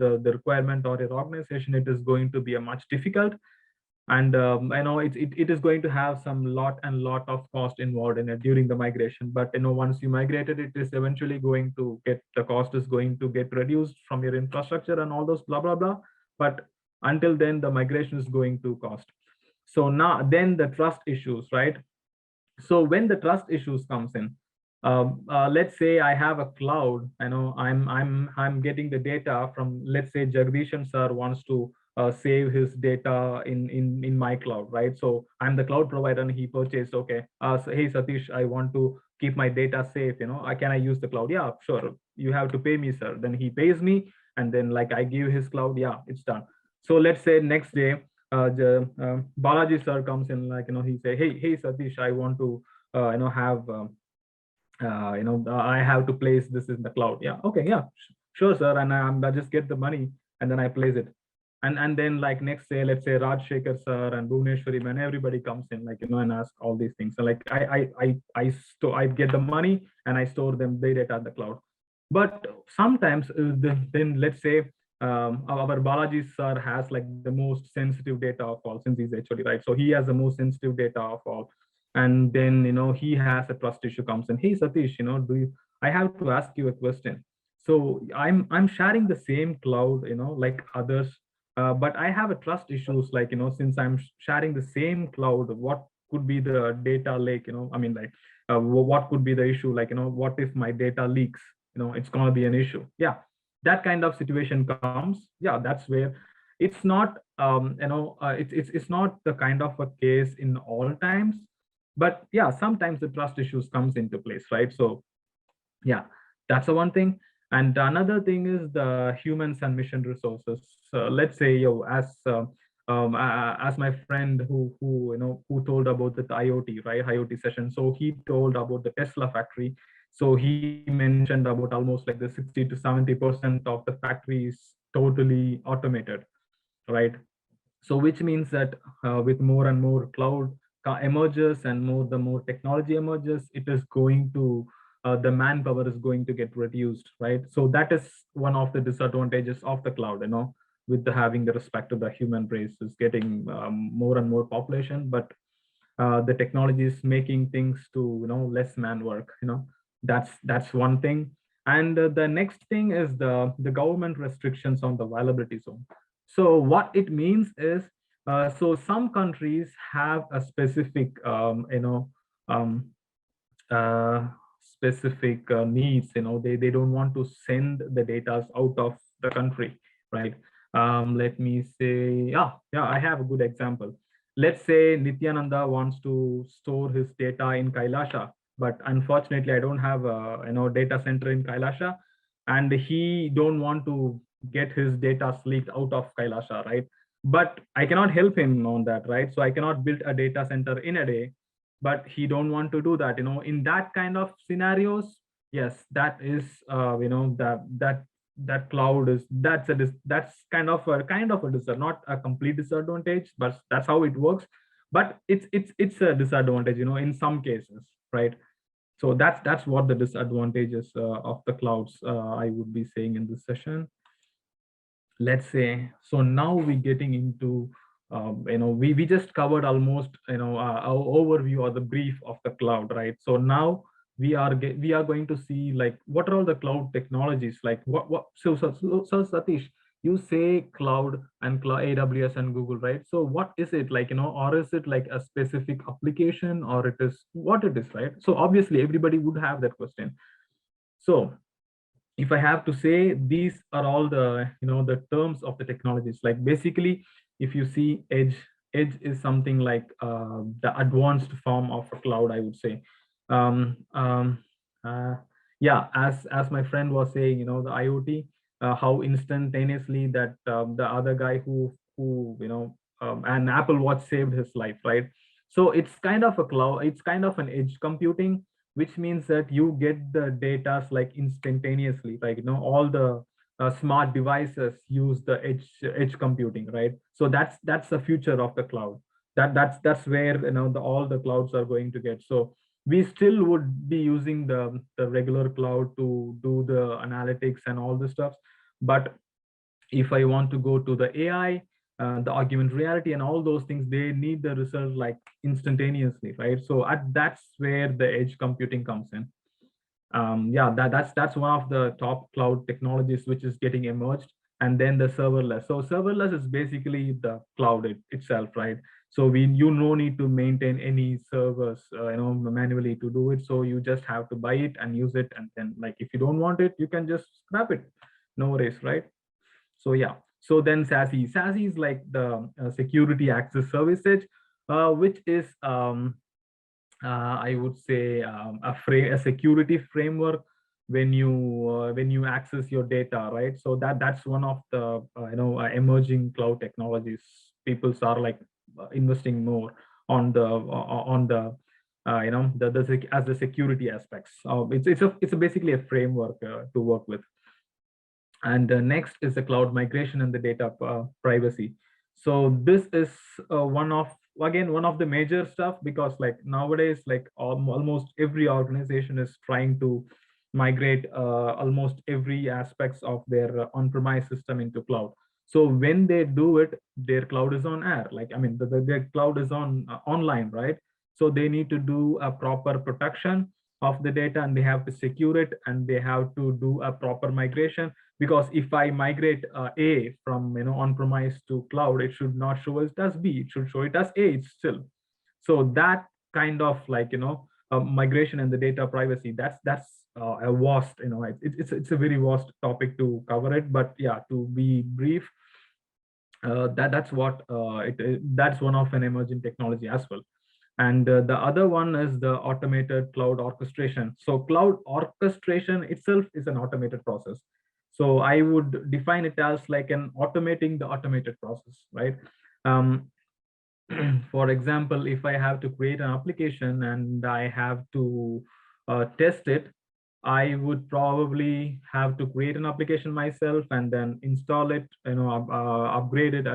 the requirement or your organization, it is going to be a much difficult. And I know it is going to have some lot of cost involved in it during the migration. But once you migrated, it is eventually going to get, the cost is going to get reduced from your infrastructure and all those blah blah blah. But until then, the migration is going to cost. So now then the trust issues, right? So when the trust issues comes in, let's say I have a cloud, I'm getting the data from, let's say Jagdishan sir wants to save his data in my cloud, right? So I'm the cloud provider and he purchased, okay, so, hey Satish, I want to keep my data safe, can I use the cloud? Yeah, sure, you have to pay me, sir. Then he pays me, and then like I give his cloud, yeah, it's done. So let's say next day, Balaji sir comes in, like, he say, hey Satish, I want to have I have to place this in the cloud. Yeah, okay, yeah, sure sir. And I just get the money and then I place it. And then like next day, let's say Rajshekhar sir and Bhuvneshwari man, everybody comes in, like, and ask all these things. So like I get the money and I store them, the data at the cloud. But sometimes then let's say our Balaji sir has like the most sensitive data of all, since he's HOD, right? So he has the most sensitive data of all. And then, he has a trust issue comes in. Hey Satish, I have to ask you a question. So I'm sharing the same cloud, like others, but I have a trust issues, like, since I'm sharing the same cloud, what could be the data lake, what could be the issue? Like, what if my data leaks? It's going to be an issue. Yeah, that kind of situation comes. Yeah, that's where it's not, it's not the kind of a case in all times, but yeah, sometimes the trust issues comes into place, right? So yeah, that's the one thing. And another thing is the humans and mission resources. Let's say, as my friend who told about the IoT, right? IoT session. So he told about the Tesla factory. So he mentioned about almost like the 60 to 70% of the factory is totally automated, right? So which means that with more and more cloud emerges and the more technology emerges, it is going to, the manpower is going to get reduced, right? So that is one of the disadvantages of the cloud, with having the respect to the human race is getting more and more population, but the technology is making things to, less man work, that's one thing. And the next thing is the government restrictions on the availability zone. So what it means is, so some countries have a specific, specific needs. They don't want to send the data out of the country, right? Let me say, yeah, I have a good example. Let's say Nityananda wants to store his data in Kailasha, but unfortunately, I don't have a data center in Kailasha, and he don't want to get his data leaked out of Kailasha, right? But I cannot help him on that, right? So I cannot build a data center in a day, but he don't want to do that. In that kind of scenarios, yes, that is, that cloud is, that's kind of a disadvantage, not a complete disadvantage, but that's how it works. But it's a disadvantage, in some cases, right? So that's what the disadvantages of the clouds I would be saying in this session. Let's say, so now we're getting into we just covered almost our overview or the brief of the cloud, right? So now we are going to see like what are all the cloud technologies, like so Satish, you say cloud and AWS and Google, right? So what is it like, or is it like a specific application, or it is what it is, right? So obviously everybody would have that question. So if I have to say, these are all the the terms of the technologies. Like basically, if you see edge is something like the advanced form of a cloud, I would say. Yeah, as my friend was saying, the IoT, how instantaneously that the other guy who an Apple Watch saved his life, right? So it's kind of a cloud, it's kind of an edge computing, which means that you get the data like instantaneously, like all the smart devices use the edge computing, right? So that's the future of the cloud. that's where all the clouds are going to get. So we still would be using the regular cloud to do the analytics and all the stuff. But if I want to go to the AI, the augmented reality and all those things, they need the result like instantaneously, right? So that's where the edge computing comes in. Yeah, that's one of the top cloud technologies which is getting emerged. And then the serverless. So serverless is basically the cloud itself, right? So you no need to maintain any servers, manually to do it. So you just have to buy it and use it. And then like, if you don't want it, you can just scrap it. No worries, right? So yeah, so then SASE is like the security access service edge, which is I would say a security framework when you access your data, right? So that's one of the emerging cloud technologies. People are like investing more on the as the security aspects. It's basically a framework to work with. And next is the cloud migration and the data privacy. So this is one of the major stuff, because like nowadays, like almost every organization is trying to migrate almost every aspects of their on-premise system into cloud. So when they do it, their cloud is on air. Like, I mean, their cloud is on online, right? So they need to do a proper protection of the data, and they have to secure it, and they have to do a proper migration. Because if I migrate A from on-premise to cloud, it should not show it as B. It should show it as A. It's still. So that kind of like migration and the data privacy. That's a vast it's a very vast topic to cover it. But yeah, to be brief, that's what that's one of an emerging technology as well. And the other one is the automated cloud orchestration. So cloud orchestration itself is an automated process. So I would define it as like an automating the automated process, right? For example, if I have to create an application and I have to test it, I would probably have to create an application myself and then install it, upgrade it.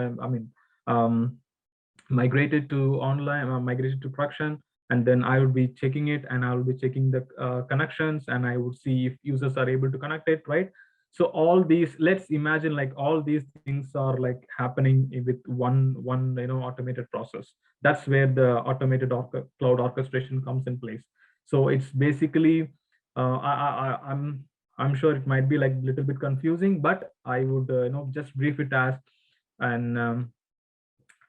Migrate it to online, migrate it to production, and then I would be checking it, and I will be checking the connections, and I would see if users are able to connect it, right? So all these, let's imagine like all these things are like happening with one automated process. That's where the automated cloud orchestration comes in place. So it's basically I'm sure it might be like a little bit confusing, but I would just brief it as an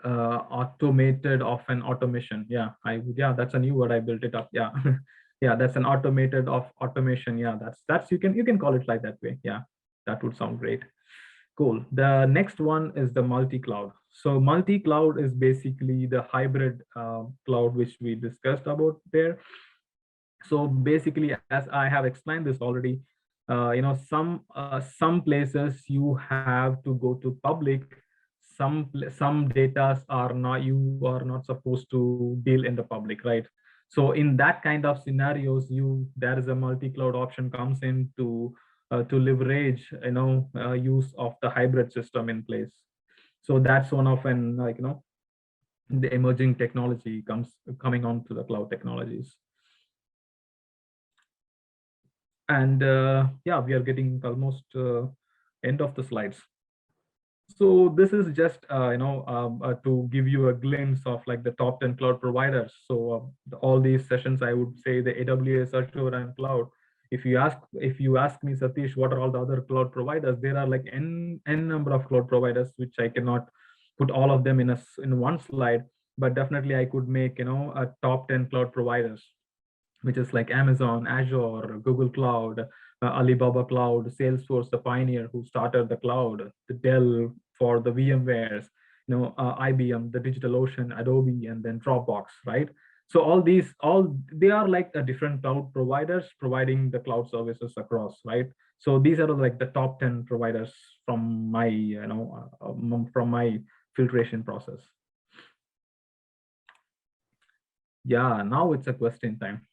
automated of an automation. Yeah, that's a new word. I built it up. Yeah. Yeah, that's an automated of automation. Yeah, that's you can call it like that way. Yeah, that would sound great. Cool. The next one is the multi-cloud. So multi-cloud is basically the hybrid cloud which we discussed about there. So basically, as I have explained this already, some places you have to go to public. Some data are not supposed to deal in the public, right? So in that kind of scenarios, there is a multi-cloud option comes in to leverage use of the hybrid system in place. So that's one of the emerging technology coming on to the cloud technologies. And yeah, we are getting almost end of the slides. So this is just to give you a glimpse of like the top 10 cloud providers. So all these sessions, I would say the AWS, Azure, and cloud. If you ask me, Satish, what are all the other cloud providers? There are like n number of cloud providers, which I cannot put all of them in one slide. But definitely, I could make a top 10 cloud providers, which is like Amazon, Azure, Google Cloud, Alibaba Cloud, Salesforce, the pioneer who started the cloud, the Dell for the VMwares, IBM, the DigitalOcean, Adobe, and then Dropbox, right? So all they are like a different cloud providers providing the cloud services across, right? So these are like the top 10 providers from my, from my filtration process. Yeah, now it's a question time.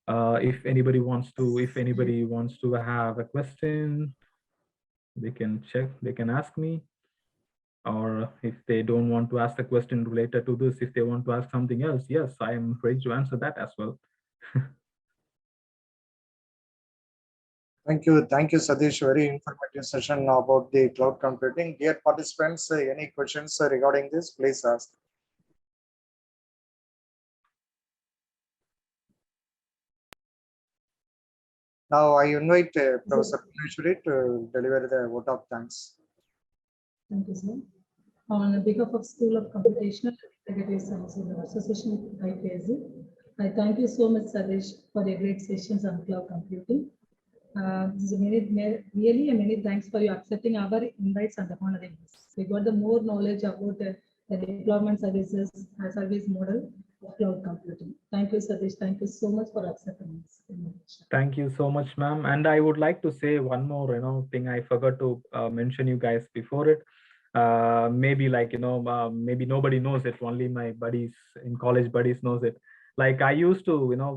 If anybody wants to have a question, they can ask me. or if they don't want to ask a question related to this, if they want to ask something else, yes, I am ready to answer that as well. Thank you, Satish. Very informative session about the cloud computing. Dear participants, any questions regarding this, please ask. Now I invite Professor Purneshwari to deliver the vote of thanks. Thank you, sir. On behalf of School of Computational and Integrative Science in the Association with IQAC, I thank you so much, Sadish, for your great sessions on cloud computing. This is really many thanks for you accepting our invites and honoring us. We got the more knowledge about the deployment services, service model of cloud computing. Thank you, Sadish. Thank you so much for accepting this. Thank you so much, ma'am. And I would like to say one more, thing I forgot to mention you guys before it. Maybe maybe nobody knows it. Only my buddies in college buddies knows it. Like I used to, when I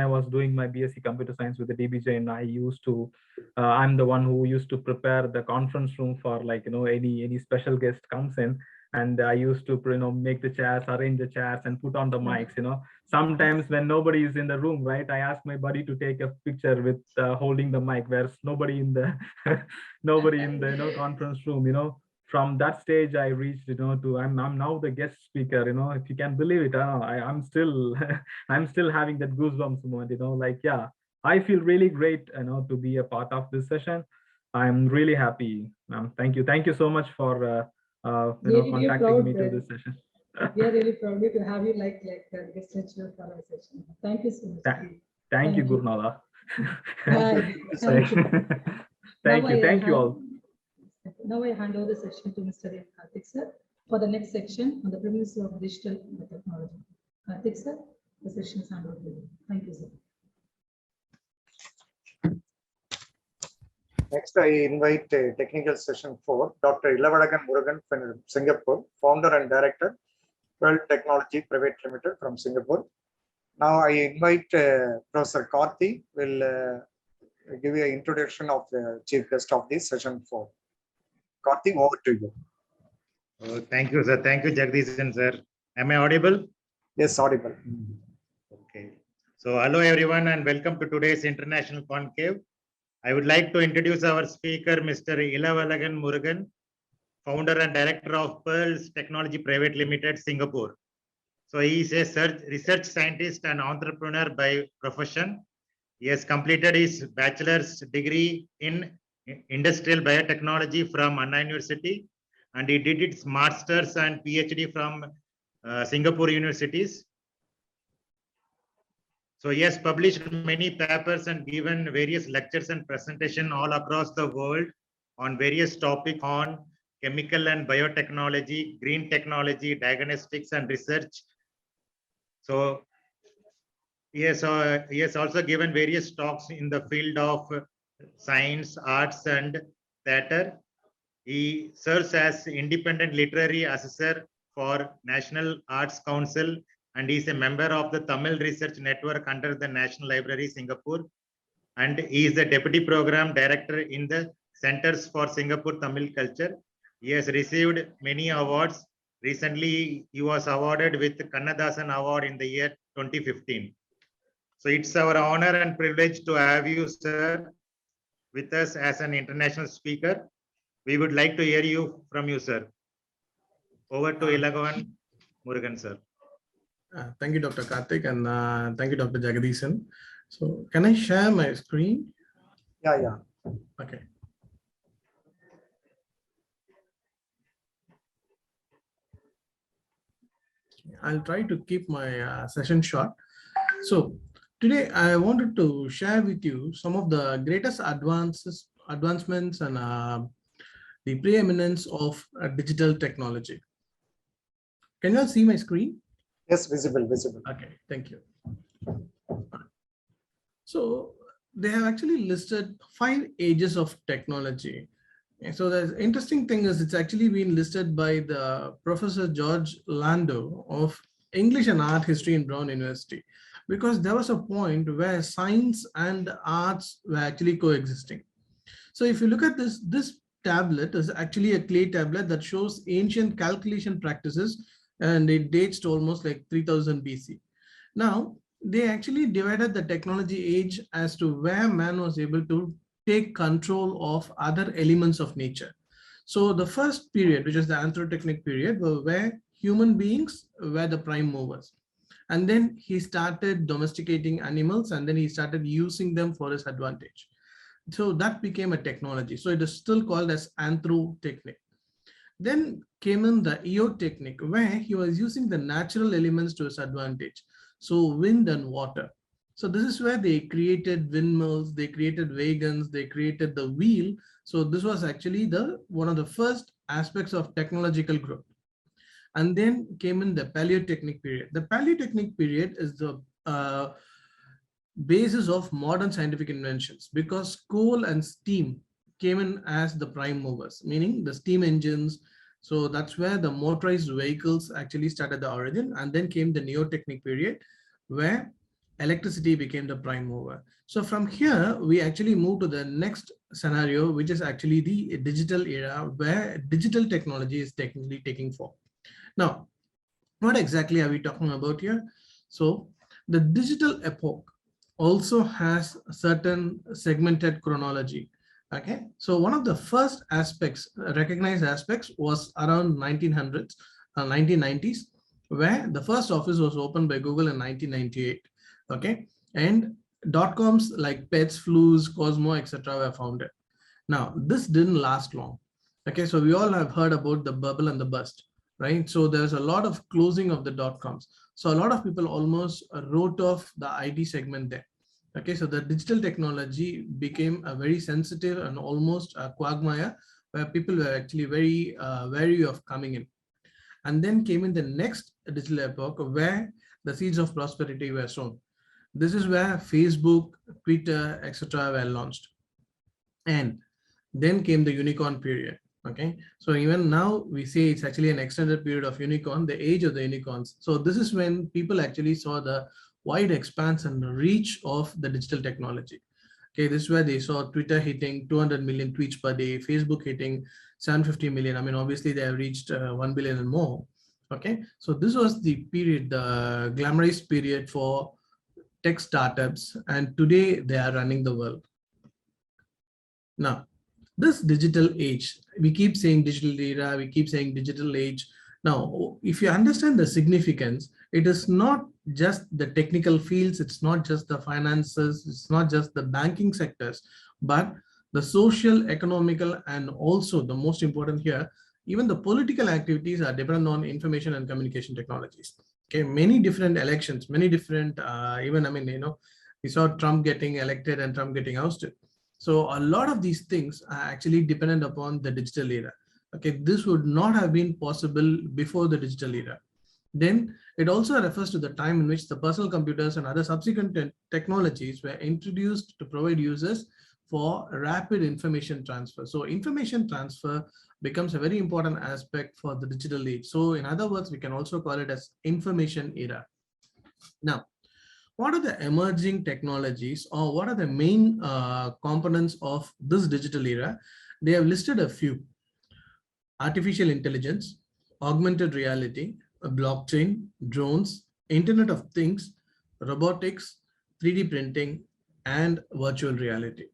was doing my BSc Computer Science with the DBJain, I used to, I'm the one who used to prepare the conference room for any special guest comes in. And I used to, make the chairs, arrange the chairs, and put on the mics. Sometimes when nobody is in the room, right, I ask my buddy to take a picture with holding the mic, where nobody in the conference room. From that stage, I reached, to I'm now the guest speaker. If you can believe it, I'm still I'm still having that goosebumps moment. Yeah, I feel really great, to be a part of this session. I'm really happy. Thank you so much for contacting me to this session. We are really proud to have you like guest lecturer for our session. Thank you so much. Thank you, Gurnala. Thank you all. Now I hand over the session to Mr. Karthik sir for the next section on the premise of digital technology. Karthik sir, the session is handed over to you. Thank you, sir. Next, I invite technical session 4, Dr. Ilavalagan Murugan from Singapore, founder and director, World Technology Private Limited from Singapore. Now I invite Professor Karthi will give you an introduction of the chief guest of this session 4. Karthi, over to you. Oh, thank you, sir. Thank you, Jagdishan, sir. Am I audible? Yes, audible. Okay. So, hello, everyone, and welcome to today's International Conclave. I would like to introduce our speaker, Mr. Ilavalagan Murugan, founder and director of Pearls Technology Private Limited, Singapore. So, he is a research scientist and entrepreneur by profession. He has completed his bachelor's degree in industrial biotechnology from Anna University, and he did his master's and PhD from Singapore universities. So he has published many papers and given various lectures and presentation all across the world on various topics on chemical and biotechnology, green technology, diagnostics and research. So he has also given various talks in the field of science, arts, and theater. He serves as independent literary assessor for National Arts Council, and he is a member of the Tamil Research Network under the National Library, Singapore. And he is the deputy program director in the Centers for Singapore Tamil Culture. He has received many awards. Recently, he was awarded with the Kannadasan Award in the year 2015. So it's our honor and privilege to have you, sir, with us as an international speaker. We would like to hear from you, sir. Over to Ilavalagan Murugan, sir. Thank you, Dr. Karthik, and thank you, Dr. Jagdishan. So can I share my screen? Yeah. Okay. I'll try to keep my session short. So today I wanted to share with you some of the greatest advancements and the preeminence of digital technology. Can you all see my screen? Yes, visible. Okay, thank you. So they have actually listed 5 ages of technology. And so the interesting thing is it's actually been listed by the Professor George Lando of English and Art History in Brown University, because there was a point where science and arts were actually coexisting. So if you look at this tablet is actually a clay tablet that shows ancient calculation practices, and it dates to almost like 3000 BC. Now, they actually divided the technology age as to where man was able to take control of other elements of nature. So the first period, which is the Anthropotechnic period, where human beings were the prime movers. And then he started domesticating animals, and then he started using them for his advantage. So that became a technology. So it is still called as Anthropotechnic. Then came in the Eotechnic, where he was using the natural elements to his advantage. So wind and water. So this is where they created windmills, they created wagons, they created the wheel. So this was actually one of the first aspects of technological growth. And then came in the Paleotechnic period. The Paleotechnic period is the basis of modern scientific inventions, because coal and steam came in as the prime movers, meaning the steam engines. So that's where the motorized vehicles actually started the origin. And then came the Neotechnic period, where electricity became the prime mover. So from here, we actually move to the next scenario, which is actually the digital era, where digital technology is technically taking form. Now, what exactly are we talking about here? So the digital epoch also has a certain segmented chronology. Okay, so one of the first aspects, recognized aspects, was around 1900s, 1990s, where the first office was opened by Google in 1998. Okay, and .coms like Pets, Flues, Cosmo, etc. were founded. Now, this didn't last long. Okay, so we all have heard about the bubble and the bust, right? So there's a lot of closing of the .coms. So a lot of people almost wrote off the IT segment there. Okay, so the digital technology became a very sensitive and almost a quagmire, where people were actually very wary of coming in. And then came in the next digital epoch, where the seeds of prosperity were sown. This is where Facebook, Twitter, etc. were launched. And then came the unicorn period. Okay, so even now we say it's actually an extended period of unicorn, the age of the unicorns. So this is when people actually saw the wide expanse and reach of the digital technology. Okay, this is where they saw Twitter hitting 200 million tweets per day, Facebook hitting 750 million. I mean, obviously they have reached 1 billion and more. Okay, so this was the period, the glamorized period for tech startups, and today they are running the world. Now, this digital age, we keep saying digital era, we keep saying digital age. Now, if you understand the significance, it is not just the technical fields, it's not just the finances, it's not just the banking sectors, but the social, economical, and also the most important here, even the political activities are dependent on information and communication technologies. Okay, many different elections, many different, even, I mean, you know, we saw Trump getting elected and Trump getting ousted. So a lot of these things are actually dependent upon the digital era. Okay, this would not have been possible before the digital era. Then it also refers to the time in which the personal computers and other subsequent technologies were introduced to provide users for rapid information transfer. So information transfer becomes a very important aspect for the digital age. So in other words, we can also call it as information era. Now, what are the emerging technologies, or what are the main components of this digital era? They have listed a few: artificial intelligence, augmented reality, blockchain, drones, Internet of Things, robotics, 3D printing, and virtual reality.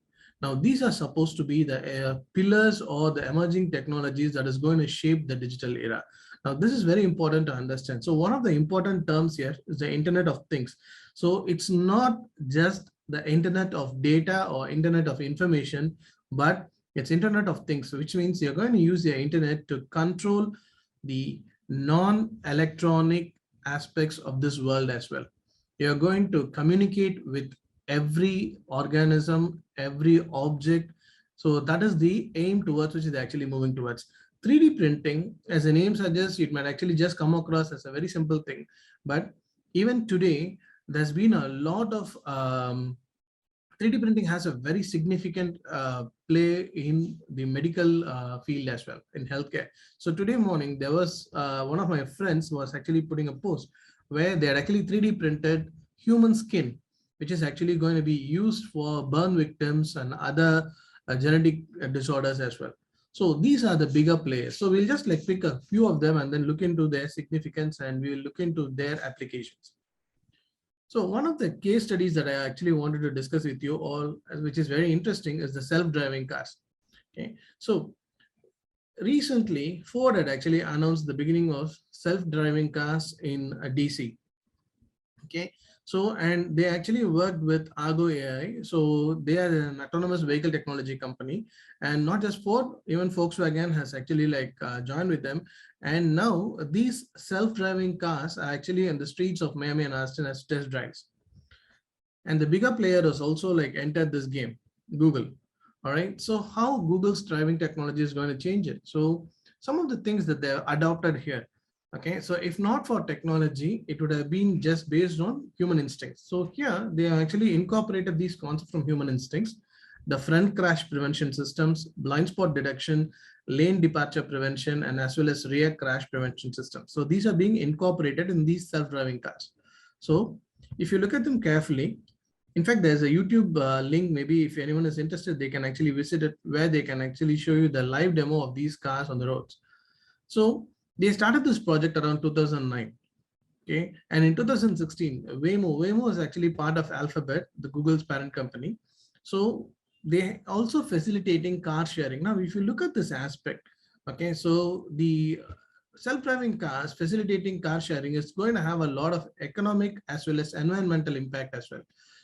Now, these are supposed to be the pillars or the emerging technologies that is going to shape the digital era. Now, this is very important to understand. So one of the important terms here is the Internet of Things. So it's not just the Internet of data or Internet of information, but it's Internet of Things, which means you're going to use the internet to control the non-electronic aspects of this world as well. You're going to communicate with every organism, every object. So that is the aim towards which is actually moving towards. 3D printing, as the name suggests, it might actually just come across as a very simple thing. But even today, there's been a lot of 3D printing has a very significant play in the medical field as well, in healthcare. So today morning, there was one of my friends was actually putting a post where they had actually 3D printed human skin, which is actually going to be used for burn victims and other genetic disorders as well. So these are the bigger players. So we'll just like pick a few of them and then look into their significance, and we will look into their applications. So one of the case studies that I actually wanted to discuss with you all, which is very interesting, is the self-driving cars. Okay, so recently Ford had actually announced the beginning of self-driving cars in DC. Okay, so and they actually worked with Argo AI. So they are an autonomous vehicle technology company, and not just Ford, even Volkswagen has actually like joined with them. And now these self-driving cars are actually in the streets of Miami and Austin as test drives. And the bigger player has also like entered this game, Google. All right, so how Google's driving technology is going to change it? So some of the things that they've adopted here. Okay, so if not for technology, it would have been just based on human instincts. So here they have actually incorporated these concepts from human instincts, the front crash prevention systems, blind spot detection, lane departure prevention, and as well as rear crash prevention systems. So these are being incorporated in these self-driving cars. So if you look at them carefully, in fact, there's a YouTube link. Maybe if anyone is interested, they can actually visit it, where they can actually show you the live demo of these cars on the roads. So they started this project around 2009. Okay, and in 2016, Waymo is actually part of Alphabet, the Google's parent company. So they also facilitating car sharing. Now, if you look at this aspect, okay, so the self-driving cars facilitating car sharing is going to have a lot of economic as well as environmental impact as well.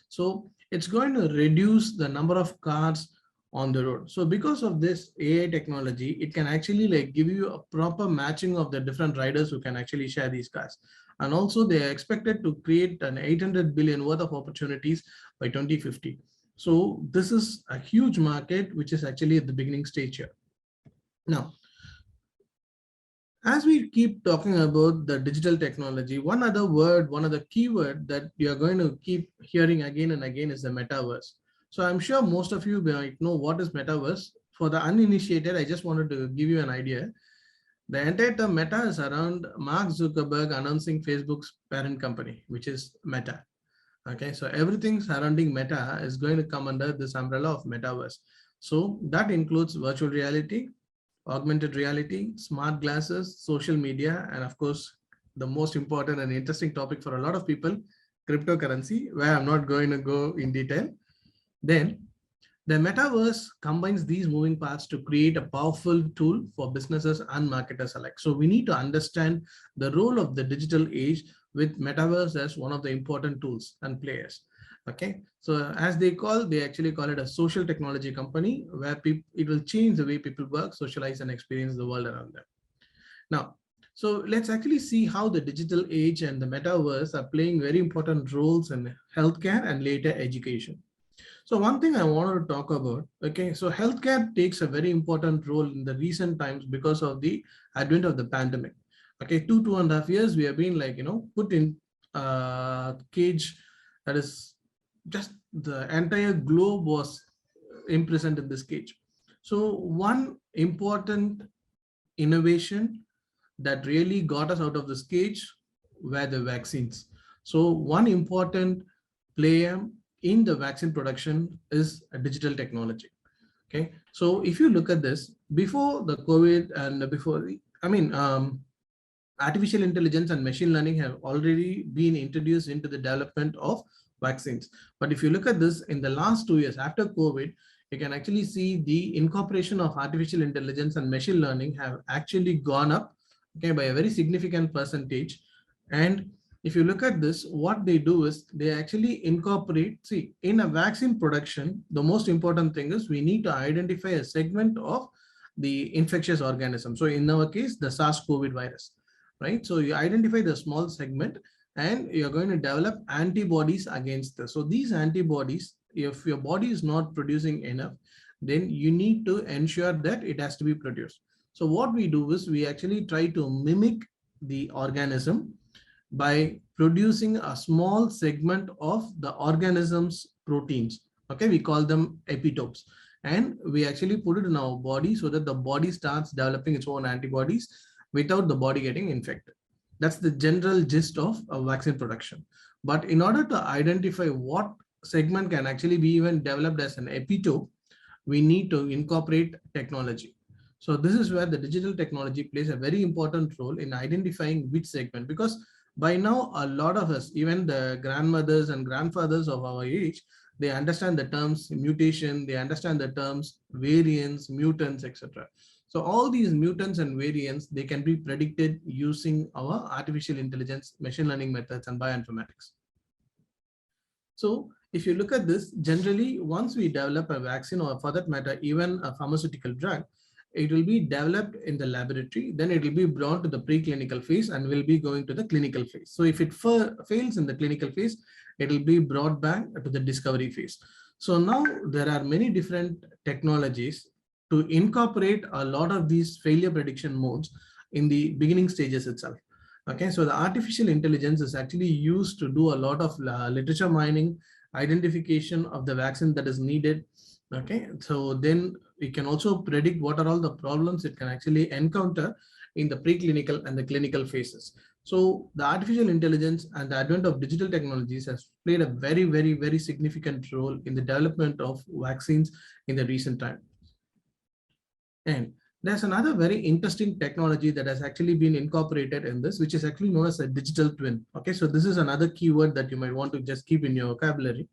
So it's going to reduce the number of cars on the road. So because of this AI technology, it can actually like give you a proper matching of the different riders who can actually share these cars. And also they are expected to create an 800 billion worth of opportunities by 2050. So this is a huge market, which is actually at the beginning stage here. Now, as we keep talking about the digital technology, one other keyword that you are going to keep hearing again and again is the metaverse. So I'm sure most of you might know what is metaverse. For the uninitiated, I just wanted to give you an idea. The entire term meta is around Mark Zuckerberg announcing Facebook's parent company, which is Meta. Okay, so everything surrounding Meta is going to come under this umbrella of metaverse. So that includes virtual reality, augmented reality, smart glasses, social media, and of course, the most important and interesting topic for a lot of people, cryptocurrency, where I'm not going to go in detail. Then the metaverse combines these moving parts to create a powerful tool for businesses and marketers alike. So we need to understand the role of the digital age with metaverse as one of the important tools and players. Okay, so as they actually call it a social technology company, where it will change the way people work, socialize, and experience the world around them. Now, so let's actually see how the digital age and the metaverse are playing very important roles in healthcare and later education. So one thing I wanted to talk about, okay, so healthcare takes a very important role in the recent times because of the advent of the pandemic. Okay, 2.5 years, we have been like, put in a cage that is just the entire globe was imprisoned in this cage. So one important innovation that really got us out of this cage were the vaccines. So one important player in the vaccine production is a digital technology. Okay, so if you look at this, before the COVID and before, artificial intelligence and machine learning have already been introduced into the development of vaccines. But if you look at this in the last 2 years after COVID, you can actually see the incorporation of artificial intelligence and machine learning have actually gone up, okay, by a very significant percentage. And if you look at this, what they do is they actually incorporate, see, in a vaccine production, the most important thing is we need to identify a segment of the infectious organism. So in our case, the SARS-CoV virus, right? So you identify the small segment and you're going to develop antibodies against this. So these antibodies, if your body is not producing enough, then you need to ensure that it has to be produced. So what we do is we actually try to mimic the organism by producing a small segment of the organism's proteins. Okay, we call them epitopes. And we actually put it in our body so that the body starts developing its own antibodies without the body getting infected. That's the general gist of vaccine production. But in order to identify what segment can actually be even developed as an epitope, we need to incorporate technology. So this is where the digital technology plays a very important role in identifying which segment, because by now a lot of us, even the grandmothers and grandfathers of our age, they understand the terms mutation, they understand the terms variants, mutants, etc. So all these mutants and variants, they can be predicted using our artificial intelligence, machine learning methods, and bioinformatics. So if you look at this, generally, once we develop a vaccine, or for that matter, even a pharmaceutical drug, it will be developed in the laboratory, then it will be brought to the preclinical phase and will be going to the clinical phase. So if it fails in the clinical phase, it will be brought back to the discovery phase. So now there are many different technologies to incorporate a lot of these failure prediction modes in the beginning stages itself. Okay, so the artificial intelligence is actually used to do a lot of literature mining, identification of the vaccine that is needed. Okay, so then we can also predict what are all the problems it can actually encounter in the preclinical and the clinical phases. So the artificial intelligence and the advent of digital technologies has played a very, very, very significant role in the development of vaccines in the recent time. And there's another very interesting technology that has actually been incorporated in this, which is actually known as a digital twin. Okay, so this is another keyword that you might want to just keep in your vocabulary.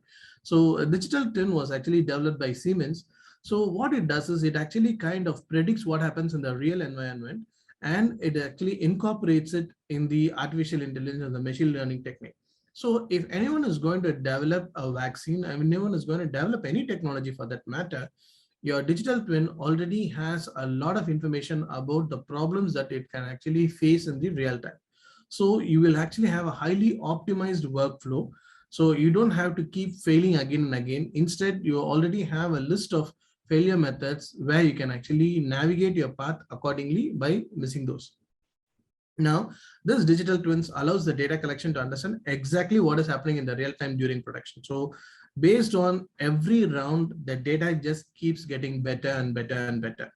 So a digital twin was actually developed by Siemens. So what it does is it actually kind of predicts what happens in the real environment, and it actually incorporates it in the artificial intelligence and the machine learning technique. So if anyone is going to develop a vaccine, I mean, anyone is going to develop any technology for that matter, your digital twin already has a lot of information about the problems that it can actually face in the real time. So you will actually have a highly optimized workflow. So you don't have to keep failing again and again. Instead, you already have a list of failure methods where you can actually navigate your path accordingly by missing those. Now, this digital twins allows the data collection to understand exactly what is happening in the real time during production. So based on every round, the data just keeps getting better and better and better.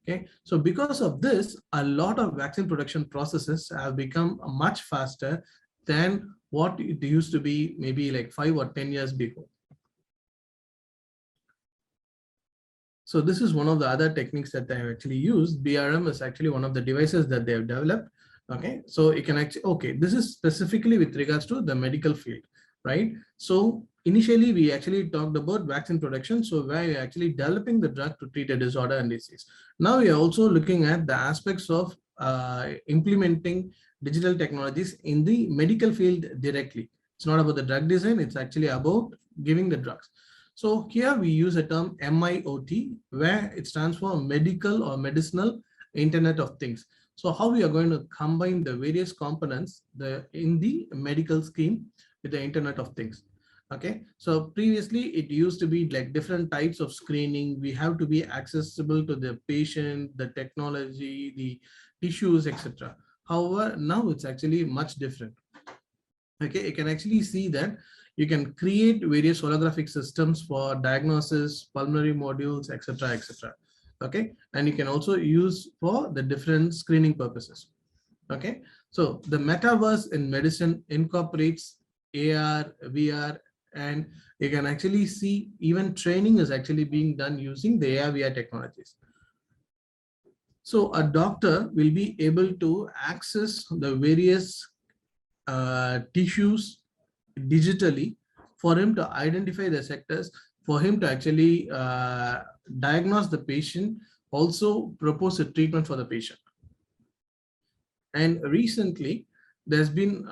Okay, so because of this, a lot of vaccine production processes have become much faster than what it used to be maybe like 5 or 10 years before. So this is one of the other techniques that they have actually used. BRM is actually one of the devices that they have developed. Okay, so you can actually, okay, this is specifically with regards to the medical field, right? So initially we actually talked about vaccine production. So where you're actually developing the drug to treat a disorder and disease. Now we are also looking at the aspects of implementing digital technologies in the medical field directly. It's not about the drug design, it's actually about giving the drugs. So here we use a term MIoT, where it stands for medical or medicinal Internet of Things. So how we are going to combine the various components in the medical scheme with the Internet of Things. Okay, so previously it used to be like different types of screening. We have to be accessible to the patient, the technology, the tissues, etc. However, now it's actually much different. Okay, you can actually see that you can create various holographic systems for diagnosis, pulmonary modules, etc., etc. Okay, and you can also use for the different screening purposes. Okay, so the metaverse in medicine incorporates AR, VR, and you can actually see even training is actually being done using the AR, VR technologies. So a doctor will be able to access the various tissues digitally for him to identify the sectors, for him to actually diagnose the patient, also propose a treatment for the patient. And recently, there's been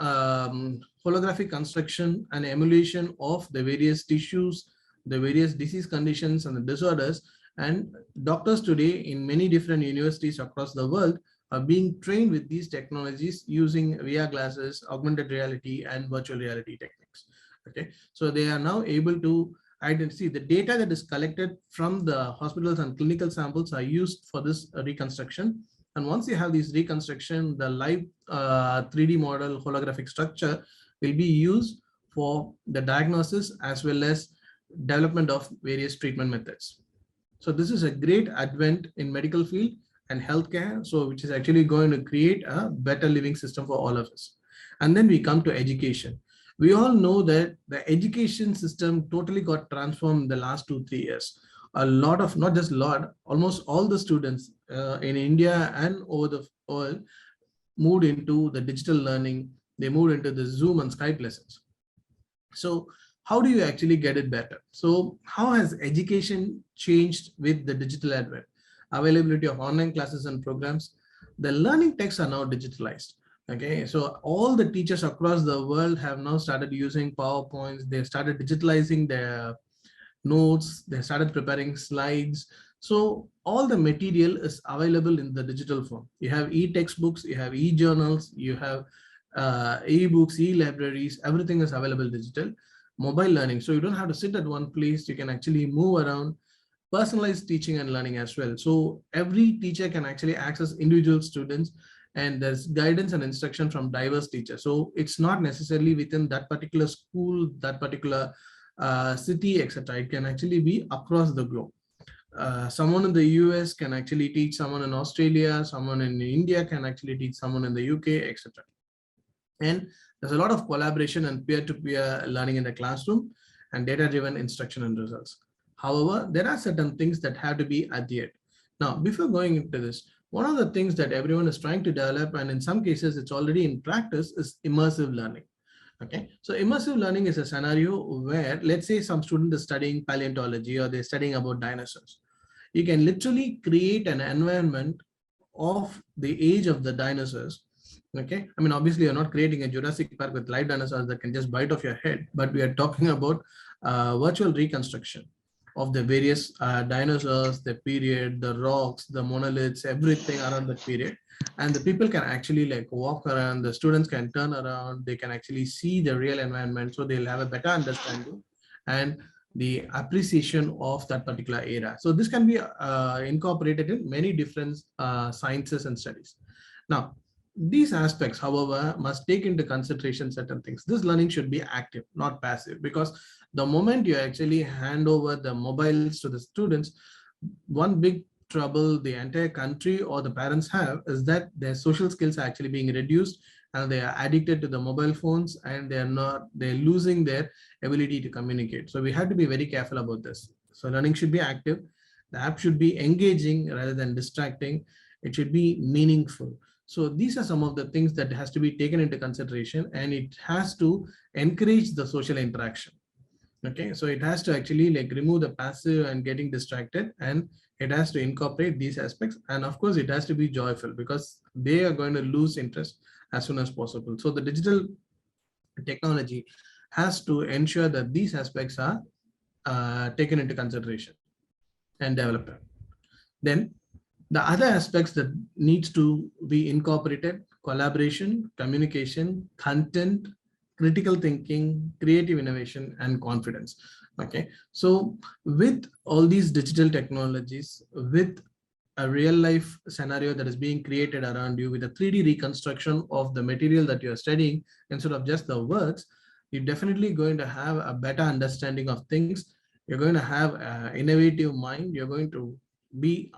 holographic construction and emulation of the various tissues, the various disease conditions and the disorders. And doctors today in many different universities across the world are being trained with these technologies using VR glasses, augmented reality, and virtual reality techniques. Okay, so they are now able to identify the data that is collected from the hospitals and clinical samples are used for this reconstruction. And once you have this reconstruction, the live 3D model holographic structure will be used for the diagnosis as well as development of various treatment methods. So this is a great advent in medical field and healthcare, so which is actually going to create a better living system for all of us. And then we come to education. We all know that the education system totally got transformed in the last 2-3 years. a lot of, not just lot, almost all the students in India and over the world moved into the digital learning. They moved into the Zoom and Skype lessons. So how do you actually get it better? So how has education changed with the digital advent? Availability of online classes and programs. The learning texts are now digitalized. Okay, so all the teachers across the world have now started using PowerPoints. They've started digitalizing their notes. They started preparing slides. So all the material is available in the digital form. You have e-textbooks, you have e-journals, you have e-books, e-libraries, everything is available digital. Mobile learning, so you don't have to sit at one place. You can actually move around. Personalized teaching and learning as well. So every teacher can actually access individual students, and there's guidance and instruction from diverse teachers. So it's not necessarily within that particular school, that particular city, etc. It can actually be across the globe. Someone in the US can actually teach someone in Australia, someone in India can actually teach someone in the UK, etc. And there's a lot of collaboration and peer-to-peer learning in the classroom and data-driven instruction and results. However, there are certain things that have to be adhered. Now, before going into this, one of the things that everyone is trying to develop, and in some cases it's already in practice, is immersive learning. Okay, so immersive learning is a scenario where, let's say some student is studying paleontology or they're studying about dinosaurs. You can literally create an environment of the age of the dinosaurs. Okay, I mean, obviously you're not creating a Jurassic Park with live dinosaurs that can just bite off your head, but we are talking about virtual reconstruction of the various dinosaurs, the period, the rocks, the monoliths, everything around the period. And the people can actually like walk around, the students can turn around, they can actually see the real environment, so they'll have a better understanding and the appreciation of that particular era. So this can be incorporated in many different sciences and studies. Now, these aspects, however, must take into consideration certain things. This learning should be active, not passive, because the moment you actually hand over the mobiles to the students, one big trouble the entire country or the parents have is that their social skills are actually being reduced and they are addicted to the mobile phones, and they're losing their ability to communicate. So we have to be very careful about this. So learning should be active. The app should be engaging rather than distracting. It should be meaningful. So these are some of the things that has to be taken into consideration, and it has to encourage the social interaction. Okay, so it has to actually like remove the passive and getting distracted, and it has to incorporate these aspects. And of course, it has to be joyful, because they are going to lose interest as soon as possible. So the digital technology has to ensure that these aspects are taken into consideration and developed. Then the other aspects that needs to be incorporated: collaboration, communication, content, critical thinking, creative innovation, and confidence. Okay, so with all these digital technologies, with a real life scenario that is being created around you, with a 3D reconstruction of the material that you're studying instead of just the words, you're definitely going to have a better understanding of things. You're going to have an innovative mind. You're going to be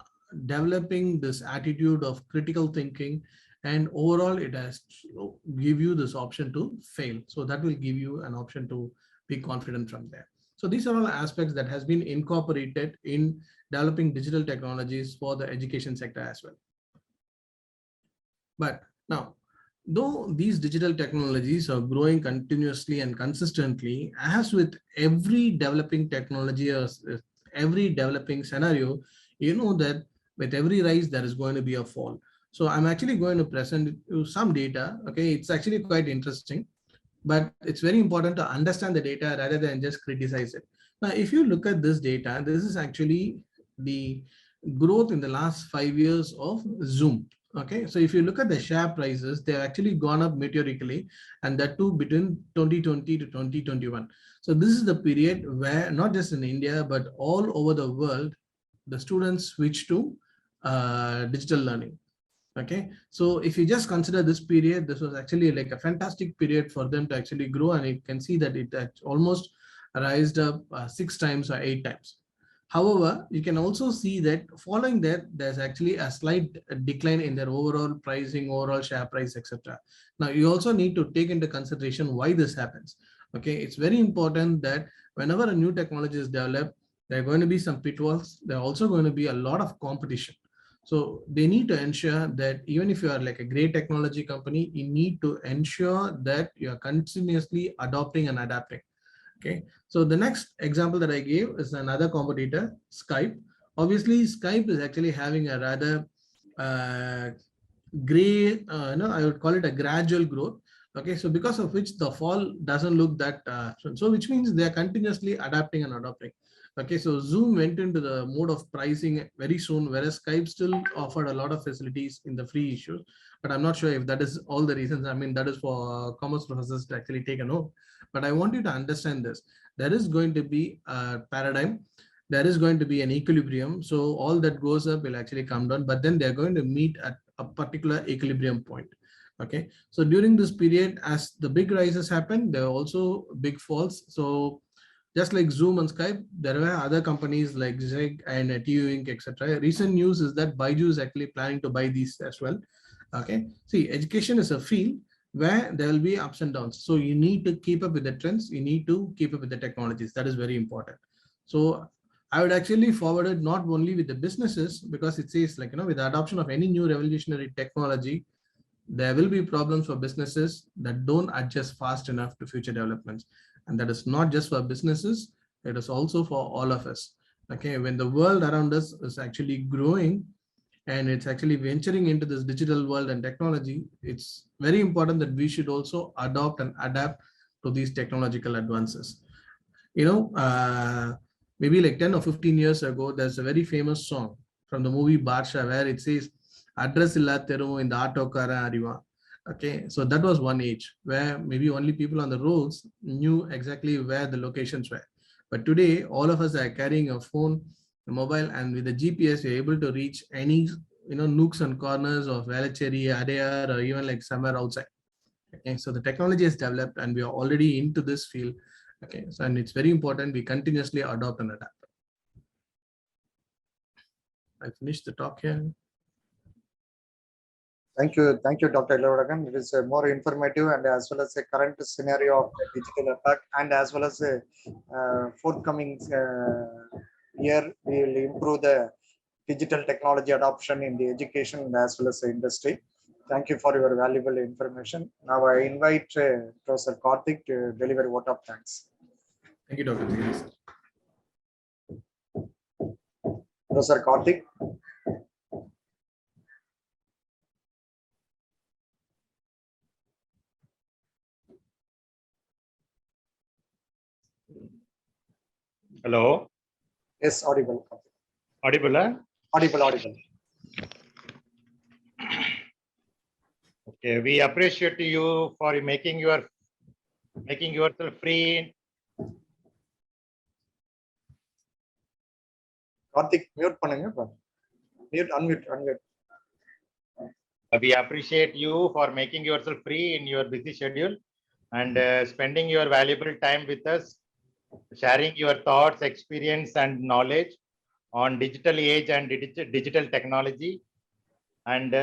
developing this attitude of critical thinking, and overall it has to give you this option to fail. So that will give you an option to be confident from there. So these are all aspects that has been incorporated in developing digital technologies for the education sector as well. But now, though these digital technologies are growing continuously and consistently, as with every developing technology or every developing scenario, you know that with every rise, there is going to be a fall. So I'm actually going to present you some data. Okay, it's actually quite interesting, but it's very important to understand the data rather than just criticize it. Now, if you look at this data, this is actually the growth in the last 5 years of Zoom. Okay, so if you look at the share prices, they've actually gone up meteorically, and that too between 2020 to 2021. So this is the period where not just in India, but all over the world, the students switch to digital learning. Okay, so if you just consider this period, this was actually like a fantastic period for them to actually grow, and you can see that it almost rised up 6 times or 8 times. However, you can also see that following that, there's actually a slight decline in their overall pricing, overall share price, etc. Now, you also need to take into consideration why this happens. Okay, it's very important that whenever a new technology is developed, There are going to be some pitfalls. There are also going to be a lot of competition. So they need to ensure that even if you are like a great technology company, you need to ensure that you are continuously adopting and adapting. Okay. So the next example that I gave is another competitor, Skype. Obviously, Skype is actually having a rather I would call it a gradual growth. Okay, so because of which the fall doesn't look that so which means they are continuously adapting and adopting. Okay, so Zoom went into the mode of pricing very soon, whereas Skype still offered a lot of facilities in the free issues. But I'm not sure if that is all the reasons. I mean, that is for commerce professors to actually take a note. But I want you to understand this. There is going to be a paradigm. There is going to be an equilibrium. So all that goes up will actually come down, but then they're going to meet at a particular equilibrium point. Okay, so during this period, as the big rises happen, there are also big falls. So just like Zoom and Skype, there were other companies like Zeg and TU Inc, etc. Recent news is that Baiju is actually planning to buy these as well. Okay, see, education is a field where there will be ups and downs. So you need to keep up with the trends. You need to keep up with the technologies. That is very important. So I would actually forward it not only with the businesses, because it says like, with the adoption of any new revolutionary technology, there will be problems for businesses that don't adjust fast enough to future developments. And that is not just for businesses, it is also for all of us. Okay, when the world around us is actually growing and it's actually venturing into this digital world and technology, it's very important that we should also adopt and adapt to these technological advances. Maybe like 10 or 15 years ago, there's a very famous song from the movie Barsha where it says, address illa teru in the autokara ariva. Okay, so that was one age where maybe only people on the roads knew exactly where the locations were. But today, all of us are carrying a phone, a mobile, and with the GPS, you're able to reach any nooks and corners of Velachery, Adayar, or even like somewhere outside. Okay, so the technology has developed and we are already into this field. Okay, so and it's very important we continuously adopt and adapt. I'll finish the talk here. Thank you, Dr. Ilavagan. It is more informative and as well as a current scenario of the digital epoch, and as well as a forthcoming year, we will improve the digital technology adoption in the education and as well as the industry. Thank you for your valuable information. Now I invite Professor Karthik to deliver a vote of thanks. Thank you, Dr. Ziggy. Professor Karthik. Hello. Yes, audible. Audible, huh? Audible. Okay, we appreciate you for making yourself free. Karthik, mute pannunga. Mute, unmute. We appreciate you for making yourself free in your busy schedule and spending your valuable time with us, sharing your thoughts, experience, and knowledge on digital age and digital technology and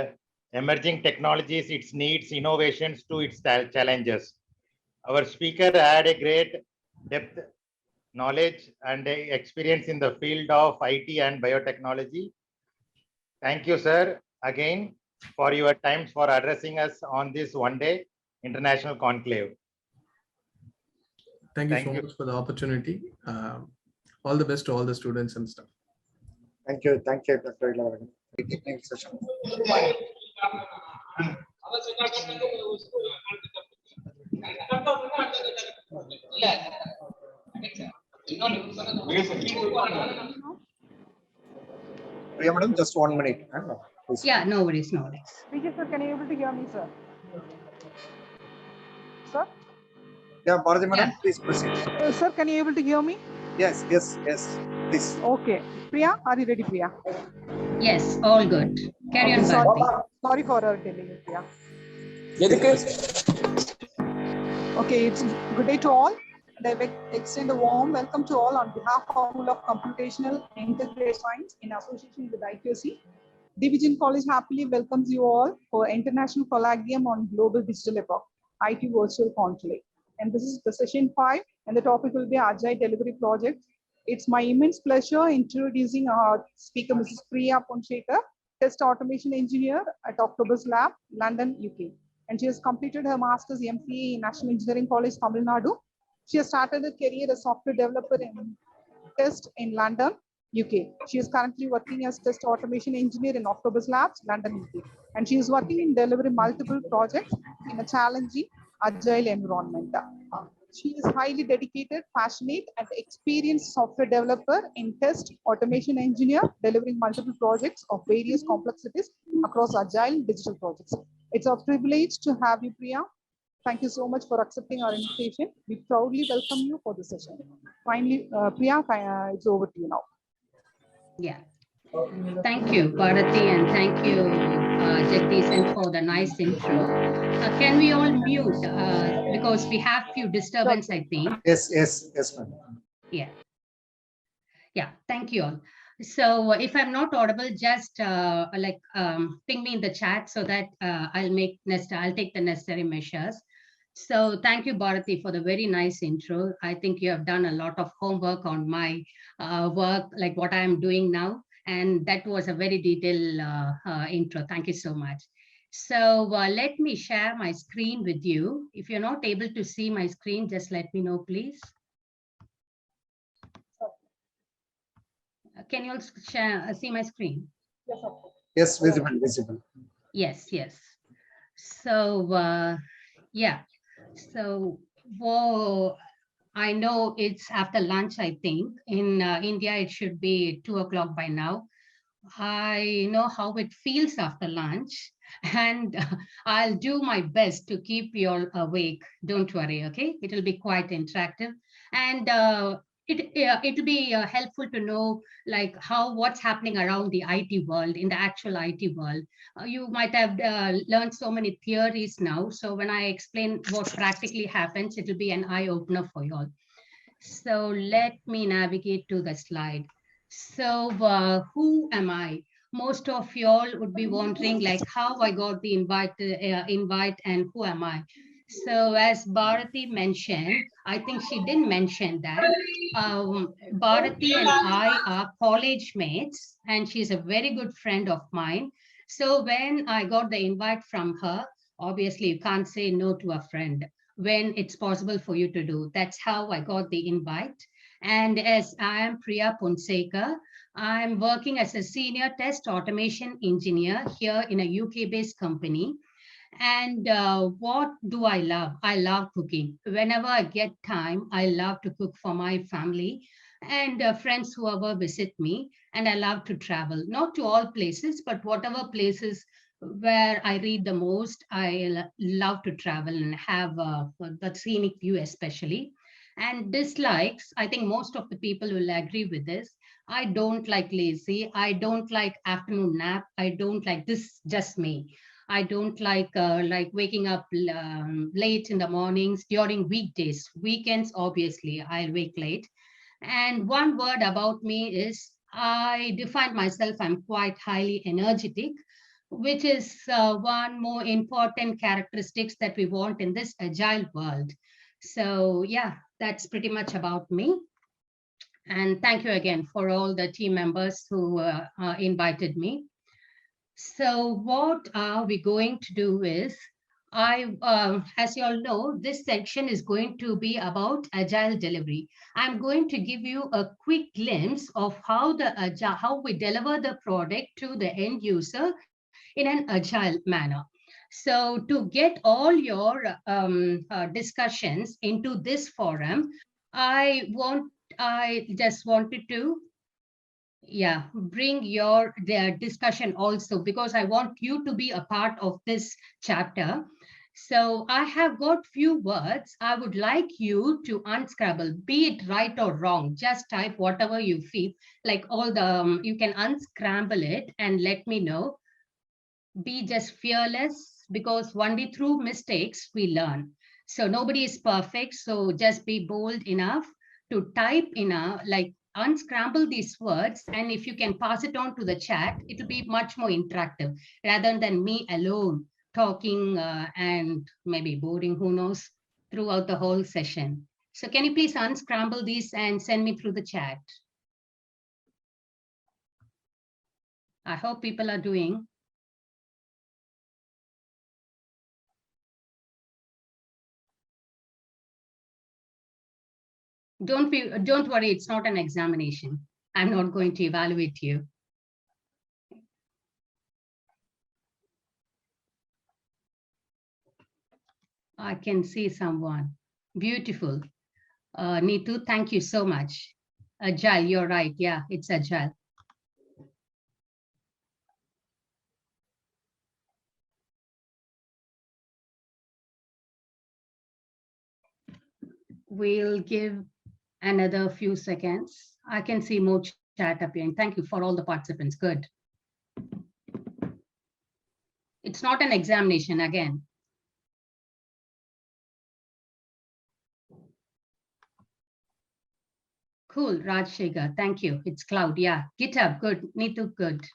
emerging technologies, its needs, innovations to its challenges. Our speaker had a great depth, knowledge, and experience in the field of IT and biotechnology. Thank you, sir, again for your time for addressing us on this one-day international conclave. Thank you so much for the opportunity. All the best to all the students and stuff. Thank you, Dr. Ilavagan. Next session. Priya madam, just 1 minute. Yeah, no worries. Vijay sir, can you able to hear me, sir? Sir? Yeah, Bharati madam, please proceed. Sir, can you able to hear me? Yes, please. Okay. Priya, are you ready, Priya? Yes, all good. Carry on, Bharati. Sorry for our delay, Priya. Okay, it's good day to all. And I extend a warm welcome to all on behalf of School of Computational and Integrative Science in association with IQAC. DBJain College happily welcomes you all for International Colloquium on Global Digital Epoch, IT Virtual Conclave. And this is the session 5, and the topic will be Agile Delivery Project It's my immense pleasure introducing our speaker, Mrs. Priya Ponshekar, Test Automation Engineer at Octopus Lab, London, UK. And she has completed her Master's MCA in National Engineering College, Tamil Nadu. She has started her career as software developer in Test in London, UK. She is currently working as Test Automation Engineer in Octopus Labs, London, UK. And she is working in delivering multiple projects in a challenging agile environment. She is highly dedicated, passionate, and experienced software developer in test automation engineer, delivering multiple projects of various complexities across agile digital projects. It's a privilege to have you, Priya. Thank you so much for accepting our invitation. We proudly welcome you for the session. Finally, Priya, it's over to you now. Yeah. Thank you, Bharati, and thank you, Jagdishan, for the nice intro. Can we all mute because we have few disturbance, I think. Yes, ma'am. Yeah. Yeah, thank you all. So if I'm not audible, just ping me in the chat so that I'll take the necessary measures. So thank you, Bharati, for the very nice intro. I think you have done a lot of homework on my work, like what I am doing now. And that was a very detailed intro. Thank you so much. So let me share my screen with you. If you're not able to see my screen, just let me know, please. Can you also see my screen? Yes, visible. Yes. So, yeah. So, whoa, I know it's after lunch, I think. In India, it should be 2 o'clock by now. I know how it feels after lunch, and I'll do my best to keep you all awake. Don't worry, okay? It'll be quite interactive. And it'll be helpful to know like what's happening around the IT world, in the actual IT world. You might have learned so many theories now. So when I explain what practically happens, it'll be an eye-opener for you all. So let me navigate to the slide. So who am I? Most of y'all would be wondering like how I got the invite and who am I? So as Bharati mentioned, I think she didn't mention that Bharati and I are college mates, and she's a very good friend of mine. So when I got the invite from her, obviously you can't say no to a friend when it's possible for you to do. That's how I got the invite. And as I am Priya Ponshekar, I'm working as a senior test automation engineer here in a UK-based company. And what do I love? I love cooking. Whenever I get time, I love to cook for my family and friends whoever visit me. And I love to travel, not to all places, but whatever places where I read the most, I love to travel and have the scenic view especially. And dislikes, I think most of the people will agree with this. I don't like lazy. I don't like afternoon nap. I don't like this, just me. I don't like waking up late in the mornings during weekdays. Weekends, obviously, I'll wake late. And one word about me is I define myself, I'm quite highly energetic, which is one more important characteristics that we want in this agile world. So yeah, that's pretty much about me. And thank you again for all the team members who invited me. So what are we going to do is, as you all know, this section is going to be about agile delivery. I'm going to give you a quick glimpse of how we deliver the product to the end user in an agile manner. So to get all your discussions into this forum, I just wanted to bring your discussion also, because I want you to be a part of this chapter. So I have got few words I would like you to unscramble, be it right or wrong. Just type whatever you feel, like all the, you can unscramble it and let me know. Be just fearless, because only through mistakes we learn. So nobody is perfect. So just be bold enough to type in unscramble these words, and if you can pass it on to the chat, it will be much more interactive rather than me alone talking and maybe boring, who knows, throughout the whole session. So can you please unscramble these and send me through the chat? I hope people are doing. Don't worry, it's not an examination. I'm not going to evaluate you. I can see someone. Beautiful. Neetu, thank you so much. Agile, you're right. Yeah, it's agile. We'll give another few seconds. I can see more chat appearing. Thank you for all the participants. Good. It's not an examination again. Cool, Rajshekhar. Thank you. It's cloud. Yeah. GitHub. Good. Neetu. Good.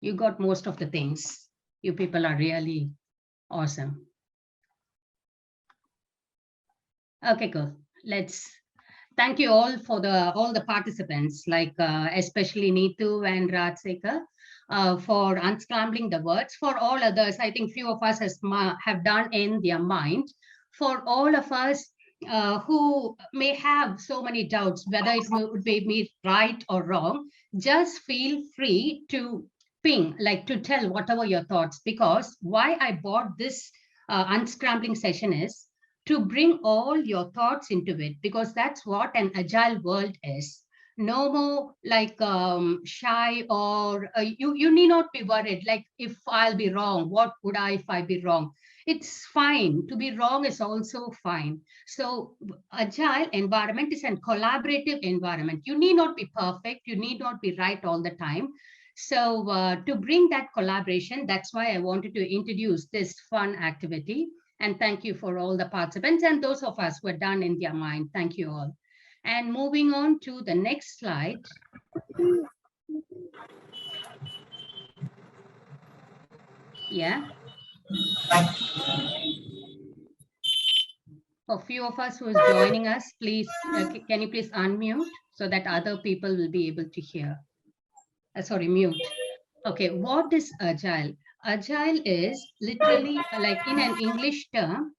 You got most of the things. You people are really awesome. Okay, cool. Thank you all for all the participants, like especially Neetu and Rajshekhar, for unscrambling the words. For all others, I think few of us have done in their mind. For all of us who may have so many doubts, whether it would be right or wrong, just feel free to ping, like to tell whatever your thoughts, because why I bought this unscrambling session is to bring all your thoughts into it, because that's what an agile world is. No more like shy, or you need not be worried, like if I'll be wrong, what would I if I be wrong? It's fine. To be wrong is also fine. So agile environment is a collaborative environment. You need not be perfect. You need not be right all the time. So to bring that collaboration, that's why I wanted to introduce this fun activity. And thank you for all the participants and those of us who are done in their mind. Thank you all. And moving on to the next slide. Yeah. A few of us who is joining us, please, can you please unmute so that other people will be able to hear? Sorry, mute. Okay, what is agile? Agile is literally like in an English term,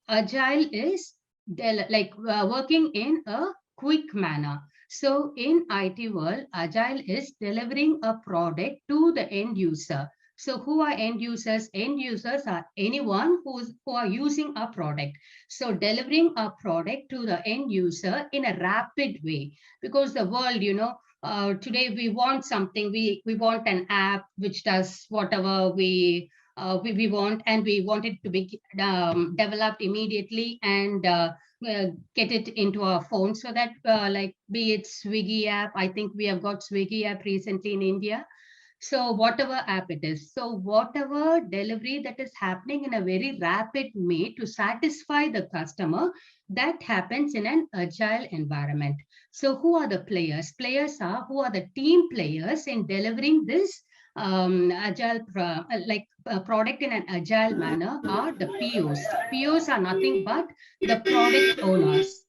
agile is like working in a quick manner. So in IT world, agile is delivering a product to the end user. So who are end users? End users are anyone who are using a product. So delivering a product to the end user in a rapid way, because the world, today we want something, we want an app which does whatever we want, and we want it to be developed immediately and get it into our phone, so that like be it Swiggy app. I think we have got Swiggy app recently in India. So whatever app it is, so whatever delivery that is happening in a very rapid way to satisfy the customer, that happens in an agile environment. So who are the players? Players are who are the team players in delivering this agile product in an agile manner are the POs. POs are nothing but the product owners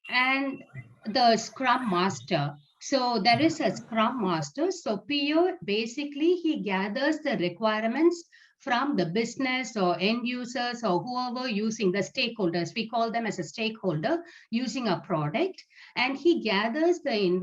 and the Scrum Master. So there is a Scrum Master. So PO, basically, he gathers the requirements from the business or end users or whoever using the stakeholders. We call them as a stakeholder using a product. And he gathers the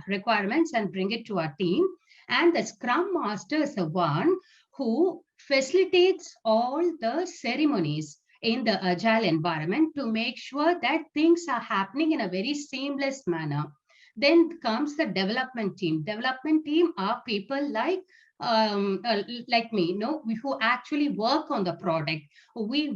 requirements and bring it to our team. And the Scrum Master is the one who facilitates all the ceremonies in the agile environment to make sure that things are happening in a very seamless manner. Then comes the development team. Development team are people like me, who actually work on the product. We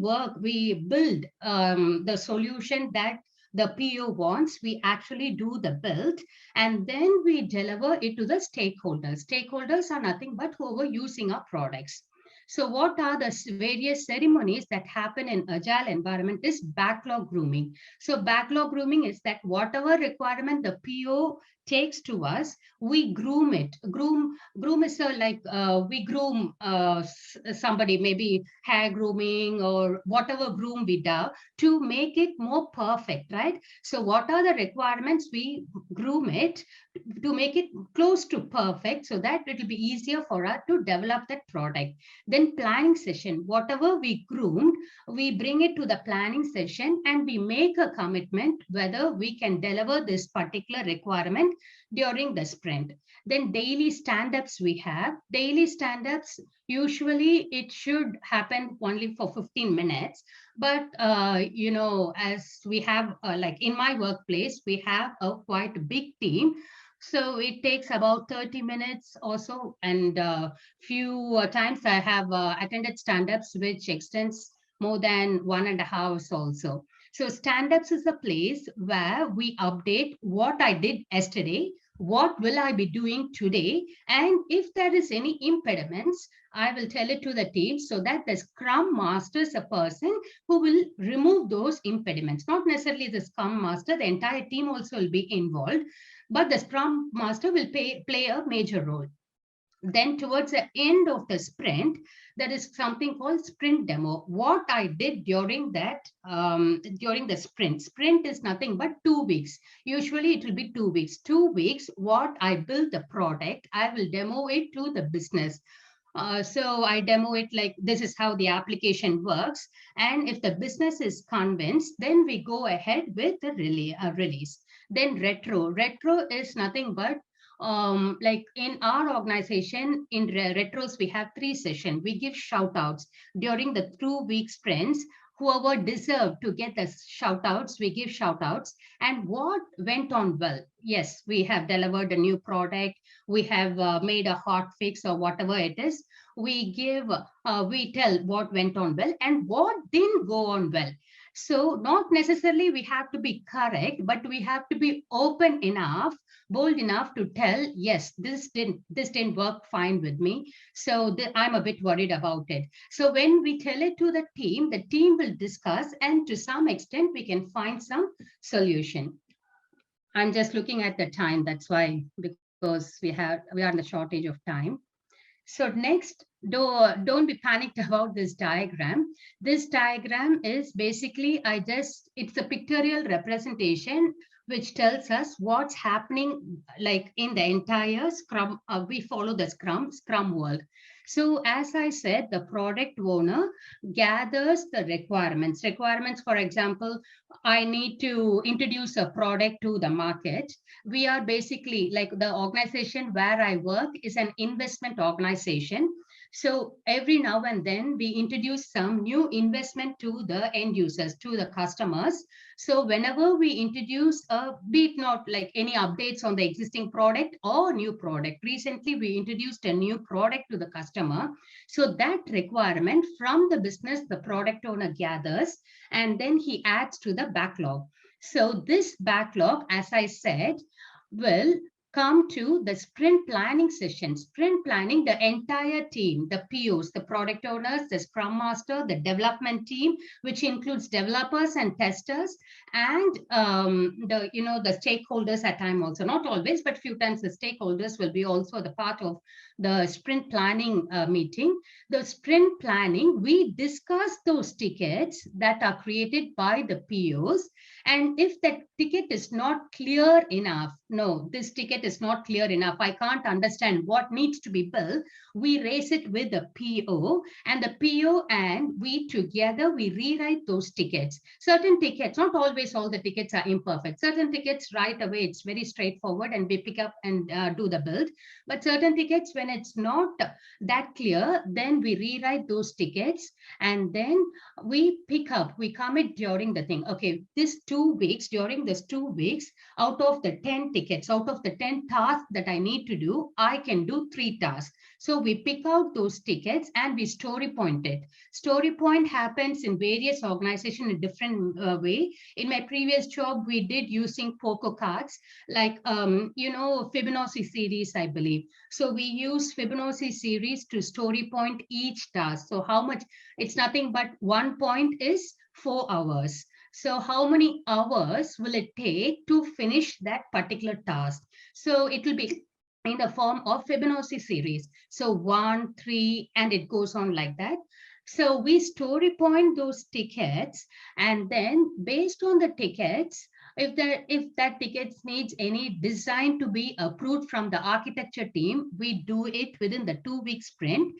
build the solution that the PO wants. We actually do the build, and then we deliver it to the stakeholders. Stakeholders are nothing but whoever using our products. So what are the various ceremonies that happen in agile environment is backlog grooming. So backlog grooming is that whatever requirement the PO takes to us, we groom it. Groom is like we groom somebody, maybe hair grooming or whatever groom we do to make it more perfect, right? So what are the requirements? We groom it to make it close to perfect so that it will be easier for us to develop that product. Then planning session, whatever we groomed, we bring it to the planning session and we make a commitment whether we can deliver this particular requirement during the sprint. Then daily stand-ups we have. Daily stand-ups, usually it should happen only for 15 minutes. But, you know, as we have, like in my workplace, we have a quite big team. So it takes about 30 minutes or so. And few times I have attended stand-ups which extends more than 1.5 hours also. So stand-ups is a place where we update what I did yesterday, what will I be doing today, and if there is any impediments, I will tell it to the team so that the Scrum Master is a person who will remove those impediments. Not necessarily the Scrum Master, the entire team also will be involved, but the Scrum Master will play a major role. Then towards the end of the sprint, there is something called sprint demo. What I did during that, during the sprint. Sprint is nothing but 2 weeks. Usually it will be 2 weeks. 2 weeks, what I built the product, I will demo it to the business. So I demo it like this is how the application works. And if the business is convinced, then we go ahead with the release. Then retro. Retro is nothing but like in our organization, in retros, we have 3 sessions. We give shout outs during the 2-week sprints. Whoever deserved to get the shout outs, we give shout outs. And what went on well? Yes, we have delivered a new product. We have made a hot fix or whatever it is. We give, we tell what went on well and what didn't go on well. So not necessarily we have to be correct, but we have to be open enough, bold enough to tell, yes, this didn't work fine with me. So I'm a bit worried about it. So when we tell it to the team will discuss, and to some extent we can find some solution. I'm just looking at the time. That's why, because we are in the shortage of time. So next, don't be panicked about this diagram. This diagram is basically, it's a pictorial representation which tells us what's happening like in the entire Scrum. We follow the Scrum world. So as I said, the product owner gathers the requirements. Requirements, for example, I need to introduce a product to the market. We are basically like the organization where I work is an investment organization. So every now and then we introduce some new investment to the end users, to the customers. So whenever we introduce be it not like any updates on the existing product or new product, recently we introduced a new product to the customer. So that requirement from the business, the product owner gathers, and then he adds to the backlog. So this backlog, as I said, will come to the sprint planning session. Sprint planning, the entire team, the POs, the product owners, the Scrum Master, the development team, which includes developers and testers, and the stakeholders at times also. Not always, but few times the stakeholders will be also the part of the sprint planning meeting. The sprint planning, we discuss those tickets that are created by the POs. And if that ticket is not clear enough, no, this ticket is not clear enough, I can't understand what needs to be built, we raise it with the PO, and the PO and we together, we rewrite those tickets. Certain tickets, not always all the tickets are imperfect. Certain tickets right away, it's very straightforward and we pick up and do the build. But certain tickets, when it's not that clear, then we rewrite those tickets and then we pick up, we commit during the thing. Okay, this 2 weeks, during this 2 weeks, out of the 10 tickets, out of the 10 10 tasks that I need to do, I can do 3 tasks. So we pick out those tickets and we story point it. Story point happens in various organizations in different way. In my previous job, we did using poker cards, like, Fibonacci series, I believe. So we use Fibonacci series to story point each task. So how much, it's nothing but 1 point is 4 hours. So how many hours will it take to finish that particular task? So it will be in the form of Fibonacci series. So 1, 3, and it goes on like that. So we story point those tickets, and then based on the tickets, if that ticket needs any design to be approved from the architecture team, we do it within the 2-week sprint.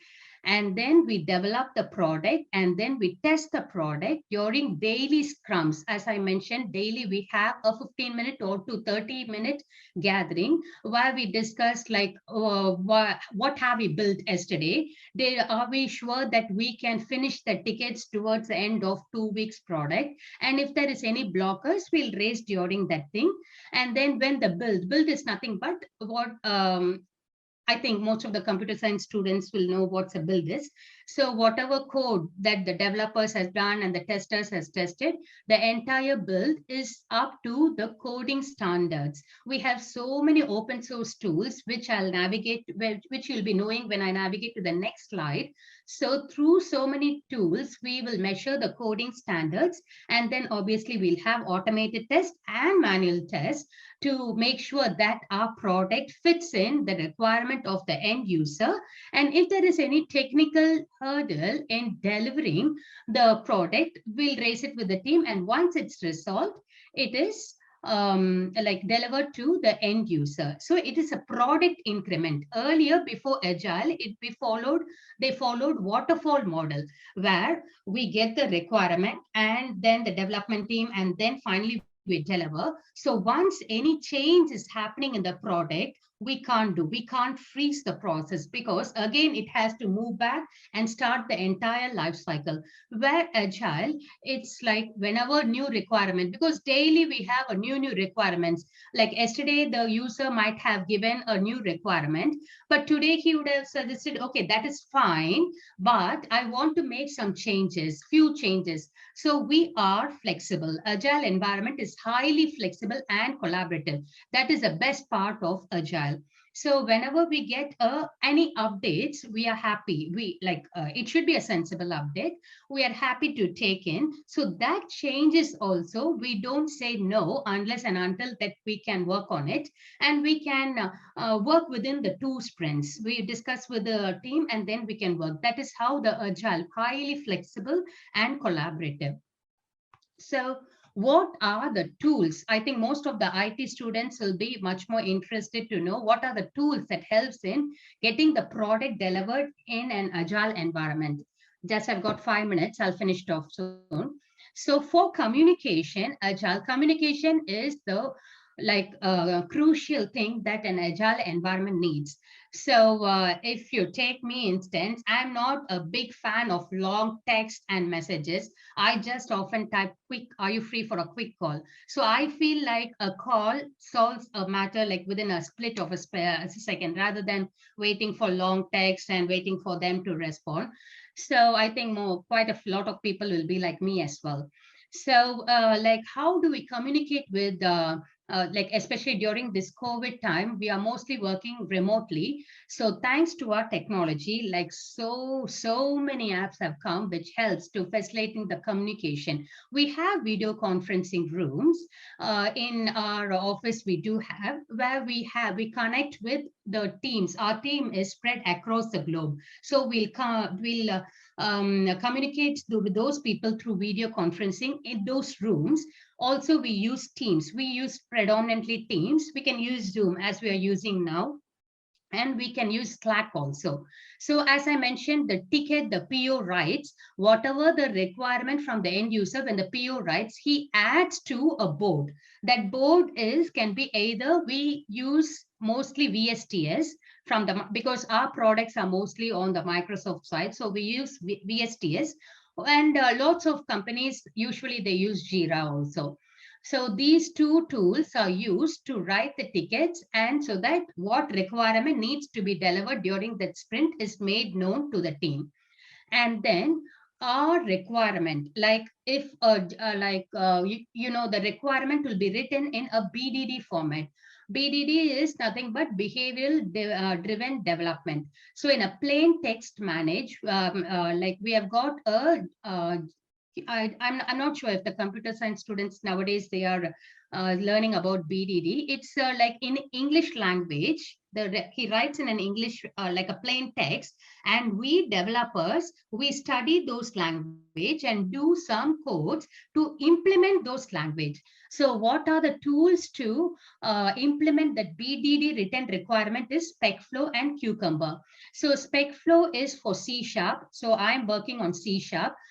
And then we develop the product, and then we test the product during daily scrums. As I mentioned, daily we have a 15-minute or to 30-minute gathering where we discuss like what have we built yesterday. Are we sure that we can finish the tickets towards the end of 2 weeks product? And if there is any blockers, we'll raise during that thing. And then when the build is nothing but what I think most of the computer science students will know what a build is. So whatever code that the developers has done and the testers has tested, the entire build is up to the coding standards. We have so many open source tools, which I'll navigate, which you'll be knowing when I navigate to the next slide. So through so many tools, we will measure the coding standards, and then obviously we'll have automated tests and manual tests to make sure that our product fits in the requirement of the end user. And if there is any technical hurdle in delivering the product, we'll raise it with the team. And once it's resolved, it is like delivered to the end user. So it is a product increment. Earlier, before Agile, they followed waterfall model, where we get the requirement and then the development team, and then finally we deliver. So once any change is happening in the product, we can't freeze the process, because again, it has to move back and start the entire life cycle. Where Agile, it's like whenever new requirement, because daily we have a new requirements. Like yesterday, the user might have given a new requirement, but today he would have suggested, okay, that is fine, but I want to make some changes, few changes. So we are flexible. Agile environment is highly flexible and collaborative. That is the best part of Agile. So whenever we get any updates, we are happy. It should be a sensible update. We are happy to take in. So that changes also. We don't say no unless and until that we can work on it, and we can work within the 2 sprints. We discuss with the team, and then we can work. That is how the Agile, highly flexible and collaborative. So what are the tools? I think most of the IT students will be much more interested to know what are the tools that helps in getting the product delivered in an Agile environment. Just I've got 5 minutes, I'll finish it off soon. So for communication, Agile communication is the crucial thing that an Agile environment needs. So if you take me instance, I'm not a big fan of long text and messages. I just often type quick, are you free for a quick call? So I feel like a call solves a matter like within a split of a second, rather than waiting for long text and waiting for them to respond. So I think quite a lot of people will be like me as well. So how do we communicate with especially during this COVID time, we are mostly working remotely. So thanks to our technology, so many apps have come which helps to facilitating the communication. We have video conferencing rooms in our office. We do have where we connect with the teams. Our team is spread across the globe. So we'll communicate with those people through video conferencing in those rooms. Also, we use Teams. We use predominantly Teams. We can use Zoom as we are using now. And we can use Slack also. So as I mentioned, the ticket, the PO writes, whatever the requirement from the end user, when the PO writes, he adds to a board. That board can be either we use mostly VSTS because our products are mostly on the Microsoft side. So we use VSTS, and lots of companies, usually they use Jira also. So these two tools are used to write the tickets, and so that what requirement needs to be delivered during that sprint is made known to the team. And then our requirement, like if the requirement will be written in a BDD format. BDD is nothing but behavioral driven development. So in a plain text manage, like we have got a I'm not sure if the computer science students nowadays, they are learning about BDD. It's like in English language, he writes in an English, like a plain text, and we developers, we study those language and do some codes to implement those language. So what are the tools to implement that BDD written requirement is SpecFlow and Cucumber. So SpecFlow is for C#. So I'm working on C#.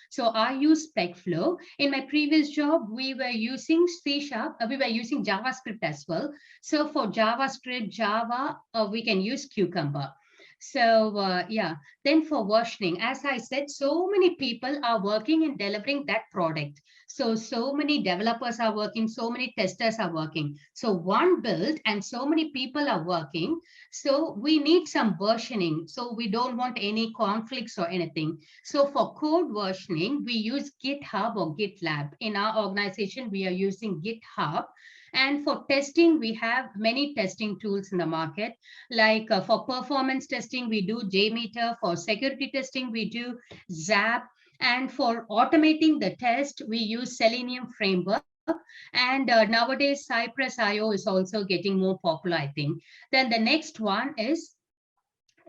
So I use SpecFlow. In my previous job, we were using C#, we were using JavaScript as well. So for JavaScript, Java, we can use Cucumber. So yeah, then for versioning, as I said, so many people are working in delivering that product. So many developers are working, so many testers are working. So one build and so many people are working. So we need some versioning. So we don't want any conflicts or anything. So for code versioning, we use GitHub or GitLab. In our organization, we are using GitHub. And for testing, we have many testing tools in the market. Like for performance testing, we do JMeter. For security testing, we do Zap. And for automating the test, we use Selenium framework. And nowadays, Cypress.io is also getting more popular, I think. Then the next one is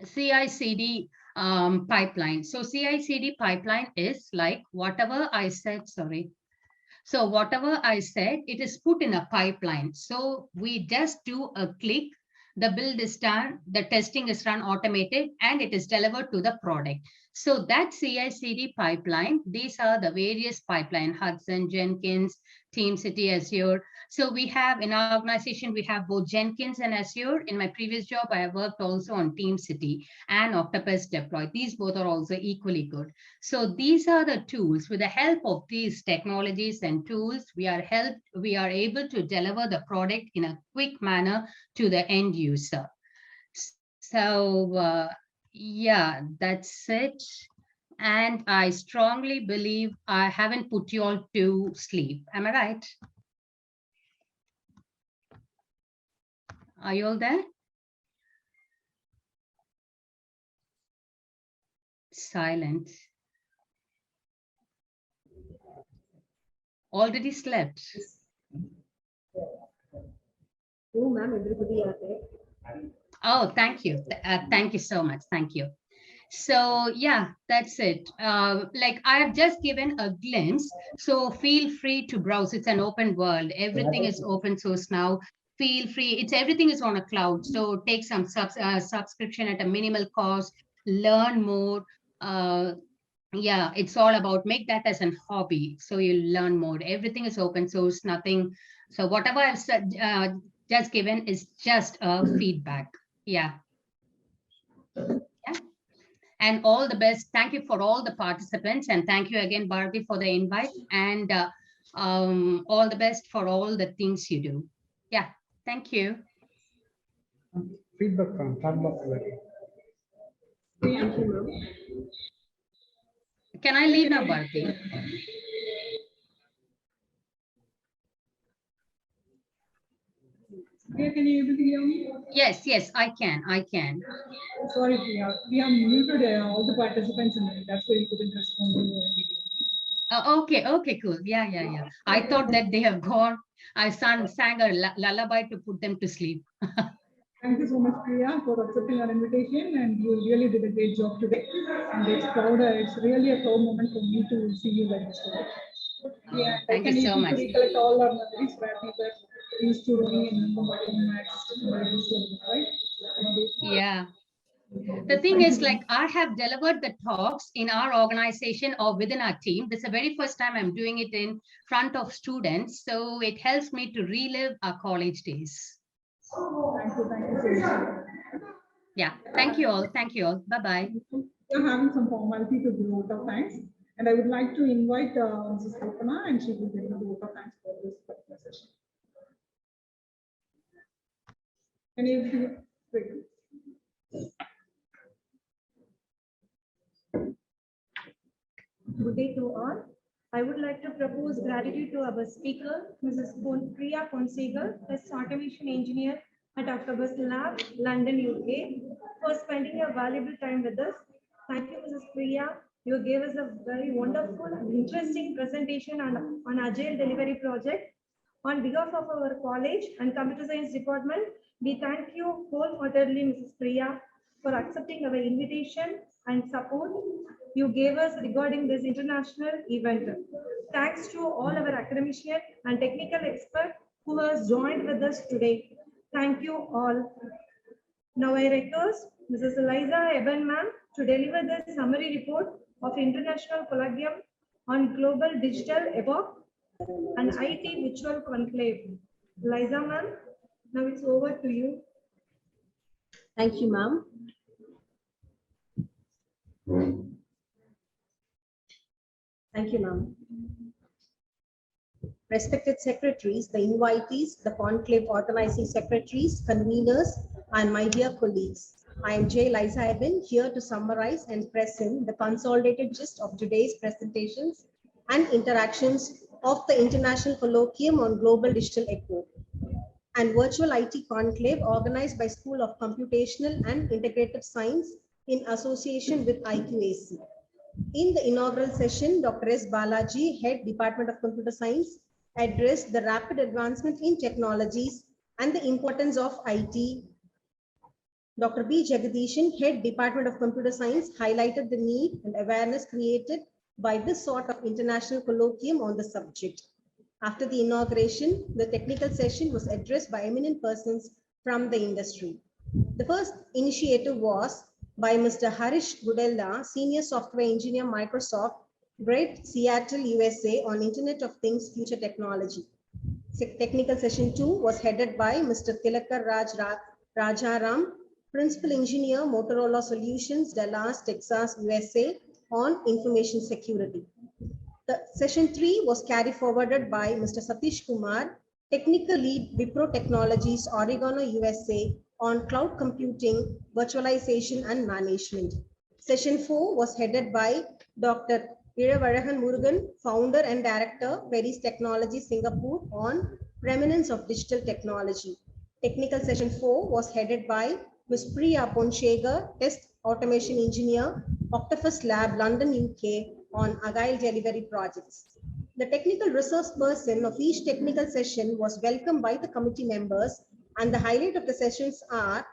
CI/CD pipeline. So CI/CD pipeline is like whatever I said, sorry. So whatever I said, it is put in a pipeline. So we just do a click, the build is done, the testing is run automated, and it is delivered to the product. So that CI/CD pipeline, these are the various pipeline, Hudson, Jenkins, TeamCity, Azure. So we have in our organization, we have both Jenkins and Azure. In my previous job, I have worked also on TeamCity and Octopus Deploy. These both are also equally good. So these are the tools. With the help of these technologies and tools, we are able to deliver the product in a quick manner to the end user. So yeah, that's it. And I strongly believe I haven't put you all to sleep. Am I right? Are you all there? Silent. Already slept. Oh, ma'am, everybody are there. Oh, thank you. Thank you so much. Thank you. So yeah, that's it. Like I have just given a glimpse. So feel free to browse. It's an open world. Everything is open source now. Feel free. Everything is on a cloud. So take some subscription at a minimal cost. Learn more. Yeah, it's all about make that as a hobby. So you learn more. Everything is open source. Nothing. So whatever I've said, just given is just a feedback. Yeah. Yeah. And all the best. Thank you for all the participants. And thank you again, Bharati, for the invite. And all the best for all the things you do. Yeah. Thank you. Feedback from chat box. Thank you, ma'am. Can I leave now, Bharati? Priya, can you able to hear me? Yes, yes, I can. I can. Sorry, Priya. We have muted all the participants in it. That's why we couldn't respond to you immediately. Okay, okay, cool. Yeah, yeah, yeah. I thought that they have gone. I sang a lullaby to put them to sleep. Thank you so much, Priya, for accepting our invitation, and you really did a great job today. And it's really a proud moment for me to see you like this today. Yeah, Thank you so much. Recollect all our memories where we were used to doing in right? Yeah. The thing is, like, I have delivered the talks in our organization or within our team. This is the very first time I'm doing it in front of students. So it helps me to relive our college days. Thank you so much. Yeah, thank you all. Thank you all. Bye-bye. You're having some formality to do out of thanks. And I would like to invite Mrs. Kalpana, and she will give the vote of thanks for this particular session. Any of you? Good day to all. I would like to propose gratitude to our speaker, Mrs. Priya Fonseca, Test Automation Engineer at Octopus Lab, London, UK, for spending a valuable time with us. Thank you, Mrs. Priya. You gave us a very wonderful and interesting presentation on Agile Delivery Project. On behalf of our college and computer science department, we thank you wholeheartedly, Mrs. Priya, for accepting our invitation and support you gave us regarding this international event. Thanks to all our academician and technical experts who has joined with us today. Thank you all. Now I request Mrs. Eliza Eben ma'am to deliver the summary report of International Colloquium on Global Digital Epoch and IT Virtual Conclave. Eliza ma'am, now it's over to you. Thank you, ma'am. Thank you, ma'am. Respected secretaries, the invitees, the conclave organizing secretaries, conveners, and my dear colleagues. I am J. Liza Eben, here to summarize and present the consolidated gist of today's presentations and interactions of the International Colloquium on Global Digital Epoch and Virtual IT Conclave organized by School of Computational and Integrative Science in association with IQAC. In the inaugural session, Dr. S. Balaji, Head Department of Computer Science, addressed the rapid advancement in technologies and the importance of IT. Dr. B. Jagadishan, Head Department of Computer Science, highlighted the need and awareness created by this sort of international colloquium on the subject. After the inauguration, the technical session was addressed by eminent persons from the industry. The first initiative was by Mr. Harish Gudella, Senior Software Engineer, Microsoft, Great Seattle, USA, on Internet of Things Future Technology. Technical session 2 was headed by Mr. Tilakar Rajaram, Principal Engineer, Motorola Solutions, Dallas, Texas, USA, on information security. The session 3 was carried forwarded by Mr. Satish Kumar, Technical Lead, Wipro Technologies, Oregano, USA, on cloud computing, virtualization, and management. Session 4 was headed by Dr. Iravarahan Murugan, Founder and Director, Veris Technology, Singapore, on preeminence of digital technology. Technical session 4 was headed by Ms. Priya Fonseca, Test Automation Engineer, Octopus Lab, London, UK, on Agile Delivery Projects. The technical resource person of each technical session was welcomed by the committee members, and the highlight of the sessions are: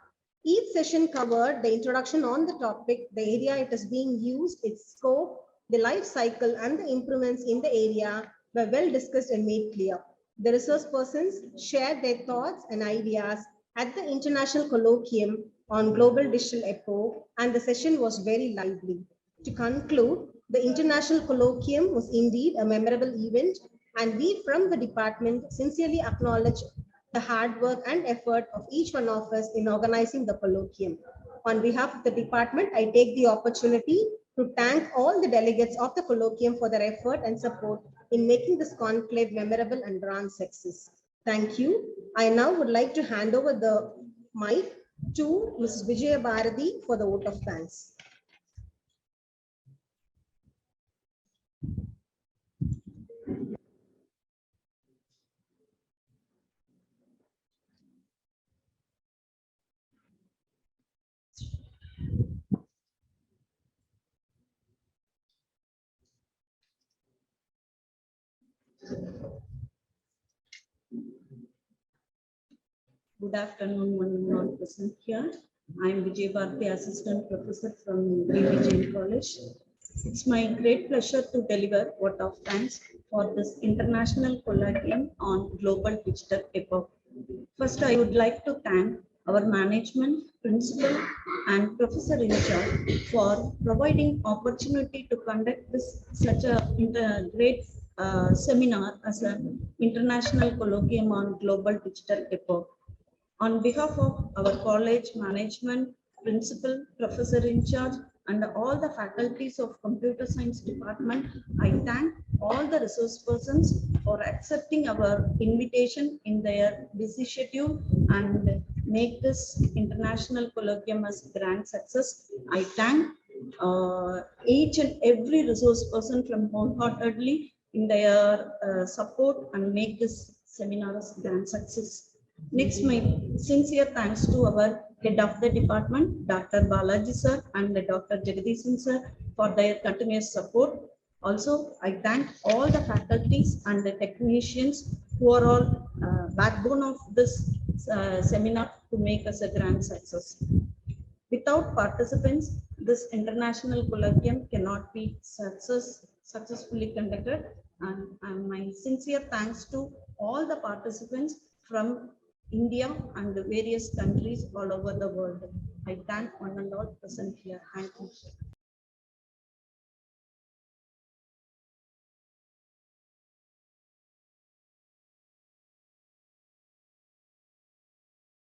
each session covered the introduction on the topic, the area it is being used, its scope, the life cycle, and the improvements in the area were well discussed and made clear. The resource persons shared their thoughts and ideas at the International Colloquium on Global Digital Epoch, and the session was very lively. To conclude, the International Colloquium was indeed a memorable event, and we from the department sincerely acknowledge the hard work and effort of each one of us in organizing the colloquium. On behalf of the department, I take the opportunity to thank all the delegates of the colloquium for their effort and support in making this conclave memorable and grand success. Thank you. I now would like to hand over the mic to Mrs. Vijaya Bharati for the vote of thanks. Good afternoon, one and all present here. I am Vijay Bharati, Assistant Professor from DBJain College. It's my great pleasure to deliver vote of thanks for this International Colloquium on Global Digital Epoch. First, I would like to thank our management, principal, and professor in charge for providing opportunity to conduct this such a great seminar as an International Colloquium on Global Digital Epoch. On behalf of our college management, principal, professor in charge, and all the faculties of Computer Science Department. I thank all the resource persons for accepting our invitation in their busy schedule and make this international colloquium as grand success. I thank each and every resource person from wholeheartedly in their support and make this seminar as grand success. Next, my sincere thanks to our head of the department, Dr. Balaji sir and Dr. Jagdishan sir for their continuous support. Also, I thank all the faculties and the technicians who are all backbone of this seminar to make us a grand success. Without participants, this international colloquium cannot be successfully conducted. And my sincere thanks to all the participants from India and the various countries all over the world. I thank one and all present here. Thank you.